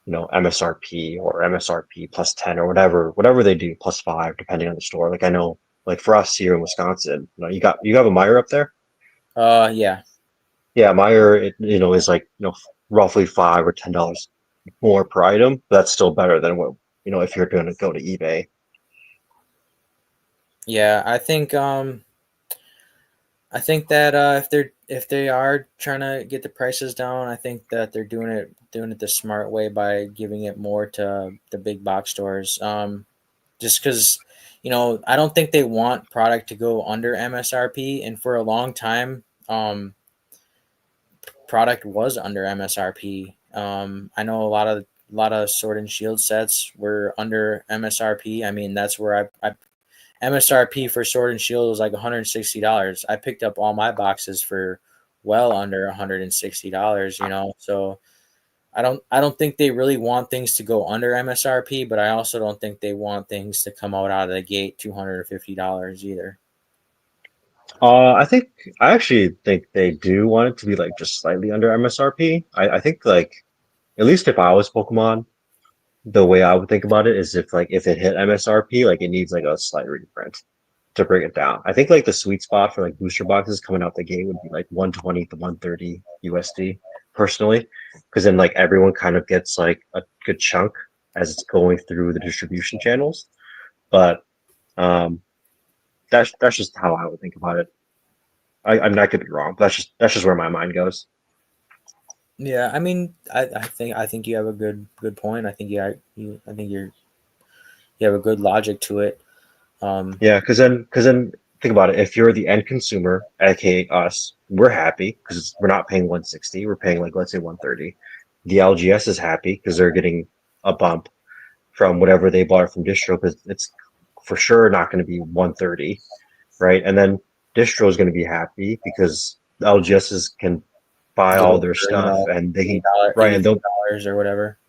MSRP or MSRP plus 10 or whatever they do, plus 5, depending on the store. Like I know, like for us here in Wisconsin, you have a Meyer up there? Yeah, Yeah, Meyer, is like, roughly $5 or $10 more per item. That's still better than what, if you're going to go to eBay. yeah. I think that if they are trying to get the prices down, I think that they're doing it the smart way by giving it more to the big box stores. Just because I don't think they want product to go under MSRP, and for a long time, product was under MSRP. I know a lot of Sword and Shield sets were under MSRP. I mean, that's where I MSRP for Sword and Shield was like $160. I picked up all my boxes for well under $160. So I don't think they really want things to go under MSRP, but I also don't think they want things to come out of the gate $250 either. I actually think they do want it to be like just slightly under MSRP. I think like at least if I was Pokemon, the way I would think about it is if it hit MSRP, like it needs like a slight reprint to bring it down. I think like the sweet spot for like booster boxes coming out the gate would be like 120 to 130 USD personally, because then like everyone kind of gets like a good chunk as it's going through the distribution channels. But um, that's just how I would think about it. I'm not gonna be wrong. But that's just where my mind goes. Yeah, I mean, I think you have a good point. I think you have a good logic to it. Um, Yeah, because then think about it. If you're the end consumer, aka us, we're happy because we're not paying 160. We're paying like let's say 130. The LGS is happy because they're getting a bump from whatever they bought from distro because it's for sure not going to be 130, right? And then distro is going to be happy because the LGSs can buy get all it their for stuff and they can $80, right and they'll $83 or whatever.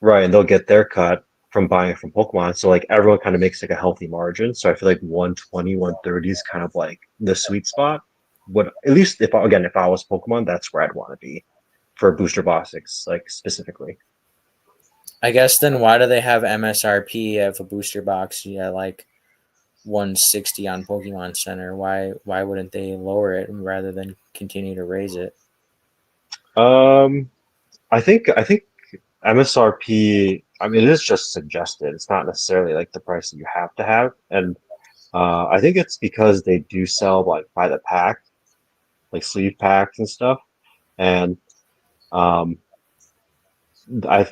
right and they'll get their cut. from buying from Pokemon. So like everyone kind of makes like a healthy margin. So I feel like 120, 130 is kind of like the sweet spot. What at least if I was Pokemon, that's where I'd want to be for booster boxes, like specifically. I guess then why do they have MSRP of a booster box? Yeah, like 160 on Pokemon Center. Why wouldn't they lower it rather than continue to raise it? Um, I think MSRP. I mean, it is just suggested. It's not necessarily like the price that you have to have, and I think it's because they do sell like by the pack, like sleeve packs and stuff. And um, I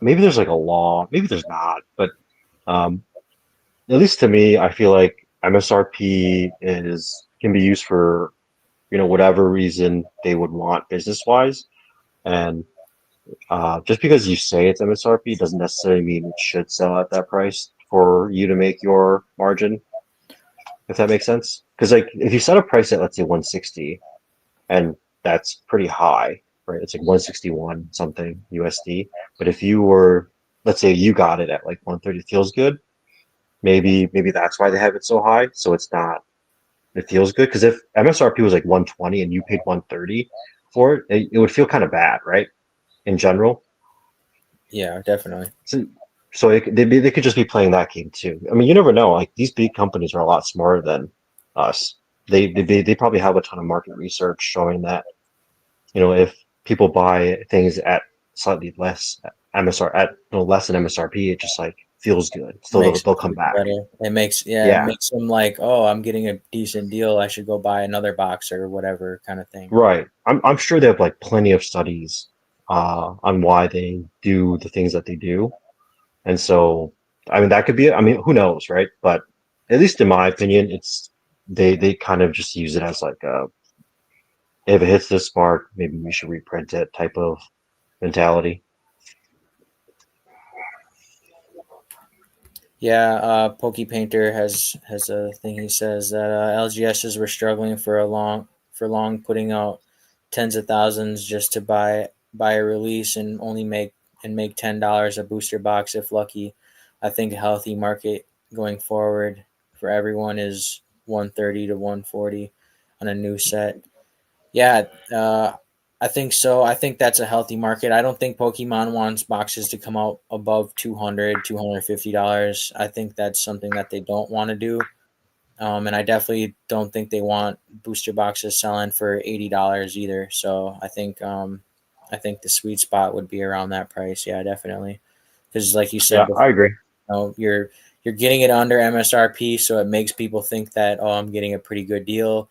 maybe there's like a law, maybe there's not, but um, at least to me, I feel like MSRP is can be used for whatever reason they would want business wise, and just because you say it's MSRP doesn't necessarily mean it should sell at that price for you to make your margin, if that makes sense. Because like if you set a price at let's say 160, and that's pretty high, right? It's like 161 something USD. But if you were, let's say you got it at like 130, it feels good. Maybe that's why they have it so high. So it's not, it feels good. Because if MSRP was like 120 and you paid 130 for it, it would feel kind of bad, right? In general. Yeah, definitely. So, they could just be playing that game too. I mean, you never know. Like these big companies are a lot smarter than us. They probably have a ton of market research showing that if people buy things at slightly less MSR at less than MSRP, it just like feels good. So they'll, Makes they'll it come feel back. better. It Yeah, makes them like, oh, I'm getting a decent deal. I should go buy another box or whatever kind of thing. right. I'm sure they have like plenty of studies on why they do the things that they do. And so I mean that could be I mean who knows, right? But at least in my opinion, it's they kind of just use it as like if it hits this mark, maybe we should reprint it type of mentality. Yeah, Pokey Painter has a thing. He says that LGSs were struggling for long, putting out tens of thousands just to buy a release and only make $10 a booster box if lucky. I think a healthy market going forward for everyone is 130 to 140 on a new set. Yeah, I think so. I think that's a healthy market. I don't think Pokemon wants boxes to come out above 200, $250. I think that's something that they don't want to do. And I definitely don't think they want booster boxes selling for $80 either. So I think the sweet spot would be around that price. Yeah, definitely. Because like you said Yeah, I before, agree. you're getting it under MSRP, so it makes people think that, oh, I'm getting a pretty good deal.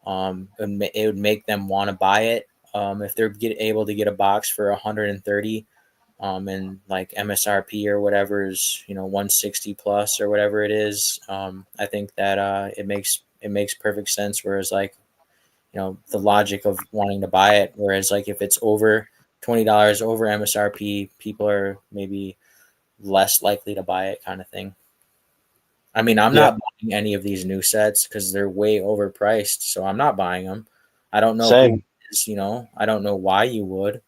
It would make them want to buy it. If they're able to get a box for 130, and like MSRP or whatever is 160 plus or whatever it is, I think that it makes perfect sense. Whereas like the logic of wanting to buy it. Whereas like if it's over $20 over MSRP, people are maybe less likely to buy it, kind of thing. I mean, I'm Yeah, not buying any of these new sets because they're way overpriced, so I'm not buying them. I don't know who same. is, I don't know why you would.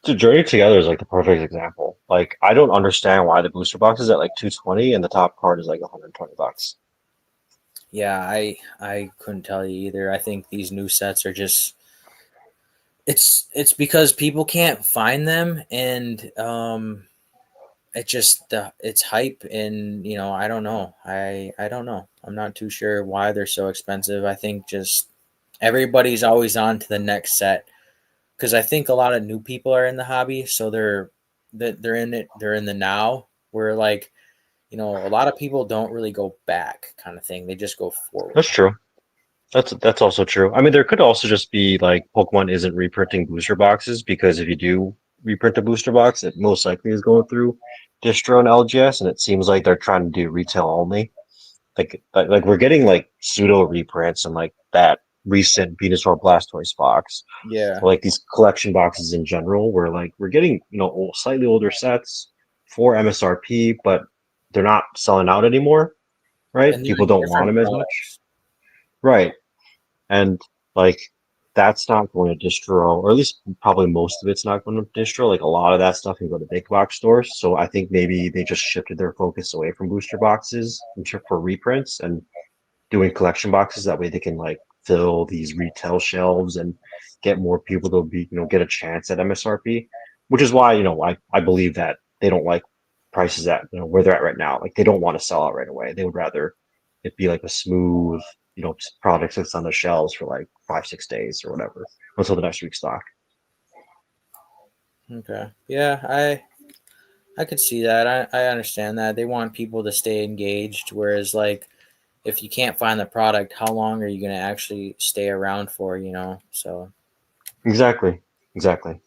The Journey Together is like the perfect example. Like I don't understand why the booster box is at like 220 and the top card is like 120 bucks. Yeah, I couldn't tell you either. I think these new sets are just it's because people can't find them, and it just it's hype, and I don't know. I don't know. I'm not too sure why they're so expensive. I think just everybody's always on to the next set because I think a lot of new people are in the hobby, so they're in it. They're in the now. Where like a lot of people don't really go back, kind of thing. They just go That's forward. true. That's also true. I mean, there could also just be like Pokemon isn't reprinting booster boxes because if you do reprint a booster box, it most likely is going through distro and LGS, and it seems like they're trying to do retail only. Like we're getting like pseudo reprints and like that recent Venusaur Blastoise box, Yeah, or like these collection boxes in general, where like we're getting slightly older sets for MSRP, but they're not selling out anymore, right? and they're People in don't want different them as much, colors. right? And like that's not going to distro, or at least probably most of it's not going to distro. Like a lot of that stuff can go to big box stores. So I think maybe they just shifted their focus away from booster boxes for reprints and doing collection boxes. That way they can like fill these retail shelves and get more people to be, get a chance at MSRP, which is why, I believe that they don't like prices at, where they're at right now. Like they don't want to sell out right away. They would rather it be like a smooth, product that's on the shelves for like 5, 6 days or whatever until the next restock. Okay. Yeah, I could see that. I understand that. They want people to stay engaged, whereas like if you can't find the product, how long are you going to actually stay around for, So Exactly. Exactly.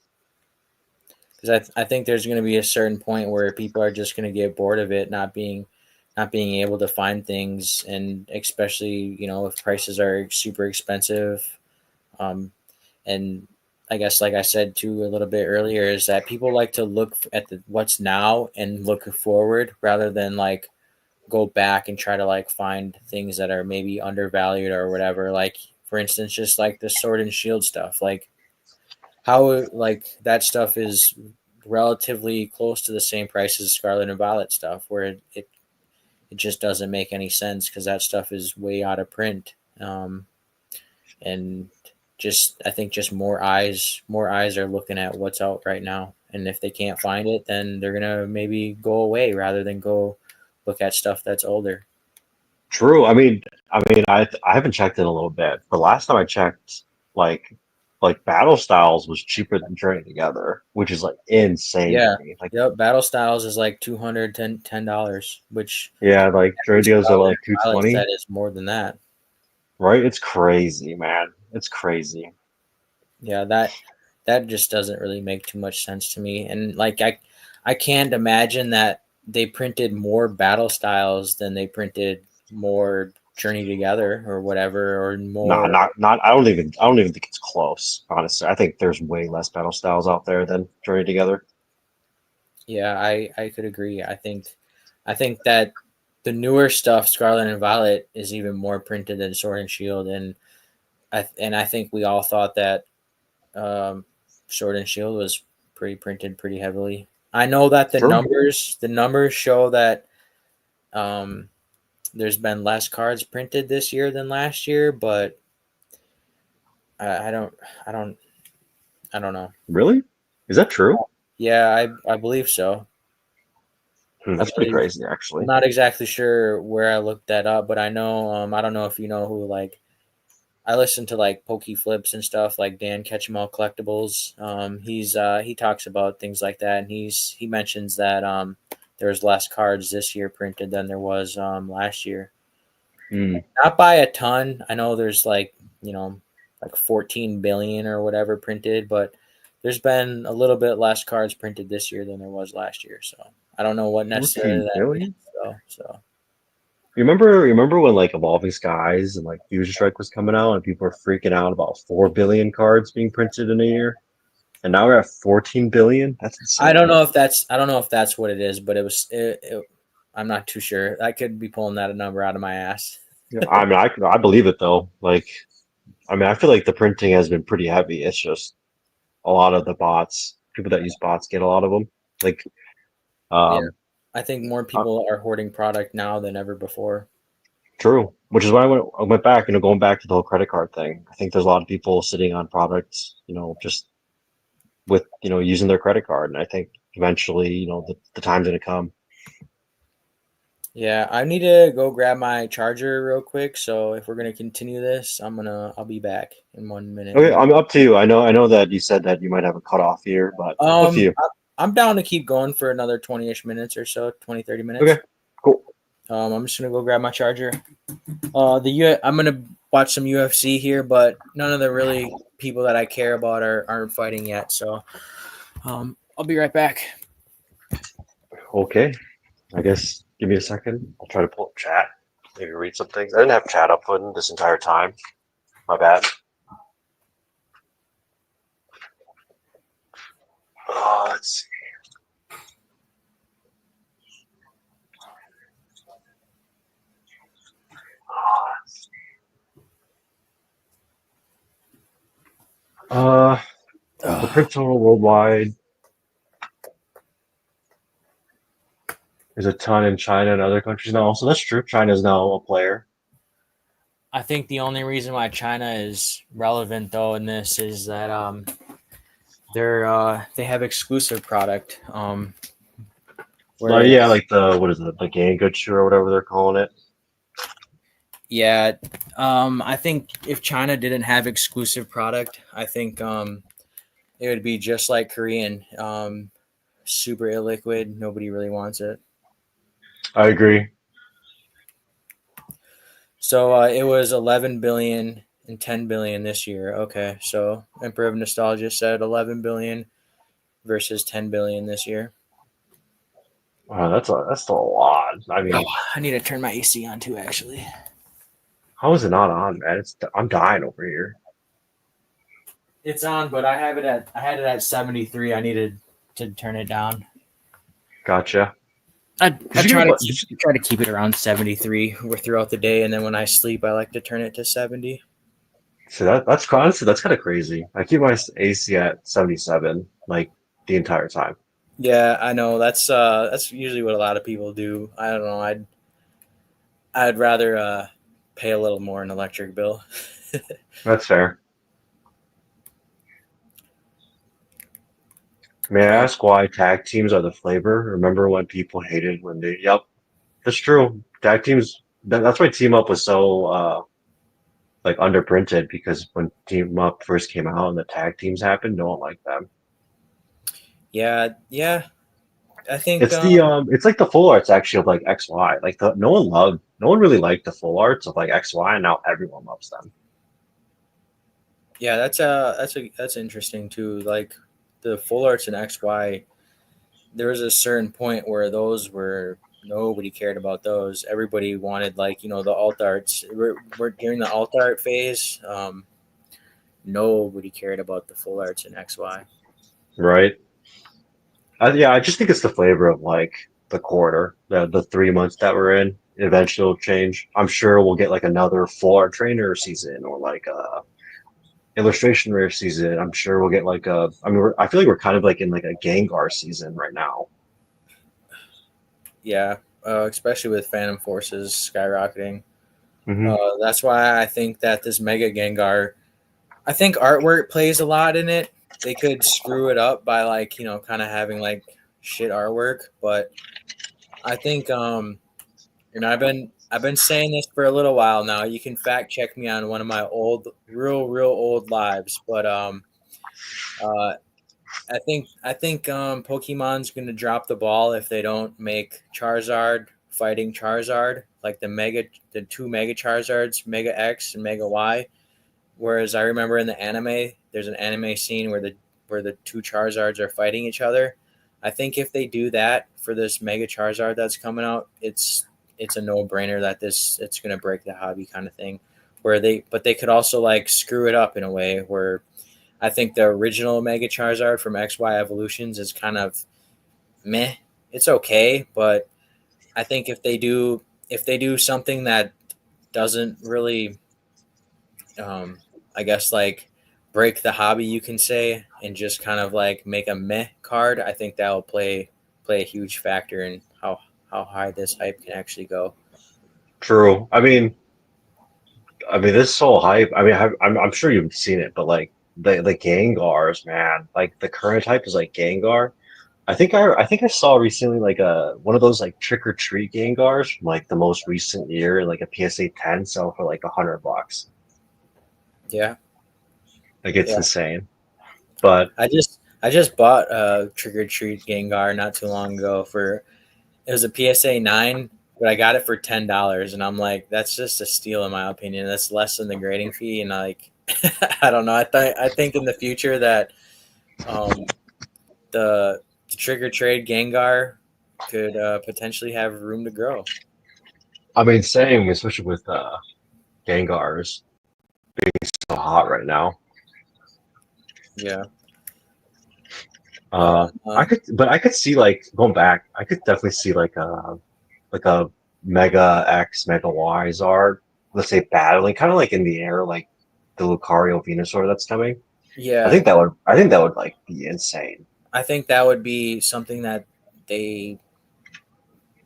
because I think there's going to be a certain point where people are just going to get bored of it not being able to find things, and especially if prices are super expensive. um, and I guess like I said too a little bit earlier is that people like to look at what's now and look forward rather than like go back and try to like find things that are maybe undervalued or whatever, like for instance just like the sword and shield stuff, like how like that stuff is relatively close to the same price as Scarlet and Violet stuff, where it just doesn't make any sense because that stuff is way out of print. And just I think just more eyes are looking at what's out right now, and if they can't find it, then they're gonna maybe go away rather than go look at stuff that's older. True. I haven't checked in a little bit, but last time I checked, like like Battle Styles was cheaper than Journey Together, which is like insane to Yeah. me. Like Yep. Battle Styles is like $210, which yeah, like Journey every Together's at Scarlet like and Violet set 220, is more than that. right? It's crazy, man. It's crazy. Yeah, that just doesn't really make too much sense to me. And like I can't imagine that they printed more Battle Styles than they printed more Journey Together or whatever, or Nah, more. not. I don't even think it's close. Honestly, I think there's way less Battle Styles out there than Journey Together. Yeah, I could agree. I think that the newer stuff, Scarlet and Violet, is even more printed than Sword and Shield, and I think we all thought that um, Sword and Shield was pretty printed pretty heavily. I know that the True. numbers show that um, there's been less cards printed this year than last year, but I don't I don't I don't know. Really? Is that true? Yeah, I believe so. I That's pretty believe crazy, I'm actually. not exactly sure where I looked that up, but I know I don't know if you know who, like I listen to like Pokey Flips and stuff, like Dan Catch'em Collectibles. He talks about things like that, and he mentions that there's less cards this year printed than there was last year. Hmm. Not by a ton. I know there's like 14 billion or whatever printed, but there's been a little bit less cards printed this year than there was last year. So I don't know what necessarily 14 that means billion? though. So You remember when like Evolving Skies and like Fusion Strike was coming out and people were freaking out about 4 billion cards being printed in a year? And now we're at 14 billion? That's insane. I don't know if that's what it is, but I'm not too sure. I could be pulling that number out of my ass. Yeah, I believe it though. Like, I feel like the printing has been pretty heavy. It's just a lot of the bots, people that use bots get a lot of them. Like, Yeah, um, I think more uh, people are hoarding product now than ever before. true. Which is why I went back, going back to the whole credit card thing. I think there's a lot of people sitting on products, just with, using their credit card. And I think eventually, the time's gonna come. Yeah, I need to go grab my charger real quick. So if we're gonna continue this, I'll be back in 1 minute Okay, here. I'm up to you. I know that you said that you might have a cutoff here, but up to you. I'm down to keep going for another 20ish minutes or so, 20, 30 Okay, minutes. cool. I'm just gonna go grab my charger. I'm gonna watch some UFC here, but none of the really people that I care about aren't fighting yet. So I'll be right back. Okay, I guess give me a second. I'll try to pull up chat. Maybe read some things. I didn't have chat up open this entire time. My bad. Let's see. Uh, the Ugh. print total worldwide is a ton in China and other countries now. Also, that's true. China is now a player. I think the only reason why China is relevant though in this is that they have exclusive product. Like yeah, Whereas like the what is it, the Gang Good shoe or whatever they're calling it. yeah, I think if China didn't have exclusive product, I think it would be just like Korean, super illiquid. Nobody really wants it. I agree. So it was 11 billion and 10 billion this year. Okay, so Emperor of Nostalgia said 11 billion versus 10 billion this year. Wow, that's still a lot. I Oh, mean, I need to turn my AC on too. Actually, how is it not on, man? I'm dying over here. it's on, but I had it at 73. I needed to turn it down. Gotcha. I Did you get try to what? try to keep it around 73 throughout the day, and then when I sleep, I like to turn it to 70. So that's honestly that's kind of crazy. I keep my AC at 77 like the entire time. Yeah, I know that's usually what a lot of people do. I don't know. I'd rather pay a little more in electric bill. That's fair. May I But ask why tag teams are the flavor? Remember when people hated when they? Yep, that's true. Tag teams. That's why Team Up was so like underprinted because when Team Up first came out and the tag teams happened, no one liked them. yeah, yeah, I think It's like the full arts actually of like XY. Like no one really liked the full arts of like XY, and now everyone loves them. yeah, that's interesting too. Like the full arts and XY, there was a certain point where those were nobody cared about those. Everybody wanted like the alt arts. We're during the alt art phase. Nobody cared about the full arts in XY. Right? Yeah, I just think it's the flavor of like the quarter, the 3 months that we're in. Eventually it'll change. I'm sure we'll get like another full art trainer season or like a illustration rare season. I'm sure we'll get like a. I mean, I feel like we're kind of like in like a Gengar season right now. Yeah, especially with Phantom Forces skyrocketing. Hmm. That's why I think that this Mega Gengar, I think artwork plays a lot in it. They could screw it up by like kind of having like shit artwork, but I think I've been saying this for a little while now. You can fact check me on one of my old, real old lives, but uh, I think Pokemon's gonna drop the ball if they don't make Charizard fighting Charizard like the two Mega Charizards, Mega X and Mega Y. Whereas I remember in the anime, there's an anime scene where the two Charizards are fighting each other. I think if they do that for this Mega Charizard that's coming out, it's a no brainer that this it's gonna break the hobby kind of thing. But they could also like screw it up in a way where I think the original Mega Charizard from XY Evolutions is kind of meh. It's okay, but I think if they do something that doesn't really I guess like break the hobby you can say and just kind of like make a meh card, I think that will play a huge factor in how high this hype can actually go. True. I mean, this whole hype. I mean, I'm sure you've seen it, but like the Gengars, man, like the current hype is like Gengar. I think I saw recently like a one of those like trick or treat Gengars from like the most recent year, like a PSA 10 sell for like $100. Yeah. Like it's Yeah. insane. But I just bought a Trick or Treat Gengar not too long ago for it was a PSA 9, but I got it for $10 and I'm like that's just a steal in my opinion. That's less than the grading fee and like I don't know. I think in the future that um the Trick or Trade Gengar could potentially have room to grow. I mean, same, especially with Gengars so hot right now. Yeah. Uh, I could see like going back. I could definitely see like a Mega X, Mega Y Zard. Let's say battling, kind of like in the air, like the Lucario Venusaur that's coming. Yeah, I think that would like be insane. I think that would be something that they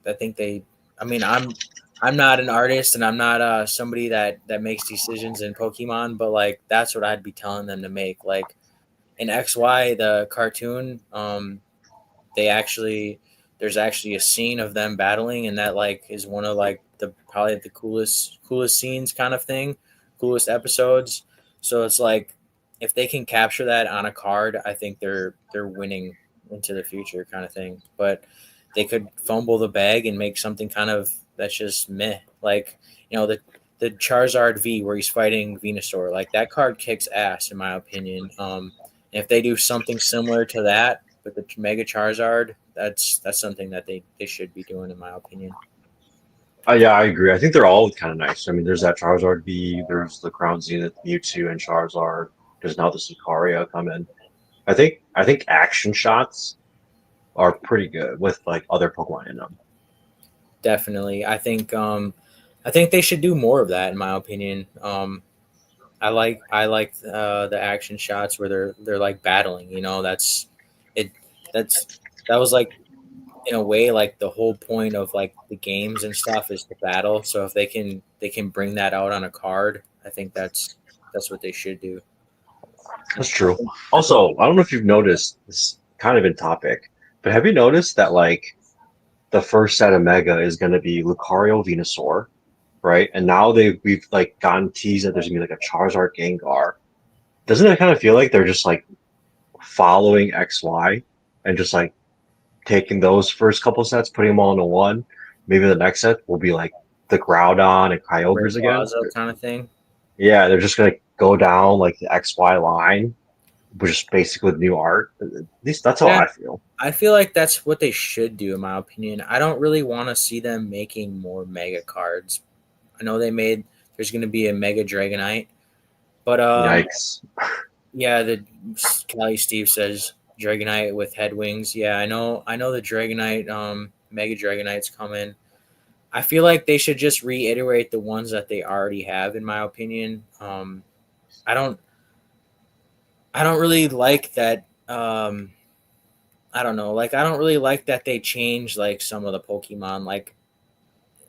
I think they. I mean, I'm not an artist and I'm not somebody that makes decisions in Pokemon, but like that's what I'd be telling them to make. Like in XY, the cartoon, they actually there's actually a scene of them battling, and that like is one of like the probably the coolest scenes kind of thing, coolest episodes. So it's like if they can capture that on a card, I think they're winning into the future kind of thing. But they could fumble the bag and make something kind of that's just meh. Like the Charizard V where he's fighting Venusaur, like that card kicks ass in my opinion. If they do something similar to that with the Mega Charizard, that's something that they should be doing in my opinion. Yeah, I agree. I think they're all kind of nice. I mean, there's that Charizard V, there's the Crown Zenith, Mewtwo, and Charizard. There's now the Lucario coming. I think action shots are pretty good with like other Pokemon in them. Definitely, I think they should do more of that in my opinion. I like the action shots where they're like battling. You know, it. That's that was like in a way like the whole point of like the games and stuff is to battle. So if they can bring that out on a card, I think that's what they should do. That's true. I think Also, I don't know if you've noticed this kind of in topic, but have you noticed that like the first set of Mega is going to be Lucario Venusaur, right? And now we've like gotten teased that there's gonna be like a Charizard Gengar. Doesn't it kind of feel like they're just like following XY and just like taking those first couple sets, putting them all into one? Maybe the next set will be like the Groudon and Kyogres again. Rayquaza kind of thing. Yeah, they're just gonna go down like the XY line, which is basically with new art. At least that's how Yeah, I feel. I feel like that's what they should do, in my opinion. I don't really want to see them making more mega cards. I know there's going to be a mega Dragonite, but Yikes. yeah, the Cali Steve says Dragonite with head wings. Yeah, I know the Dragonite, mega Dragonite's coming. I feel like they should just reiterate the ones that they already have, in my opinion. I don't, I don't really like that. I don't know. Like I don't really like that they changed like some of the Pokemon. Like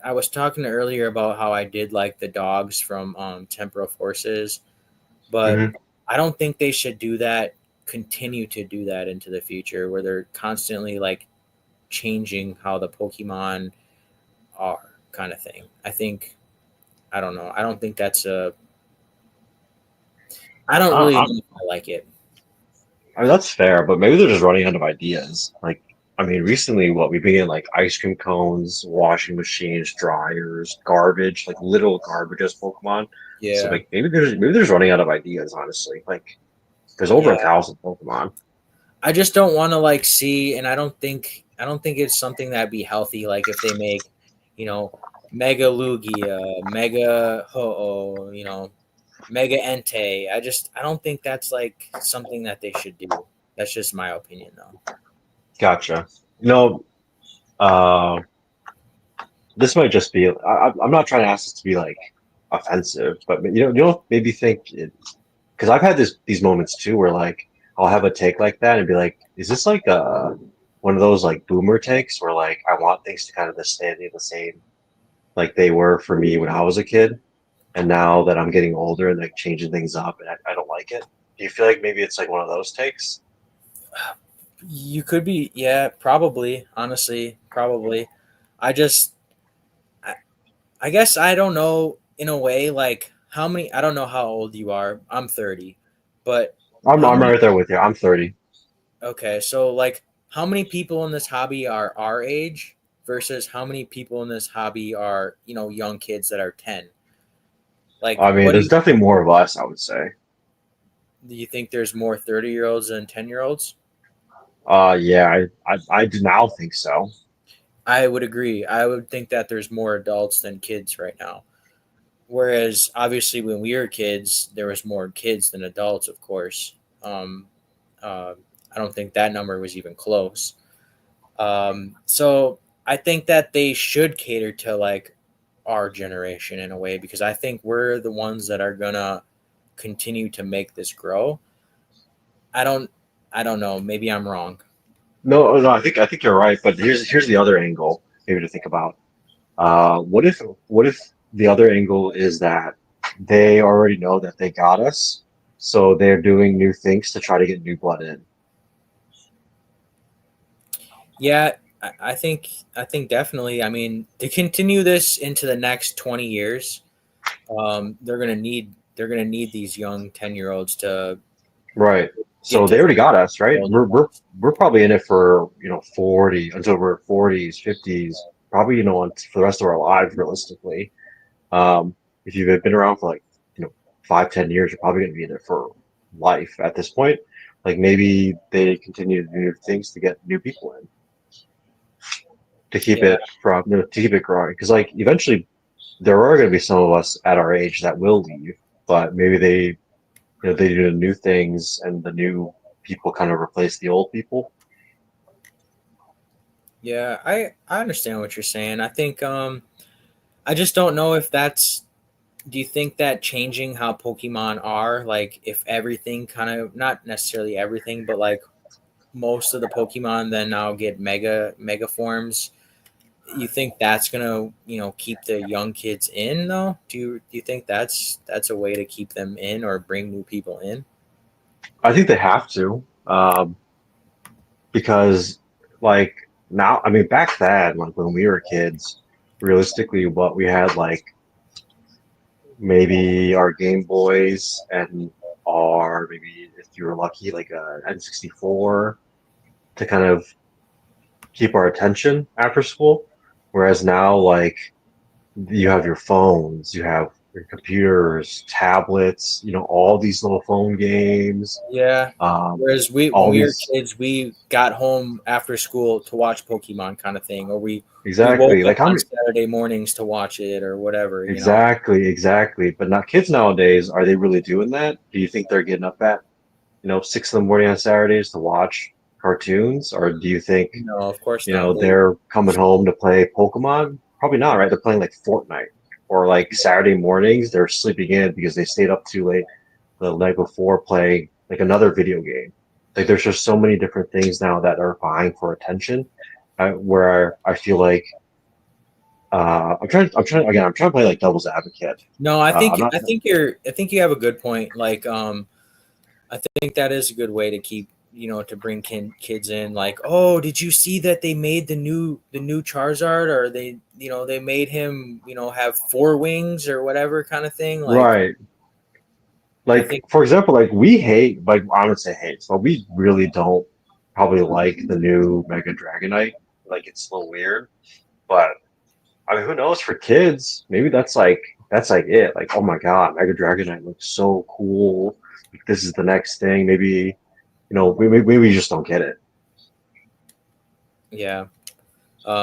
I was talking earlier about how I did like the dogs from Temporal Forces, but Hmm. I don't think they should do that. Continue to do that into the future, where they're constantly like changing how the Pokemon are, kind of thing. I think I don't know. I don't think that's a. I don't really I, know if I like it. I mean, that's fair, but maybe they're just running out of ideas. Like, I mean, recently, what we've been getting like ice cream cones, washing machines, dryers, garbage, like literal garbage as Pokemon. So Yeah, like maybe there's running out of ideas, honestly. Like there's over yeah. 1,000 Pokemon. I just don't want to like see, and I don't think it's something that'd be healthy. Like if they make, you know, Mega Lugia, Mega Ho-Oh, Mega Entei. I don't think that's like something that they should do. That's just my opinion, though. Gotcha. You know, uh, this might just be. I'm not trying to ask this to be like offensive, but you know, maybe think because I've had these moments too where like I'll have a take like that and be like, is this like one of those like boomer takes where like I want things to kind of just stay the same like they were for me when I was a kid, and now that I'm getting older and like changing things up and I don't like it. Do you feel like maybe it's like one of those takes? You could be, yeah, probably. Honestly, probably. I just, I, I guess I don't know in a way like how many. I don't know how old you are. I'm 30, but how I'm many? right there with you. I'm 30. Okay, so like how many people in this hobby are our age versus how many people in this hobby are, young kids that are 10? Like I mean, what there's definitely more of us, I would say. do you think there's more 30-year-olds than 10-year-olds? Yeah, I do now think so. I would agree. I would think that there's more adults than kids right now. Whereas obviously when we were kids, there was more kids than adults, of course. Um, uh, I don't think that number was even close. So I think that they should cater to like our generation in a way because I think we're the ones that are gonna continue to make this grow. I don't I don't know. Maybe I'm wrong. No, no, I think you're right. But here's the other angle maybe to think about. What if the other angle is that they already know that they got us, so they're doing new things to try to get new blood in. Yeah, I think definitely. I mean, to continue this into the next 20 years, they're gonna need these young 10-year-olds to Right. get So to they already got us, right? all the We're probably in it for 40 until we're 40s, 50s, probably for the rest of our lives, realistically. Um, if you've been around for like 5, 10 years, you're probably going to be in it for life at this point. Like maybe they continue to do new things to get new people in to keep Yeah, it to keep it growing. Because like eventually there are going to be some of us at our age that will leave, but maybe they do new things and the new people kind of replace the old people. yeah, I understand what you're saying. I think I just don't know if that's. Do you think that changing how Pokemon are, like if everything kind of, not necessarily everything, but like most of the Pokemon then now get mega forms, you think that's gonna, keep the young kids in though? Do you think that's a way to keep them in or bring new people in? I think they have to, because like now, I mean, back then, like when we were kids, realistically, what we had like maybe our Game Boys and our maybe if you were lucky, like a N64 to kind of keep our attention after school. Whereas now, like you have your phones, you have your computers, tablets, all these little phone games, Yeah. um, Whereas when all we were these kids, we got home after school to watch Pokemon kind of thing, or we woke exactly up like how on many Saturday mornings to watch it or whatever. exactly. But not kids nowadays, are they really doing that? Do you think they're getting up at 6 in the morning on Saturdays to watch cartoons, or do you think No, of course not. they're coming home to play Pokemon? Probably not, right? They're playing like Fortnite, or like Saturday mornings they're sleeping in because they stayed up too late the night before playing like another video game. Like there's just so many different things now that are vying for attention, where I feel like I'm trying to play like devil's advocate. No, I'm not I think you have a good point. Like I think that is a good way to keep, to bring kids in. Like, oh, did you see that they made the new Charizard, or they made him, have four wings or whatever kind of thing. Like, right. I Like think for example, like we hate, like I would say hate, but we really don't probably like the new Mega Dragonite. Like it's a little weird, but I mean, who knows? For kids, maybe that's like it. Like, oh my God, Mega Dragonite looks so cool. Like, this is the next thing. Maybe we just don't get it. yeah.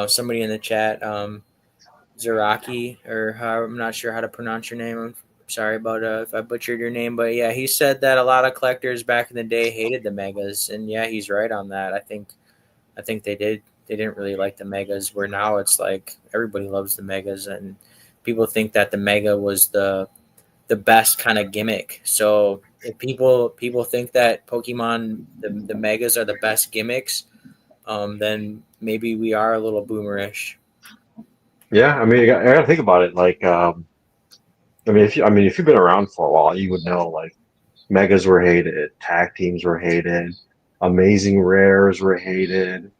Somebody in the chat, Zaraki, or how, I'm not sure how to pronounce your name. I'm sorry about if I butchered your name, but yeah, he said that a lot of collectors back in the day hated the megas, and yeah, he's right on that. I think they did. They didn't really like the megas. Where now it's like everybody loves the megas, and people think that the mega was the best kind of gimmick. So if people think that Pokemon the megas are the best gimmicks, then maybe we are a little boomerish. Yeah, I mean, I gotta think about it. Like, if you've been around for a while, you would know. Like, Megas were hated, tag teams were hated, amazing rares were hated.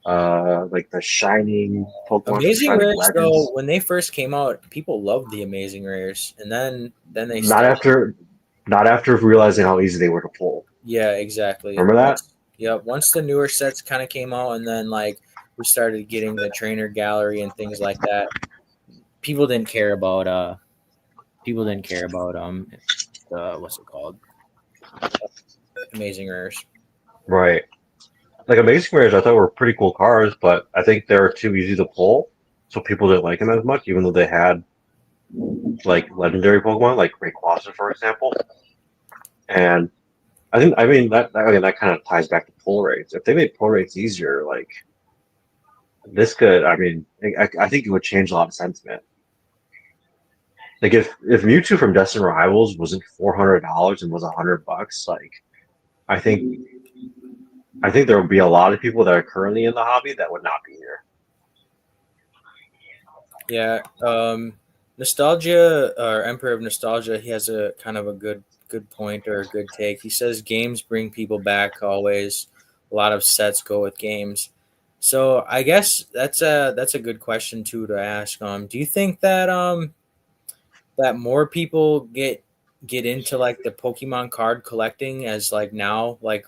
Like the shining Pokemon from Amazing Shining Rares, though, Legends. when they first came out, people loved the Amazing Rares, and then they Not started. after, not after realizing how easy they were to pull. Yeah, exactly. Remember that? Once the newer sets kind of came out, and then like we started getting the trainer gallery and things like that, people didn't care about what's it called, Amazing Rares. Right. Like Amazing Rares, I thought were pretty cool cards, but I think they were too easy to pull, so people didn't like them as much, even though they had like legendary Pokemon, like Rayquaza, for example. And I mean, again, that kind of ties back to pull rates. If they made pull rates easier, like this could, I mean, I think it would change a lot of sentiment. Like if Mewtwo from Destined Rivals wasn't $400 and was $100, like I think I think there would be a lot of people that are currently in the hobby that would not be here. Yeah, nostalgia or Emperor of Nostalgia, he has a kind of a good point or a good take. He says games bring people back always. A lot of sets go with games. So I guess that's a good question too to ask. Do you think that that more people get into like the Pokemon card collecting as like now, like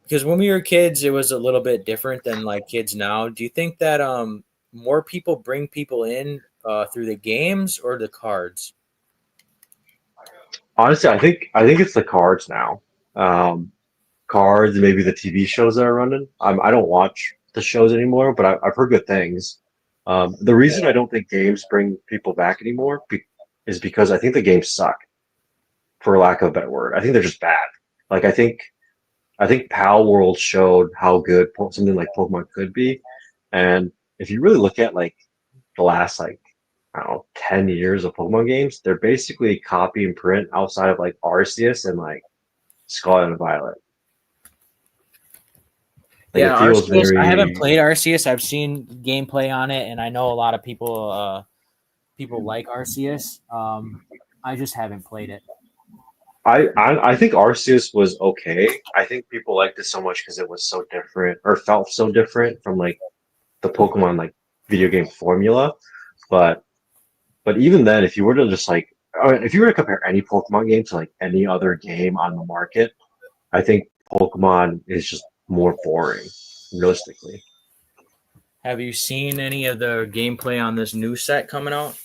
because when we were kids it was a little bit different than like kids now. Do you think that more people bring people in through the games or the cards? Honestly, I think it's the cards now. Um, Cards and maybe the TV shows that are running. I don't watch the shows anymore, but I've heard good things. The reason I don't think games bring people back anymore is because I think the games suck, for lack of a better word. I think they're just bad. Like I think Pal World showed how good something like Pokemon could be, and if you really look at like the last like I don't know 10 years of Pokemon games, they're basically copy and print outside of like Arceus and like Scarlet and Violet. Like Yeah, it feels Arceus. I haven't very played Arceus. I've seen gameplay on it, and I know a lot of people like Arceus. I just haven't played it. I think Arceus was okay. I think people liked it so much because it was so different or felt so different from like the Pokemon like video game formula. But but even then, if you were to just like I mean, if you were to compare any Pokemon game to like any other game on the market, I think Pokemon is just more boring, realistically. Have you seen any of the gameplay on this new set coming out?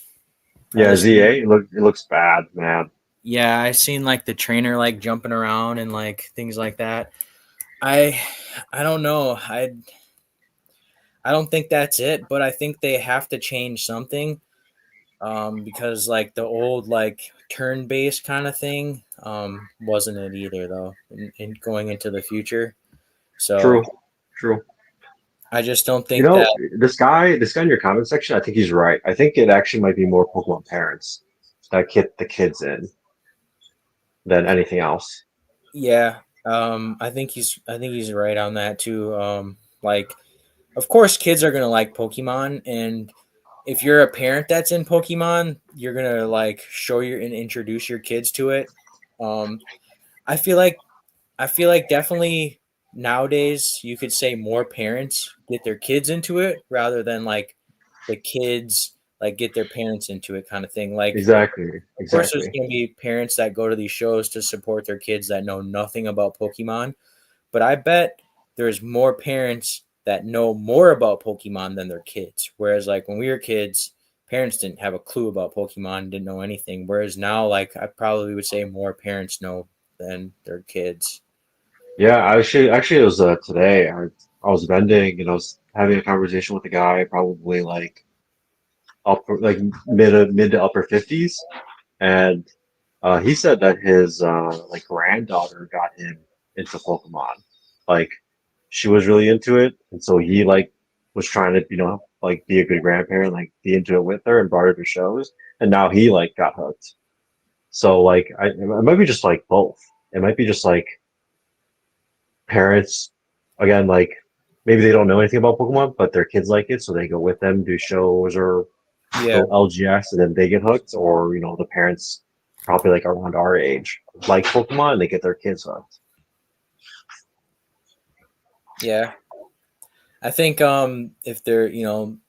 Yeah, This new. ZA, it looks bad, man. Yeah, I seen like the trainer like jumping around and like things like that. I I don't know. I don't think that's it, but I think they have to change something because like the old like turn based kind of thing wasn't it either though in going into the future. So True, true. I just don't You think that. know, this guy in your comment section, I think he's right. I think it actually might be more Pokemon parents that get the kids in than anything else. Yeah, I think he's right on that too. Like of course kids are gonna like Pokemon, and if you're a parent that's in Pokemon, you're gonna like show your and introduce your kids to it. Um, I feel like I feel like definitely nowadays you could say more parents get their kids into it rather than like the kids like get their parents into it kind of thing. Like Exactly, of course there's exactly. going to be parents that go to these shows to support their kids that know nothing about Pokemon, but I bet there's more parents that know more about Pokemon than their kids. Whereas like when we were kids, parents didn't have a clue about Pokemon, didn't know anything. Whereas now like I probably would say more parents know than their kids. Yeah, actually, it was today. I was vending and I was having a conversation with a guy, probably like upper, like mid to upper 50s, and he said that his like granddaughter got him into Pokemon. Like she was really into it, and so he like was trying to like be a good grandparent, like be into it with her and brought her to shows, and now he like got hooked. So like it might be just like both. It might be just like parents again, like maybe they don't know anything about Pokemon, but their kids like it, so they go with them to shows or Yeah. go LGS, and then they get hooked, or the parents probably like around our age like Pokemon and they get their kids hooked. Yeah. I think if they're,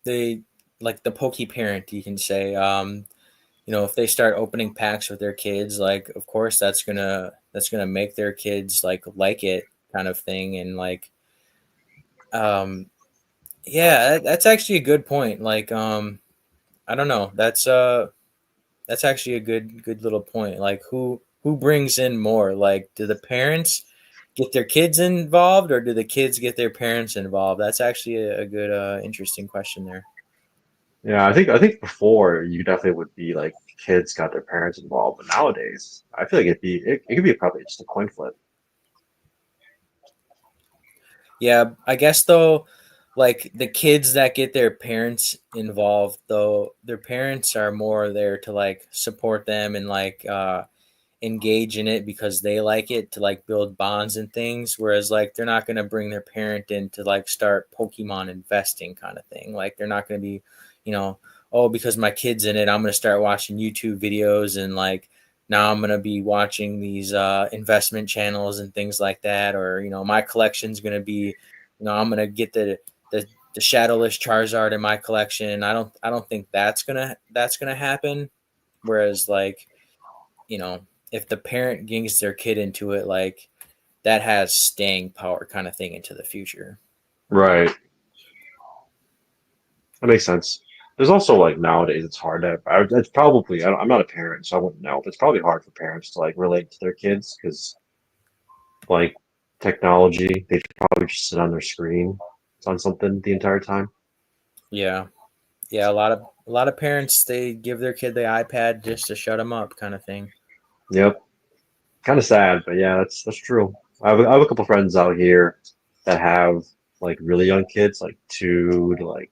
they like the Poke parent, you can say, if they start opening packs with their kids, like of course that's gonna make their kids like it kind of thing. And like um yeah, that's actually a good point. Like I don't know. That's actually a good little point. Like who brings in more? Like do the parents get their kids involved or do the kids get their parents involved? That's actually a good interesting question there. Yeah, I think before you definitely would be like kids got their parents involved, but nowadays I feel like it could be probably just a coin flip. Yeah, I guess though, like the kids that get their parents involved, though, their parents are more there to like support them and like engage in it because they like it to like build bonds and things, whereas like they're not going to bring their parent in to like start Pokemon investing kind of thing. Like they're not going to be, you know, oh, because my kid's in it, I'm going to start watching YouTube videos, and like now I'm going to be watching these investment channels and things like that, or my collection's going to be, I'm going to get the shadowless Charizard in my collection. I don't think that's gonna happen. Whereas like, you know, if the parent gets their kid into it, like that has staying power kind of thing into the future. Right. That makes sense. There's also like nowadays it's hard to. It's probably I'm not a parent, so I wouldn't know. But it's probably hard for parents to like relate to their kids because like technology, they probably just sit on their screen on something the entire time. Yeah, yeah. A lot of parents, they give their kid the iPad just to shut them up, kind of thing. Yep. Kind of sad, but yeah, that's true. I have a couple friends out here that have like really young kids, like 2 to like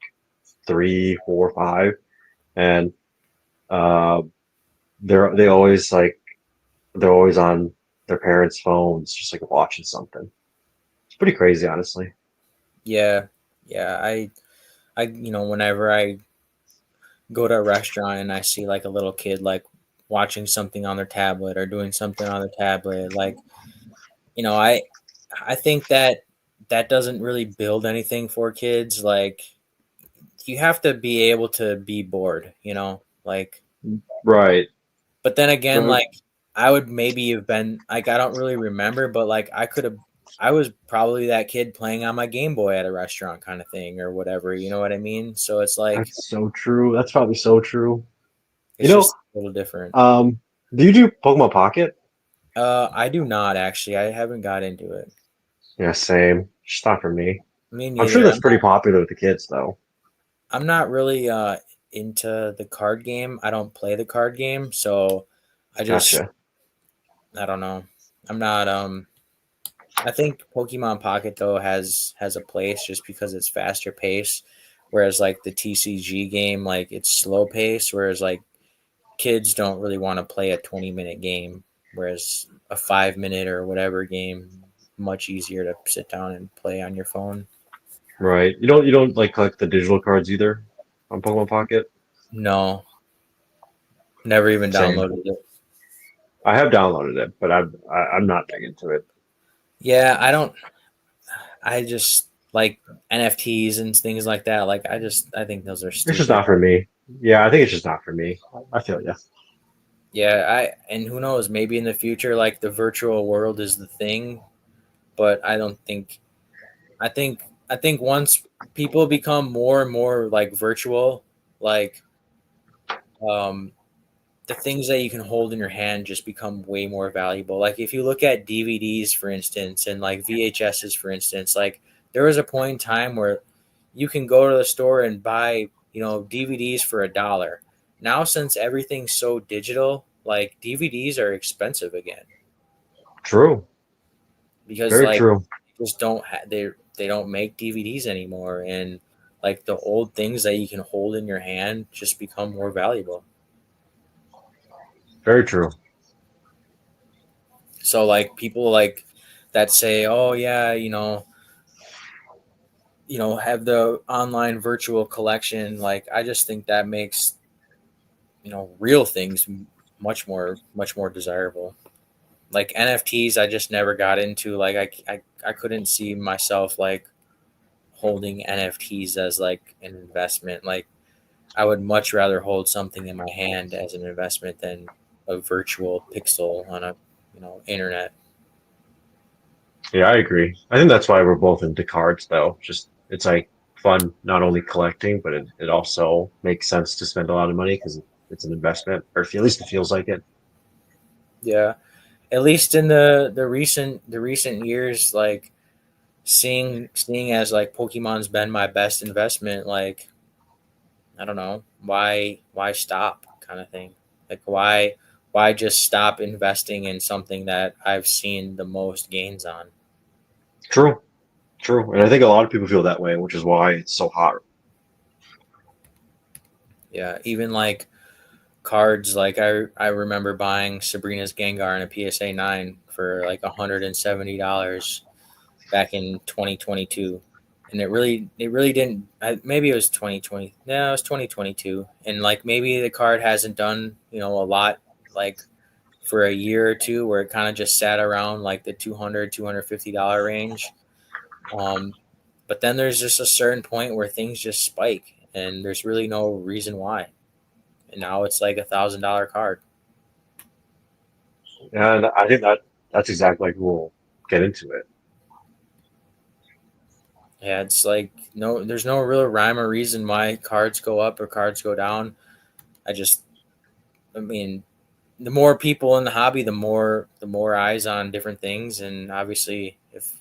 3, 4, 5, and uh, they always like they're always on their parents' phones, just like watching something. It's pretty crazy, honestly. Yeah, yeah. Whenever I go to a restaurant and I see like a little kid like watching something on their tablet or doing something on their tablet, like I think that that doesn't really build anything for kids. Like you have to be able to be bored, like. Right. But then again, Right. like I would maybe have been like, I don't really remember, but like I was probably that kid playing on my Game Boy at a restaurant kind of thing or whatever. You know what I mean? So it's like That's so true. That's probably so true. You it's know, just a little different. um, do you do Pokemon Pocket? I do not actually. I haven't got into it. Yeah, same. Just not for me. Me I'm sure neither. that's pretty popular with the kids, though. I'm not really into the card game. I don't play the card game, so I just Gotcha. I don't know. I'm not I think Pokemon Pocket though has a place just because it's faster pace, whereas like the TCG game, like it's slow pace, whereas like kids don't really want to play a 20-minute game, whereas a 5 minute or whatever game much easier to sit down and play on your phone. Right. You don't like collect the digital cards either on Pokemon Pocket? No, never even Same. downloaded it. I have downloaded it, but I'm not big into it. Yeah, I just like NFTs and things like that. Like I think those are It's just stupid. not for me. Yeah, I think it's just not for me. I feel yeah. Yeah, and who knows, maybe in the future like the virtual world is the thing, but I don't think I think once people become more and more like virtual, like um the things that you can hold in your hand just become way more valuable. Like if you look at DVDs, for instance, and like VHSs, for instance, like there was a point in time where you can go to the store and buy, DVDs for $1. Now, since everything's so digital, like DVDs are expensive again True. because Very like true. just they don't make DVDs anymore, and like the old things that you can hold in your hand just become more valuable. Very true. So like people like that say, "Oh yeah, have the online virtual collection." Like I just think that makes, real things much more desirable. Like NFTs, I just never got into. Like I couldn't see myself like holding NFTs as like an investment. Like I would much rather hold something in my hand as an investment than a virtual pixel on a, internet. Yeah, I agree. I think that's why we're both into cards, though. Just it's like fun, not only collecting, but it also makes sense to spend a lot of money because it's an investment, or at least it feels like it. Yeah, at least in the recent years, like seeing as like Pokemon's been my best investment. Like I don't know why stop kind of thing. Like why just stop investing in something that I've seen the most gains on. True, true, and I think a lot of people feel that way, which is why it's so hot. Yeah, even like cards. Like I remember buying Sabrina's Gengar in a PSA 9 for like $170 back in 2022, and it really didn't. Maybe it was 2020. No, it was 2022, and like maybe the card hasn't done a lot like for a year or two, where it kind of just sat around like the 200 $250 range. Um, but then there's just a certain point where things just spike, and there's really no reason why. And now it's like $1,000 card. And I think that's exactly like we'll get into it. Yeah, it's like no, there's no real rhyme or reason why cards go up or cards go down. I just, I mean, the more people in the hobby, the more eyes on different things, and obviously, if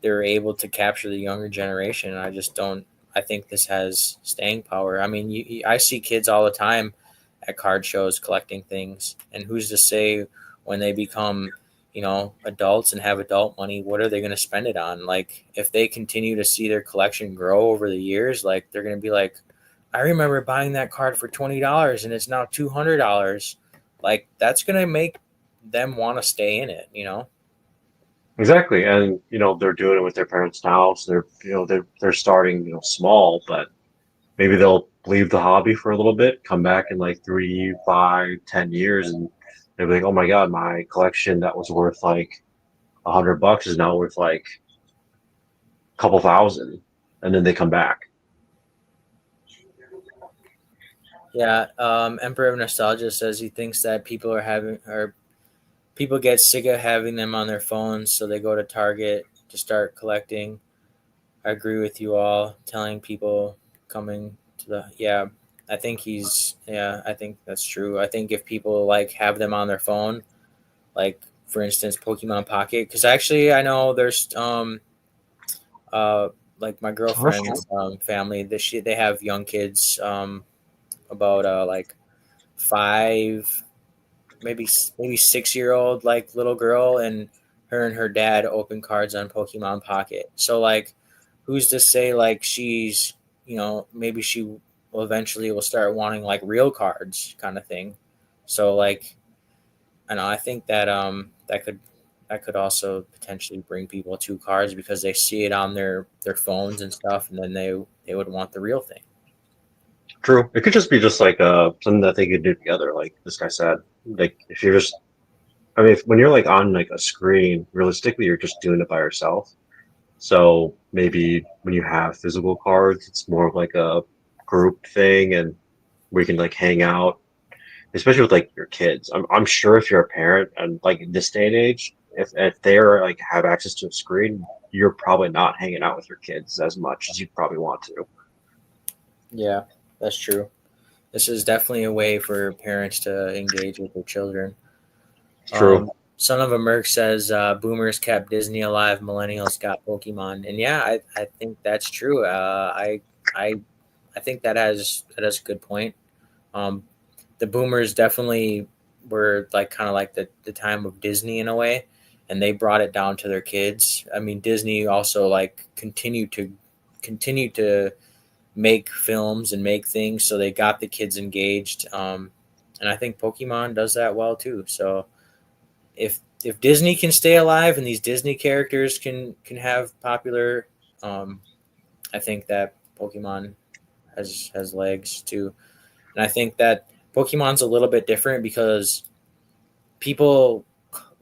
they're able to capture the younger generation, I just don't. I think this has staying power. I mean, I see kids all the time at card shows collecting things, and who's to say when they become, adults and have adult money, what are they going to spend it on? Like, if they continue to see their collection grow over the years, like they're going to be like, I remember buying that card for $20 and it's now $200. Like, that's going to make them want to stay in it. Exactly, and they're doing it with their parents now, so they're starting small, but maybe they'll leave the hobby for a little bit, come back in like 3, 5, 10 years, and they'll be like, "Oh my God, my collection that was worth like $100 is now worth like a couple thousand," and then they come back. Yeah, Emperor of Nostalgia says he thinks that people get sick of having them on their phones, so they go to Target to start collecting. I agree with you all. Telling people coming to the yeah, I think that's true. I think if people like have them on their phone, like for instance Pokemon Pocket, because actually I know there's uh like my That's true. girlfriend's family, they have young kids, about like 5, maybe 6 year old like little girl, and her dad open cards on Pokemon Pocket. So like, who's to say like she's, maybe she will eventually will start wanting like real cards kind of thing. So like, I know, I think that that could also potentially bring people to cards because they see it on their phones and stuff, and then they would want the real thing. True. It could just be just like something that they could do together, like this guy said. Like if you're just, I mean, when you're like on like a screen, realistically, you're just doing it by yourself. So maybe when you have physical cards, it's more of like a group thing, and we can like hang out, especially with like your kids. I'm sure if you're a parent and like in this day and age, if they're like have access to a screen, you're probably not hanging out with your kids as much as you probably want to. Yeah, that's true. This is definitely a way for parents to engage with their children. It's true. Son of a Merc says boomers kept Disney alive, millennials got Pokemon, and yeah, I think that's true. I I think that has a good point. Um, the boomers definitely were like kind of like the time of Disney in a way, and they brought it down to their kids. I mean, Disney also like continued to make films and make things, so they got the kids engaged. And I think Pokemon does that well too. So if Disney can stay alive and these Disney characters can have popular, um, I think that Pokemon has legs too. And I think that Pokemon's a little bit different because people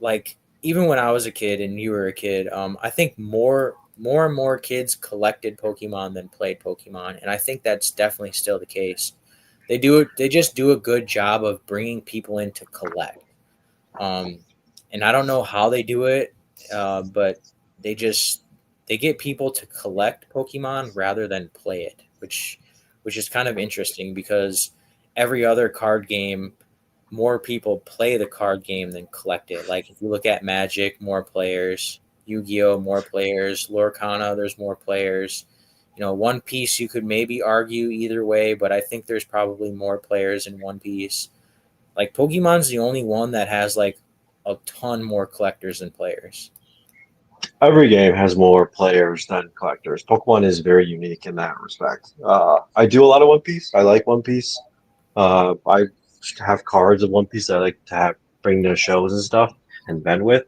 like, even when I was a kid and you were a kid, I think more and more kids collected Pokemon than played Pokemon, and I think that's definitely still the case. They just do a good job of bringing people in to collect. Um, and I don't know how they do it, but they just they get people to collect Pokemon rather than play it, which is kind of interesting because every other card game, more people play the card game than collect it. Like if you look at Magic, more players. Yu-Gi-Oh, more players. Lorcana, there's more players. One Piece, you could maybe argue either way, but I think there's probably more players in One Piece. Like Pokemon's the only one that has like a ton more collectors than players. Every game has more players than collectors. Pokemon is very unique in that respect. I do a lot of One Piece. I like One Piece. I have cards of One Piece that I like to have bring to shows and stuff and vend with.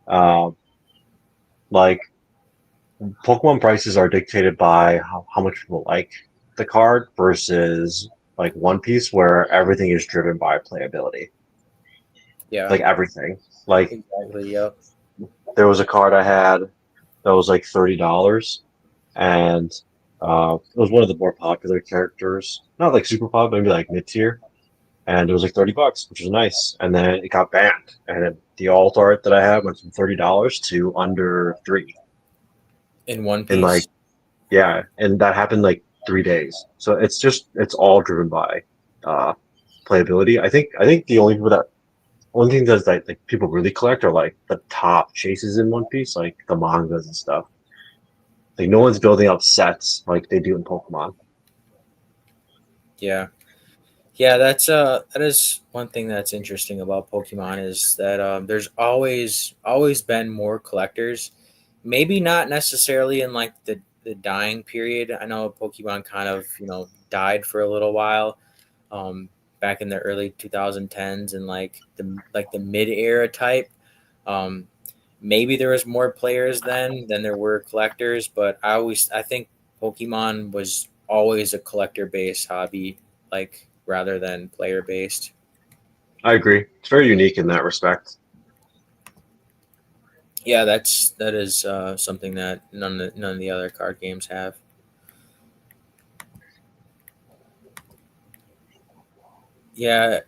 Uh, like Pokemon prices are dictated by how much people like the card versus like One Piece, where everything is driven by playability. Yeah, Like everything. Like exactly. Yep. there was a card I had that was like $30, and it was one of the more popular characters, not like super popular, maybe like mid tier, and it was like $30, which was nice. And then it got banned, and then the alt art that I had went from $30 to under three In One in like Piece. yeah, and that happened like 3 days. So it's all driven by uh playability. I think the only thing that's like people really collect are like the top chases in One Piece, like the mangas and stuff. Like no one's building up sets like they do in Pokemon. Yeah. Yeah, that is one thing that's interesting about Pokemon is that there's always been more collectors. Maybe not necessarily in like the dying period. I know Pokemon kind of died for a little while, um, back in the early 2010s and like the mid era type. Um, Maybe there was more players then than there were collectors, but I think Pokemon was always a collector based hobby, like rather than player based. I agree. It's very unique in that respect. Yeah, that is something that none of the other card games have. Yeah,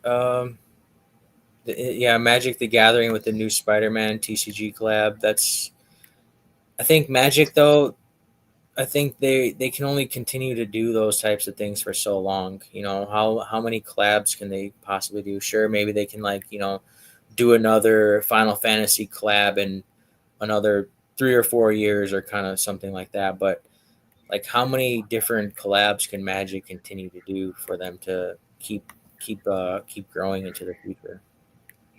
yeah, Magic the Gathering with the new Spider-Man TCG collab. I think Magic though. I think they can only continue to do those types of things for so long. How many collabs can they possibly do? Sure, maybe they can do another Final Fantasy collab in another 3 or 4 years or kind of something like that. But like, how many different collabs can Magic continue to do for them to keep growing into the future?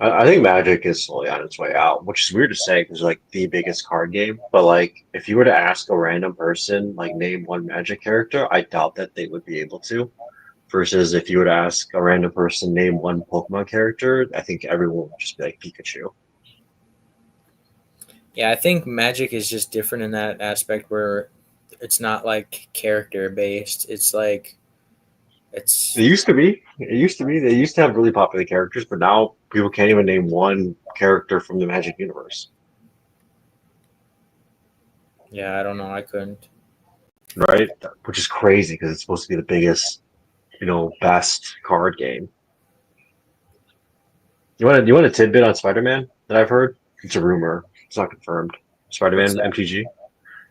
I think Magic is slowly on its way out, which is weird to say because like the biggest card game. But like, if you were to ask a random person like name one Magic character, I doubt that they would be able to. Versus if you were to ask a random person name one Pokemon character, I think everyone would just be like Pikachu. Yeah, I think Magic is just different in that aspect where it's not like character based. It's like It it's used to be. It used to be. They used to have really popular characters, but now people can't even name one character from the Magic universe, yeah, I don't know. I couldn't. right? Which is crazy because it's supposed to be the biggest, best card game. You want a tidbit on Spider-Man that I've heard? It's a rumor. It's not confirmed. What's Spider-Man that? MTG.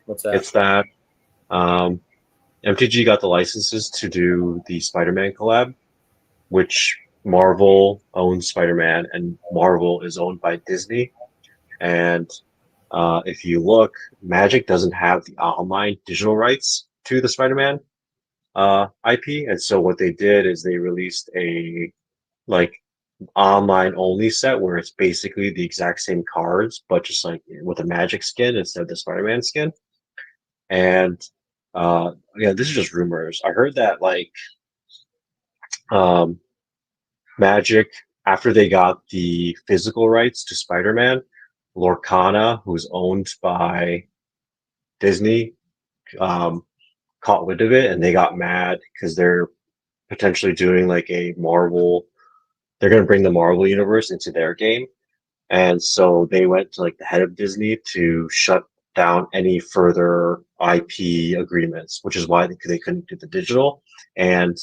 What's that? It's that um, MTG got the licenses to do the Spider-Man collab, which Marvel owns Spider-Man, and Marvel is owned by Disney. And if you look, Magic doesn't have the online digital rights to the Spider-Man IP, and so what they did is they released a like online only set where it's basically the exact same cards, but just like with a Magic skin instead of the Spider-Man skin. And yeah, this is just rumors. I heard that like um, Magic, after they got the physical rights to Spider-Man, Lorcana, who's owned by Disney, um, caught wind of it and they got mad because they're potentially doing like a Marvel. They're going to bring the Marvel universe into their game, and so they went to like the head of Disney to shut down any further IP agreements, which is why they couldn't do the digital, and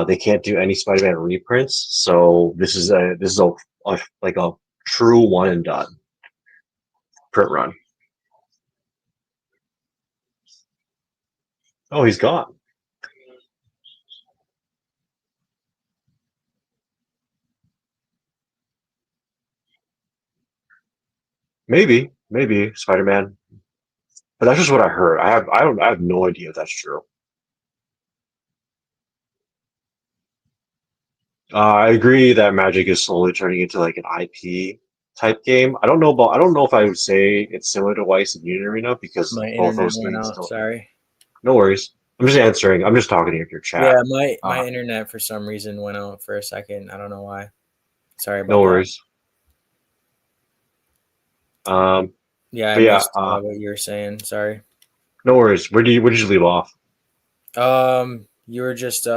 they can't do any Spider-Man reprints. So this is a like a true one and done print run. Oh, he's gone. Maybe Spider-Man, but that's just what I heard. I have no idea if that's true. I agree that Magic is slowly turning into like an IP type game. I don't know if I would say it's similar to Weiss and Unit Arena because My both internet those went games out. still. Sorry. No worries. I'm just answering. I'm just talking to your chat. Yeah, my Uh, internet for some reason went out for a second. I don't know why. Sorry no about that. worries. Um, Yeah, I but yeah, missed what you were saying. Sorry. no worries. Where did you leave off? You were just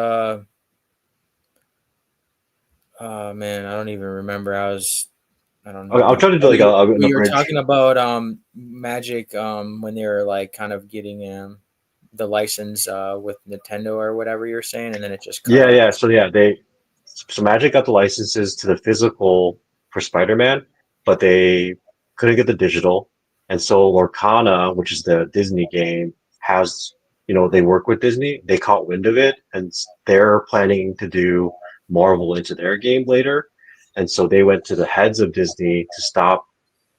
man, I don't even remember. I don't I'll even. try to do Oh, like an you were abridged. talking about Magic when they were like kind of getting the license with Nintendo or whatever you were saying, and then it just cut Yeah, out. yeah. So yeah, so Magic got the licenses to the physical for Spider-Man, but they couldn't get the digital. And so Lorcana, which is the Disney game, has, they work with Disney. They caught wind of it, and they're planning to do Marvel into their game later. And so they went to the heads of Disney to stop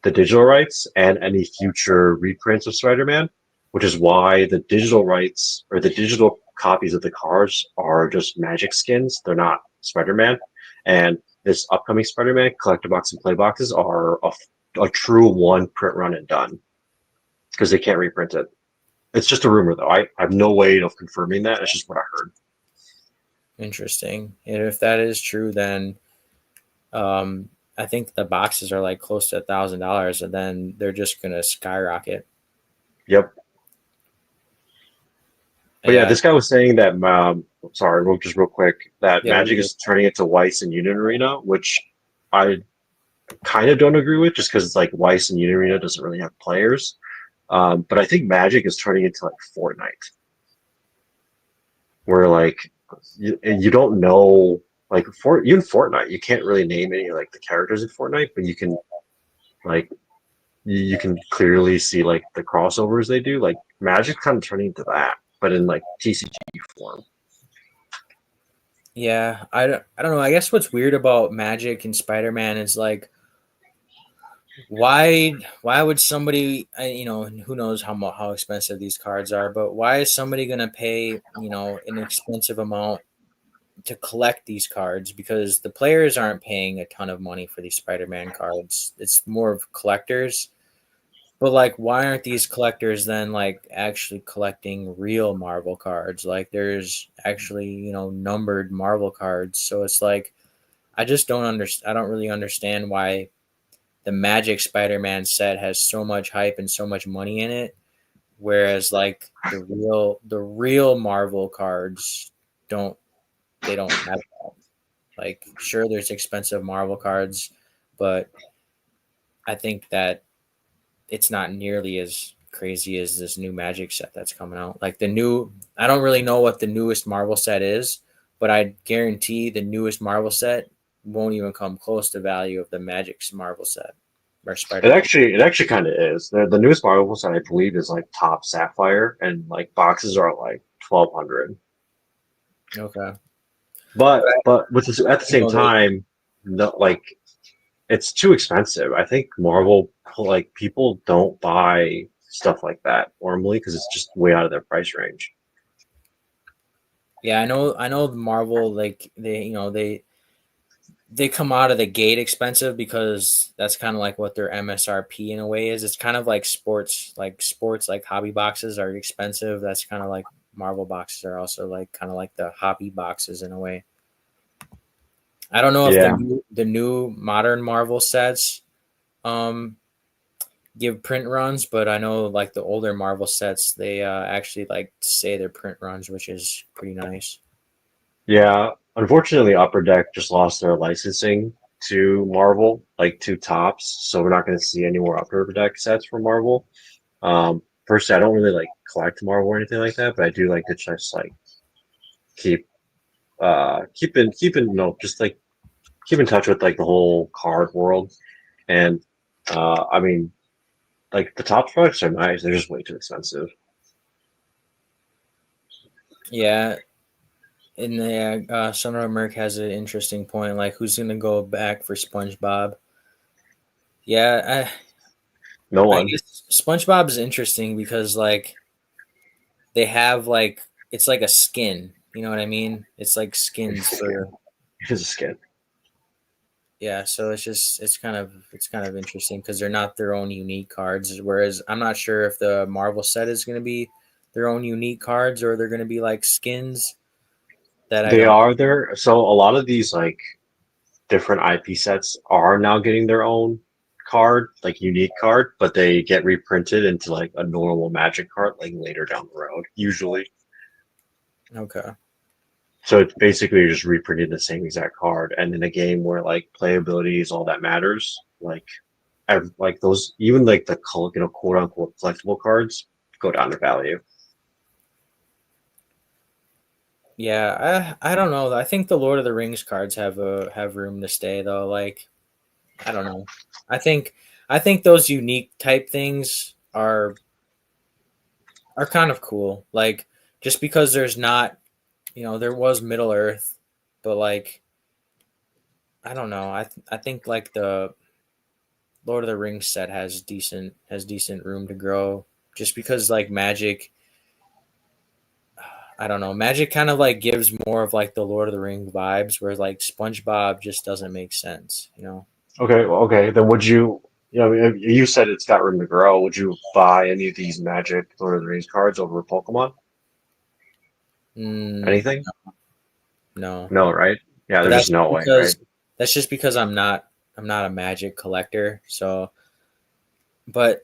the digital rights and any future reprints of Spider-Man, which is why the digital rights or the digital copies of the cards are just Magic skins. They're not Spider-Man. And this upcoming Spider-Man collector box and play boxes are a true one print run and done because they can't reprint it. It's just a rumor though. I have no way of confirming that. It's just what I heard. Interesting. And if that is true, then um, I think the boxes are like close to $1,000, and then they're just gonna skyrocket. Yep. But yeah, Yeah, this guy was saying that, sorry, just real quick, that yeah, you're Magic good. is turning into Weiss and Union Arena, which I kind of don't agree with just because it's like Weiss and Union Arena doesn't really have players. But I think Magic is turning into like Fortnite, where like you don't know like even Fortnite, you can't really name any like the characters in Fortnite, but you can like you can clearly see like the crossovers they do. Like Magic kind of turning into that, but in like TCG form. Yeah, I don't know. I guess what's weird about Magic and Spider Man is like why would somebody who knows how expensive these cards are, but why is somebody going to pay an expensive amount to collect these cards? Because the players aren't paying a ton of money for these Spider-Man cards. It's more of collectors. But like why aren't these collectors then like actually collecting real Marvel cards? Like there's actually numbered Marvel cards. So it's like I just don't understand. I don't really understand why the Magic Spider-Man set has so much hype and so much money in it, whereas like the real Marvel cards don't don't have that. Like sure, there's expensive Marvel cards, but I think that it's not nearly as crazy as this new Magic set that's coming out. Like I don't really know what the newest Marvel set is, but I guarantee the newest Marvel set won't even come close to value of the Magic's Marvel set or Spider Man. It actually kind of is. The newest Marvel set I believe is like top Sapphire, and like boxes are like 1,200. Okay, But with this, at the you same know they time, no, like it's too expensive. I think Marvel, like people don't buy stuff like that normally because it's just way out of their price range. Yeah, I know Marvel like they come out of the gate expensive because that's kind of like what their MSRP in a way is. It's kind of like sports like hobby boxes are expensive. That's kind of like Marvel boxes are also like kind of like the hobby boxes in a way. I don't know if the Yeah, new modern Marvel sets um give print runs, but I know like the older Marvel sets they actually like say they're print runs, which is pretty nice. yeah. Unfortunately, Upper Deck just lost their licensing to Marvel, like two tops. So we're not going to see any more Upper Deck sets from Marvel. Personally, I don't really like collect Marvel or anything like that, but I do like to just like keep just like keep in touch with like the whole card world. And I mean, like the top products are nice. They're just way too expensive. Yeah, and the Son of Merc has an interesting point. Like, who's gonna go back for SpongeBob? Yeah, No I one. guess SpongeBob is interesting because like they have like it's like a skin. You know what I mean? It's like skins It's a for skin. It's a skin. yeah. So it's kind of interesting because they're not their own unique cards. Whereas I'm not sure if the Marvel set is gonna be their own unique cards, or they're going to be like skins that I They don't. are there. So a lot of these like different IP sets are now getting their own card, like unique card, but they get reprinted into like a normal Magic card like later down the road, usually. Okay. So it's basically you're just reprinting the same exact card, and in a game where like playability is all that matters, like those even like the quote unquote collectible cards go down in value. Yeah, I don't know. I think the Lord of the Rings cards have room to stay though. Like I don't know. I think I think those unique type things are kind of cool. Like just because there's not, there was Middle Earth, but like I don't know. I think like the Lord of the Rings set has decent room to grow just because like Magic, I don't know. Magic kind of like gives more of like the Lord of the Ring vibes, whereas like SpongeBob just doesn't make sense. Okay, well, okay, then would you? You know, you said it's got room to grow. Would you buy any of these Magic Lord of the Rings cards over Pokemon? Mm, Anything? no, No, right? Yeah, but there's just no way, right? that's just because I'm not a Magic collector. So, but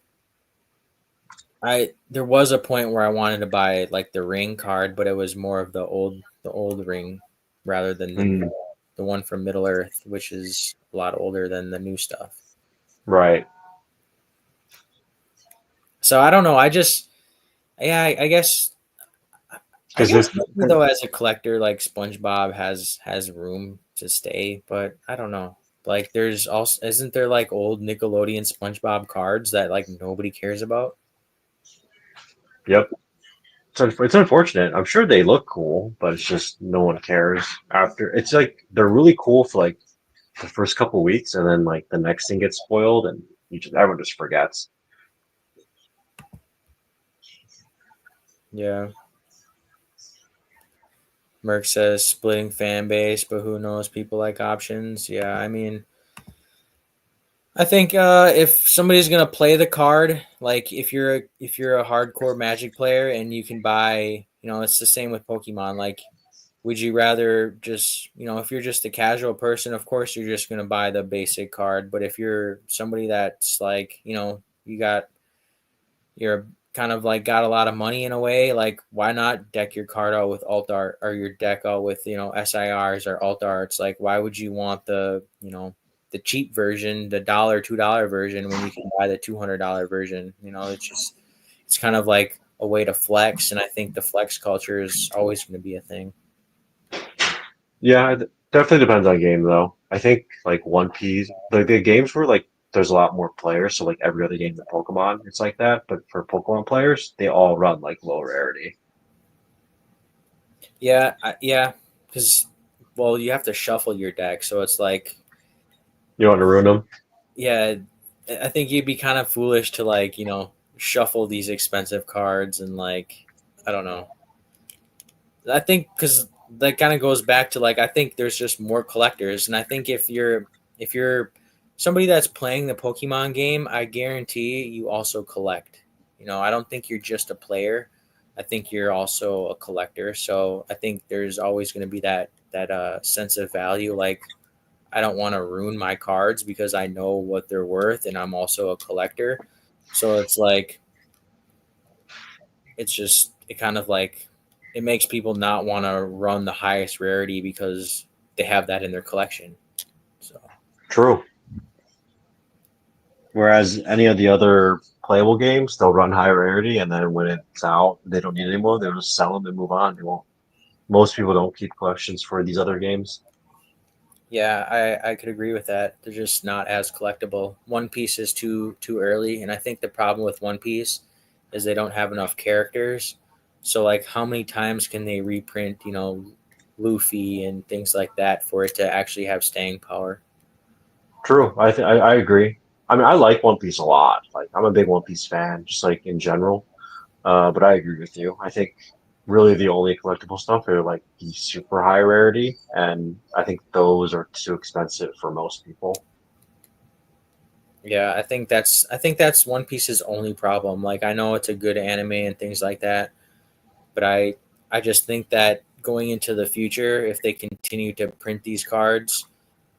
there was a point where I wanted to buy like the Ring card, but it was more of the old Ring rather than Mm, the one from Middle Earth, which is a lot older than the new stuff. right. So I don't know. Yeah, I Because guess this, maybe though as a collector, like SpongeBob has room to stay, but I don't know. Like there's also isn't there like old Nickelodeon SpongeBob cards that like nobody cares about? yep, it's unfortunate. I'm sure they look cool, but it's just no one cares after. It's like they're really cool for like the first couple weeks, and then like the next thing gets spoiled, and everyone just forgets. Yeah. Merck says splitting fan base, but who knows? People like options. Yeah, I mean, I think if somebody's gonna play the card, like if you're a hardcore Magic player and you can buy, it's the same with Pokemon. Like, would you rather just, if you're just a casual person, of course you're just gonna buy the basic card. But if you're somebody that's like, you're kind of like got a lot of money in a way, like why not deck your card out with alt art or your deck out with SIRs or alt arts? Like why would you want the cheap version, the $2 version when you can buy the $200 version? It's kind of like a way to flex, and I think the flex culture is always going to be a thing. Yeah, it definitely depends on game though. I think like One Piece, like the games where like there's a lot more players, so like every other game in Pokemon, it's like that. But for Pokemon players, they all run like low rarity. Yeah, because well, you have to shuffle your deck, so it's like You want to ruin them? yeah, I think you'd be kind of foolish to like, shuffle these expensive cards and like, I don't know. I think because that kind of goes back to like, I think there's just more collectors. And I think if you're somebody that's playing the Pokemon game, I guarantee you also collect. I don't think you're just a player. I think you're also a collector. So I think there's always going to be that sense of value. Like I don't want to ruin my cards because I know what they're worth and I'm also a collector. So it's like it kind of like it makes people not want to run the highest rarity because they have that in their collection. So True. Whereas any of the other playable games, they'll run high rarity, and then when it's out, they don't need it anymore. They'll just sell them and move on. They won't. Most people don't keep collections for these other games. yeah, I could agree with that. They're just not as collectible. One Piece is too early, and I think the problem with One Piece is they don't have enough characters. So like how many times can they reprint, Luffy and things like that for it to actually have staying power? True. I agree. I mean, I like One Piece a lot. Like, I'm a big One Piece fan, just like in general. But I agree with you. I think really the only collectible stuff are like the super high rarity, and I think those are too expensive for most people. Yeah, I think that's One Piece's only problem. Like I know it's a good anime and things like that, But I just think that going into the future, if they continue to print these cards,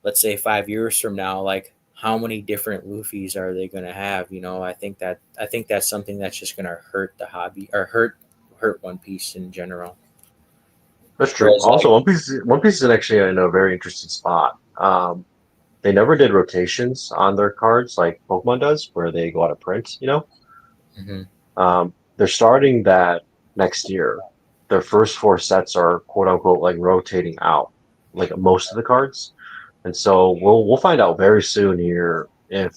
let's say 5 years from now, like how many different Luffy's are they going to have? I think that's something that's just going to hurt the hobby or hurt One Piece in general. That's true. Whereas Also, like One Piece is actually in a very interesting spot. They never did rotations on their cards like Pokemon does, where they go out of print, you know? mhm. They're starting that next year. Their first four sets are quote unquote like rotating out, like most of the cards. And so we'll find out very soon here if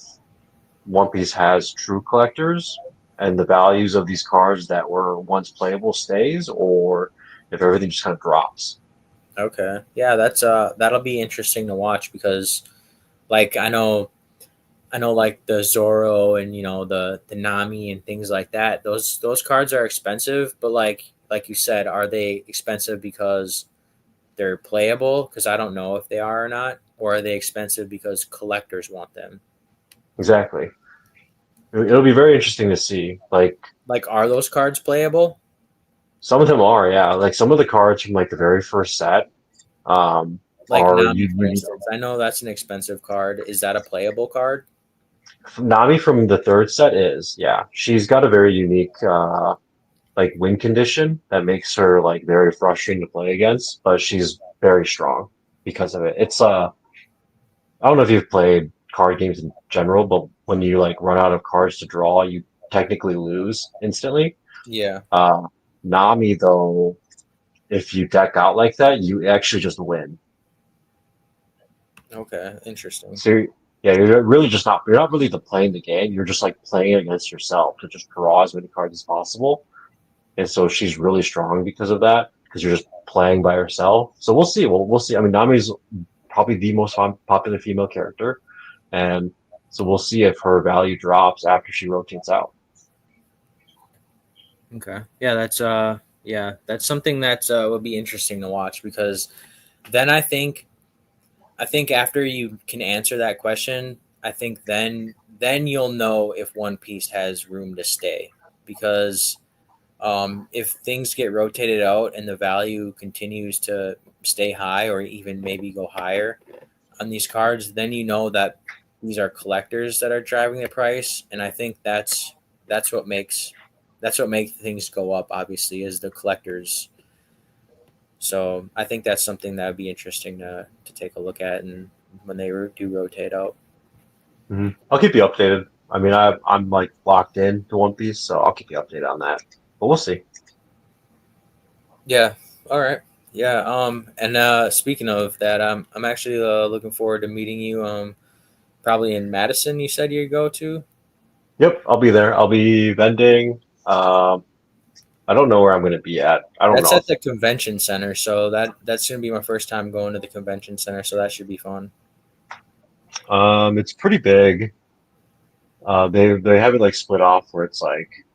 One Piece has true collectors and the values of these cards that were once playable stays, or if everything just kind of drops. Okay, yeah, that'll be interesting to watch because like I know like the Zoro and the Nami and things like that. Those cards are expensive, but like you said, are they expensive because they're playable? Because I don't know if they are or not, or are they expensive because collectors want them? Exactly. It'll be very interesting to see. Like Like, are those cards playable? some of them are, yeah. Like some of the cards from like the very first set, Like are Nami, you for really instance. I know that's an expensive card. Is that a playable card? Nami from the third set is, yeah. She's got a very unique like win condition that makes her like very frustrating to play against, but she's very strong because of it. I don't know if you've played card games in general, but when you like run out of cards to draw, you technically lose instantly. Yeah. Uh, Nami though, if you deck out like that, you actually just win. Okay. Interesting. So yeah, you're not really playing the game. You're just like playing against yourself to just draw as many cards as possible. And so she's really strong because of that, because you're just playing by herself. So we'll see. We'll see. I mean, Nami's probably the most popular female character, and so we'll see if her value drops after she rotates out. Okay. Yeah, that's something that would be interesting to watch because then I think after you can answer that question, I think then you'll know if One Piece has room to stay because if things get rotated out and the value continues to stay high or even maybe go higher on these cards, then you know that these are collectors that are driving the price, and I think that's what makes that's what makes things go up. Obviously, is the collectors. So I think that's something that would be interesting to take a look at, and when they do rotate out. I'll keep you updated. I mean, I'm like locked in to One Piece, so I'll keep you updated on that. But we'll see. Yeah. All right. Yeah. And speaking of that, I'm actually looking forward to meeting you. Probably in Madison. You said you go to. Yep, I'll be there. I'll be vending. I don't know where I'm going to be at. I don't That's know. at the convention center, so that's gonna be my first time going to the convention center, so that should be fun. It's pretty big. They have it like split off where it's like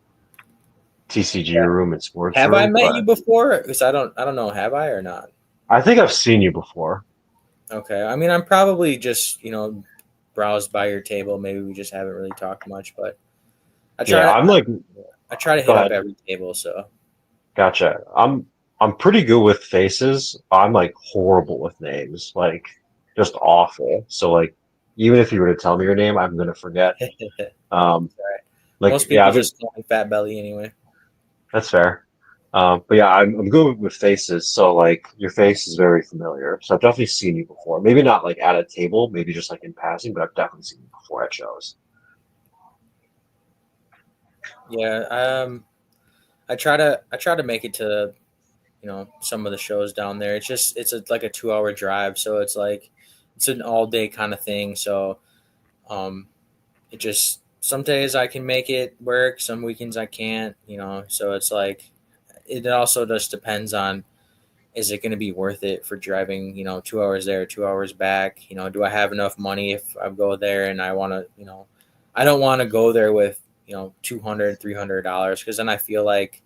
TCG Yeah. room and sports Have I room, met you but before? Because I don't know. Have I or not? I think I've seen you before. Okay. I mean, I'm probably just browsed by your table. Maybe we just haven't really talked much, but I try Yeah, to I'm like, I try to go hit up ahead. every table. So Gotcha. I'm pretty good with faces. I'm like horrible with names, like just awful. So like, even if you were to tell me your name, I'm gonna forget. Um, like most yeah, people I've been, just call me Fat Belly anyway. that's fair. But yeah, I'm good with faces. So like, your face is very familiar. So I've definitely seen you before. Maybe not like at a table, maybe just like in passing, but I've definitely seen you before at shows. Yeah. I try to make it to some of the shows down there. It's just like a 2 hour drive, so it's like it's an all day kind of thing. So um, it just some days I can make it work, some weekends I can't. So it's like it also just depends on is it going to be worth it for driving 2 hours there, 2 hours back. Do I have enough money if I go there and I want to I don't want to go there with 200 $300 because then I feel like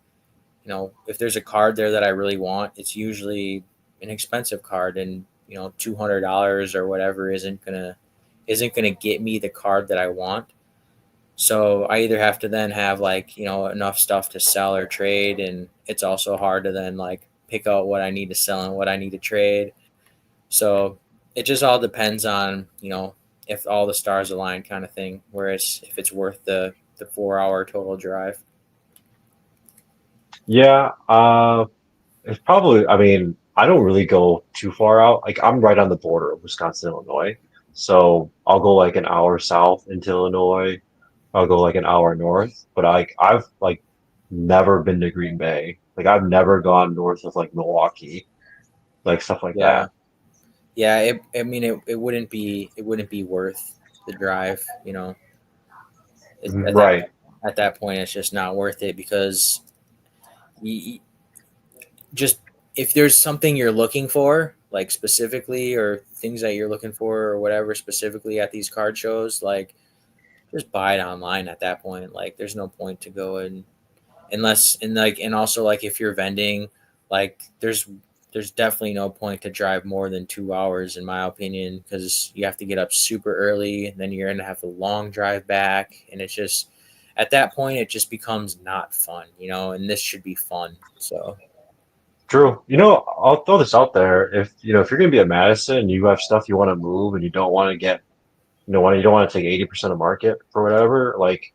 if there's a card there that I really want, it's usually an expensive card, and $200 or whatever isn't gonna get me the card that I want. So I either have to then have like, enough stuff to sell or trade, and it's also hard to then like pick out what I need to sell and what I need to trade. So it just all depends on, if all the stars align kind of thing. Whereas if it's worth the 4 hour total drive. Yeah, it's probably, I mean, I don't really go too far out. Like I'm right on the border of Wisconsin, Illinois. So I'll go like an hour south into Illinois. I'll go like an hour north. But I've like never been to Green Bay. Like I've never gone north of like Milwaukee, like stuff like Yeah. that. Yeah. I mean, it wouldn't be worth the drive, Mhm. at that Right. at that point, it's just not worth it because just if there's something you're looking for, like specifically, or things that you're looking for, or whatever specifically at these card shows, like just buy it online at that point. Like, there's no point to go and unless and also like if you're vending, like there's definitely no point to drive more than 2 hours in my opinion because you have to get up super early, and then you're gonna have a long drive back, and it's just at that point it just becomes not fun, and this should be fun. So True. You know, I'll throw this out there. If you're gonna be at Madison and you have stuff you want to move and you don't want to get, you don't want to take 80% of market for whatever, like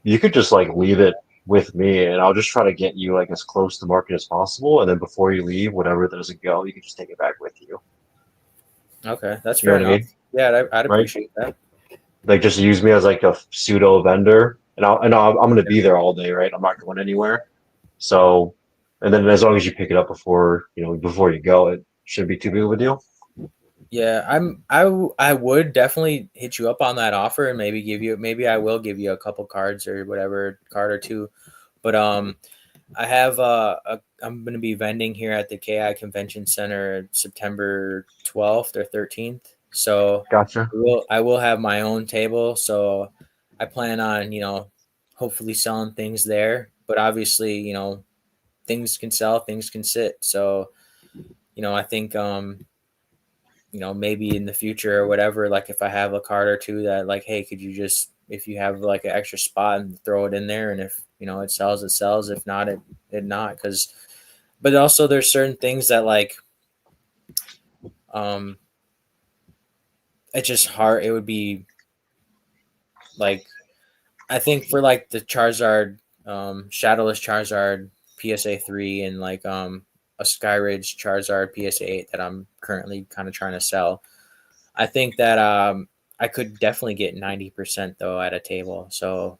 you could just like leave it with me and I'll just try to get you like as close to market as possible. And then before you leave, whatever doesn't go, you can just take it back with you. okay, that's You know fair what I enough. mean? Yeah, I'd Right? appreciate that. Like just use me as like a pseudo vendor and I'm gonna be there all day, right? I'm not going anywhere. So, and then as long as you pick it up before you go, it shouldn't be too big of a deal. Yeah, I would definitely hit you up on that offer and maybe I will give you a couple cards or whatever, card or two. But I'm going to be vending here at the KI Convention Center September 12th or 13th. So Gotcha. I will have my own table, so I plan on, hopefully selling things there, but obviously, things can sell, things can sit. So, I think maybe in the future or whatever, like if I have a card or two that like, hey, could you just if you have like an extra spot and throw it in there, and if it sells, it sells. If not, it not. Because, but also there's certain things that like, um, it's just hard. It would be like I think for like the Charizard, Shadowless Charizard PSA 3, and like a Skyridge Charizard PSA 8 that I'm currently kind of trying to sell. I think that I could definitely get 90% though at a table. So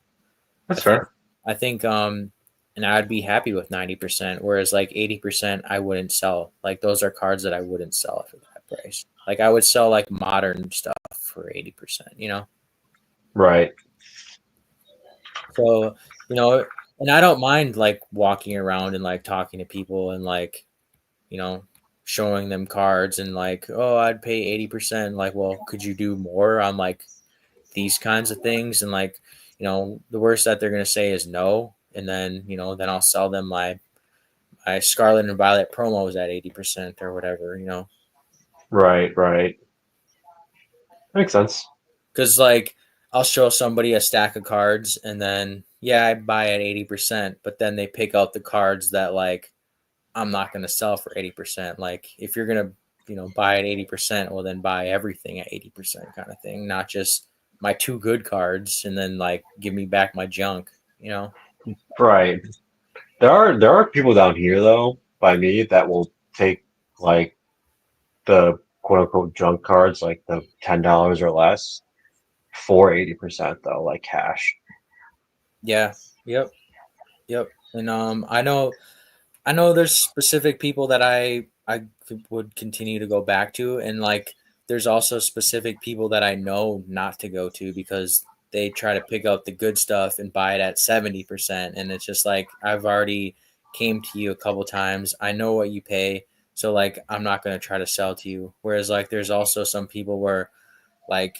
I That's think fair. I think and I'd be happy with 90%, whereas like 80% I wouldn't sell. Like those are cards that I wouldn't sell for that price. Like I would sell like modern stuff for 80%. Right. So, you know, and I don't mind like walking around and like talking to people and like, you know, showing them cards and like, oh, I'd pay 80%. Like, well, could you do more on like these kinds of things? And like, the worst that they're gonna say is no. And then, then I'll sell them my Scarlet and Violet promos at 80% or whatever. Right. Right. Makes sense. Because like I'll show somebody a stack of cards and then yeah, I buy at 80%, but then they pick out the cards that like I'm not gonna sell for 80%. Like if you're gonna, buy at 80%, well then buy everything at 80% kind of thing, not just my two good cards and then like give me back my junk. Right. There are people down here though, by me, that will take like the quote unquote junk cards, like the $10 or less, for 80% though, like cash. Yeah. Yep. Yep. And I know there's specific people that would continue to go back to, and like there's also specific people that I know not to go to because they try to pick out the good stuff and buy it at 70%, and it's just like I've already came to you a couple times. I know what you pay, so like I'm not going to try to sell to you. Whereas like there's also some people where like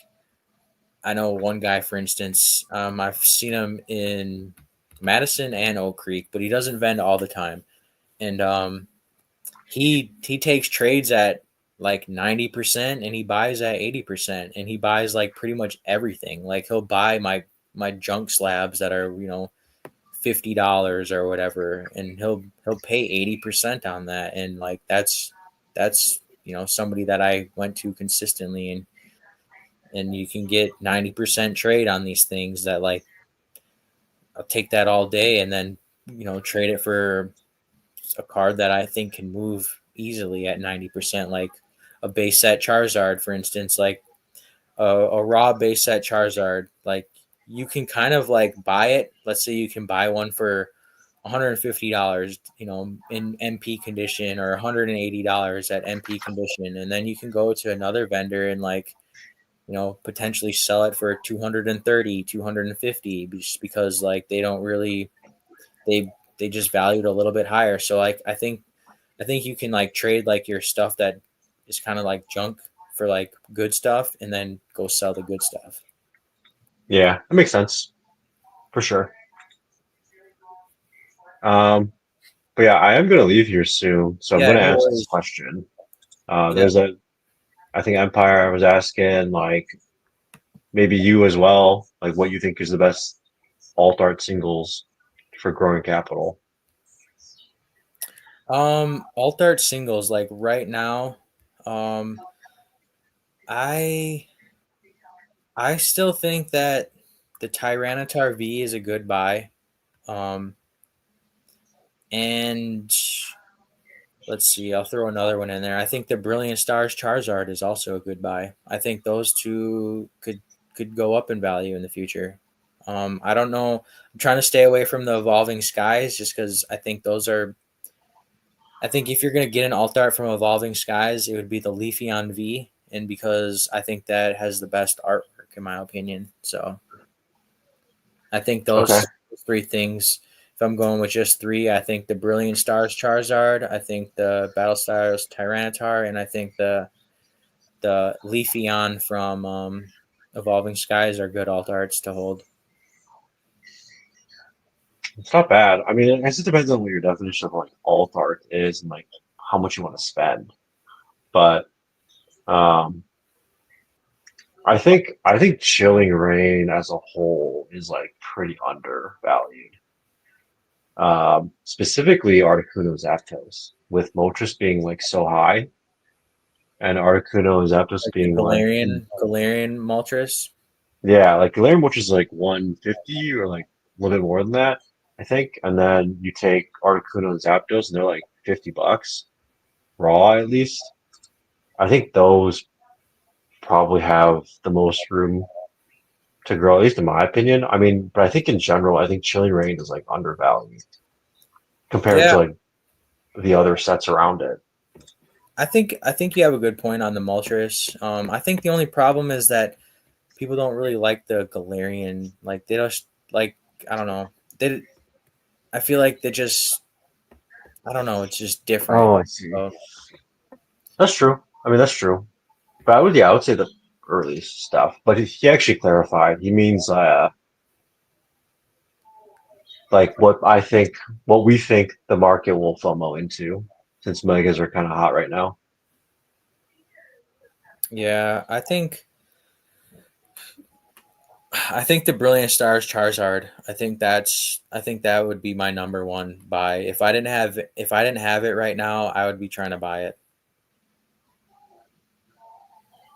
I know one guy, for instance, I've seen him in Madison and Oak Creek, but he doesn't vend all the time, and he takes trades at like 90% and he buys at 80%, and he buys like pretty much everything. Like he'll buy my my junk slabs that are $50 or whatever, and he'll pay 80% on that, and like that's somebody that I went to consistently, and you can get 90% trade on these things that like I'll take that all day, and then trade it for a card that I think can move easily at 90%, like a base set Charizard, for instance, like a raw base set Charizard. Like you can kind of like buy it. Let's say you can buy one for $150, in MP condition, or $180 at MP condition, and then you can go to another vendor and like potentially sell it for 230, 250, just because like they don't really they just valued a little bit higher. So like I think you can like trade like your stuff that is kind of like junk for like good stuff, and then go sell the good stuff. Yeah, that makes sense for sure. Um, but yeah, I am going to leave here soon, so I'm Yeah, going to no ask this worries. question. Yeah. There's I think Empire was asking, like, maybe you as well, like, what you think is the best alt art singles for growing capital. Alt art singles, like right now, um, I I still think that the Tyranitar V is a good buy. Um, and let's see, I'll throw another one in there. I think the Brilliant Stars Charizard is also a good buy. I think those two could go up in value in the future. I don't know. I'm trying to stay away from the Evolving Skies, just because I think those are. I think if you're gonna get an alt art from Evolving Skies, it would be the Leafeon V, and because I think that has the best artwork in my opinion. So I think Okay. those three things. If I'm going with just three, I think the Brilliant Stars Charizard, I think the Battle Stars Tyranitar, and I think the Leafeon from Evolving Skies are good alt arts to hold. It's not bad. I mean, I guess it depends on what your definition of like alt art is and like how much you want to spend. But um, I think Chilling Rain as a whole is like pretty undervalued. Specifically Articuno Zapdos, with Moltres being like so high and Articuno Zapdos Like the being like Galarian Moltres. yeah, like Galarian Moltres is like 150 or like a little bit more than that, I think. And then you take Articuno and Zapdos and they're like $50 raw at least. I think those probably have the most room to grow, at least in my opinion. I mean, but I think in general, I think Chilling Reign is like undervalued compared to Yeah, like the other sets around it. I think you have a good point on the Moltres. I think the only problem is that people don't really like the Galarian. Like they don't like. I don't know. They. I feel like they just. I don't know. It's just different. Oh, I see. So That's true. I mean, that's true. But yeah, I would say the early stuff. But he actually clarified. He means like what we think the market will FOMO into, since megas are kind of hot right now. yeah, I think the Brilliant Stars Charizard. I think that would be my number one buy. If I didn't have it right now, I would be trying to buy it.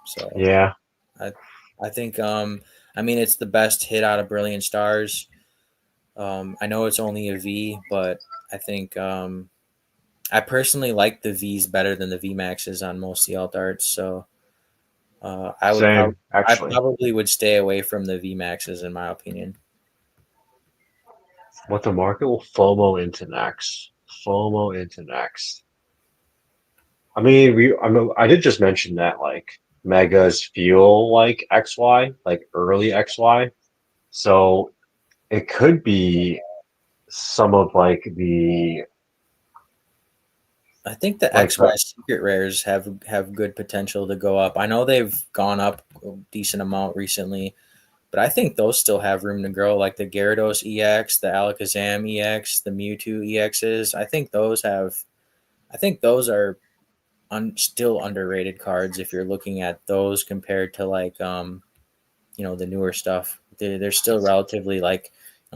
So Yeah, I I think I mean it's the best hit out of Brilliant Stars. I know it's only a V, but I think I personally like the V's better than the V Maxes on most of the alt arts. So I would probably same I actually. probably would stay away from the V Maxes in my opinion. What the market will FOMO into next? FOMO into next. I mean, I did just mention that like megas feel like XY, like early XY. So it could be some of I think the like XY the secret rares have good potential to go up. I know they've gone up a decent amount recently, but I think those still have room to grow. Like the Gyarados EX, the Alakazam EX, the Mewtwo EXs. I think those are still underrated cards if you're looking at those compared to like the newer stuff they're still relatively like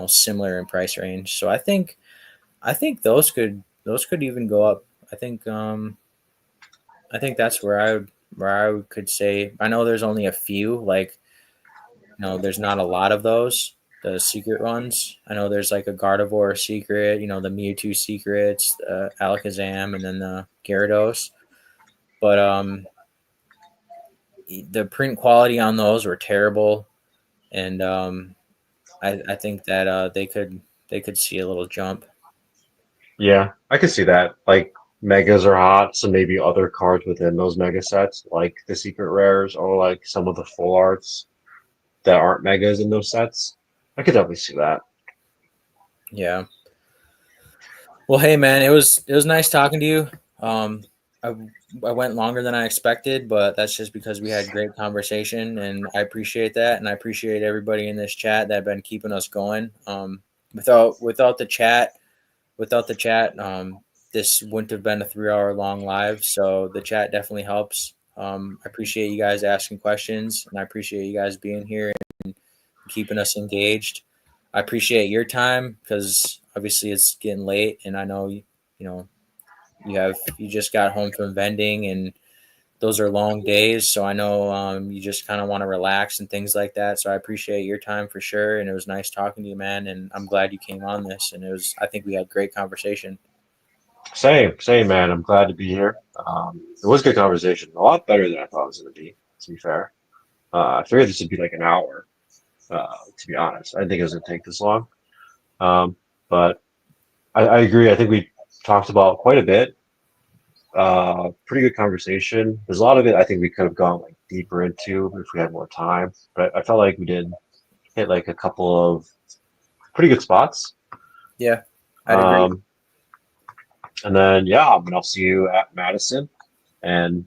similar in price range. So I think those could even go up. I think that's where I could say I know there's only a few like there's not a lot of those the secret ones. I know there's like a Gardevoir secret, the Mewtwo secrets, the Alakazam, and then the Gyarados. But the print quality on those were terrible, and I think that they could see a little jump. Yeah, I could see that. Like megas are hot, so maybe other cards within those mega sets, like the secret rares or like some of the full arts that aren't megas in those sets. I could definitely see that. Yeah. Well, hey man, it was nice talking to you. Um, I I went longer than I expected, but that's just because we had great conversation, and I appreciate that, and I appreciate everybody in this chat that have been keeping us going. Without the chat, this wouldn't have been a 3 hour long live. So the chat definitely helps. I appreciate you guys asking questions, and I appreciate you guys being here and keeping us engaged. I appreciate your time because obviously it's getting late, and I know know you just got home from vending, and those are long days. So I know you just kind of want to relax and things like that. So I appreciate your time for sure, and it was nice talking to you, man. And I'm glad you came on this, and I think we had great conversation. Same, man. I'm glad to be here. It was a good conversation. A lot better than I thought it was going to be, to be fair. I figured this would be like an hour, to be honest. I didn't think it was going to take this long. But I agree. I think we talked about quite a bit. Pretty good conversation. There's a lot of it I think we could have gone like deeper into if we had more time. But I felt like we did hit like a couple of pretty good spots. Yeah, I'd agree. Um, and then yeah, I mean, I'll see you at Madison, and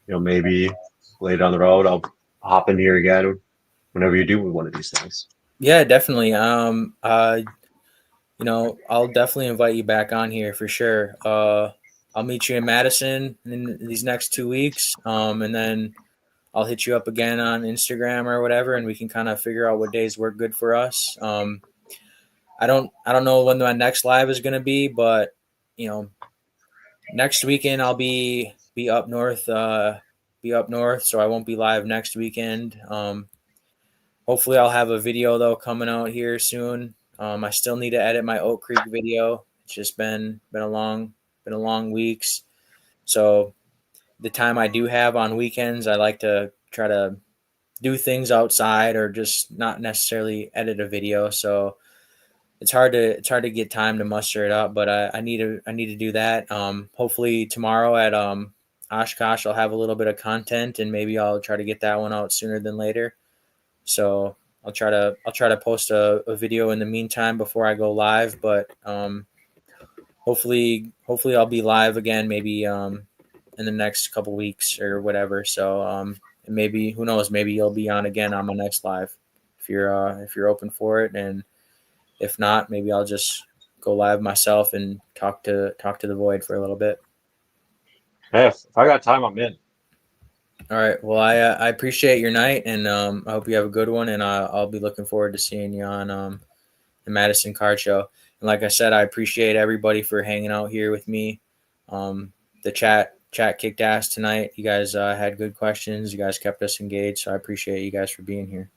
maybe later down the road I'll hop in here again whenever you do one of these things. Yeah, definitely. I'll definitely invite you back on here for sure. I'll meet you in Madison in these next 2 weeks, and then I'll hit you up again on Instagram or whatever, and we can kind of figure out what days work good for us. I don't know when my next live is gonna be, but you know, next weekend I'll be up north. Be up north, so I won't be live next weekend. Hopefully, I'll have a video though coming out here soon. I still need to edit my Oak Creek video. It's just been a long weeks. So the time I do have on weekends, I like to try to do things outside or just not necessarily edit a video. So it's hard to get time to muster it up, but I need to do that. Hopefully tomorrow at Oshkosh I'll have a little bit of content, and maybe I'll try to get that one out sooner than later. So I'll try to post a video in the meantime before I go live, but hopefully I'll be live again maybe in the next couple weeks or whatever. So and maybe who knows, maybe you'll be on again on my next live if you're open for it, and if not, maybe I'll just go live myself and talk to the void for a little bit. Hey, if I got time, I'm in. All right. Well, I appreciate your night, and I hope you have a good one. And I'll be looking forward to seeing you on the Madison Card Show. And like I said, I appreciate everybody for hanging out here with me. The chat kicked ass tonight. You guys had good questions. You guys kept us engaged, so I appreciate you guys for being here.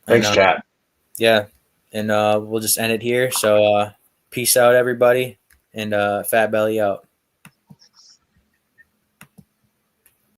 And Thanks, chat. yeah, and we'll just end it here. So peace out, everybody, and Fat Belly out.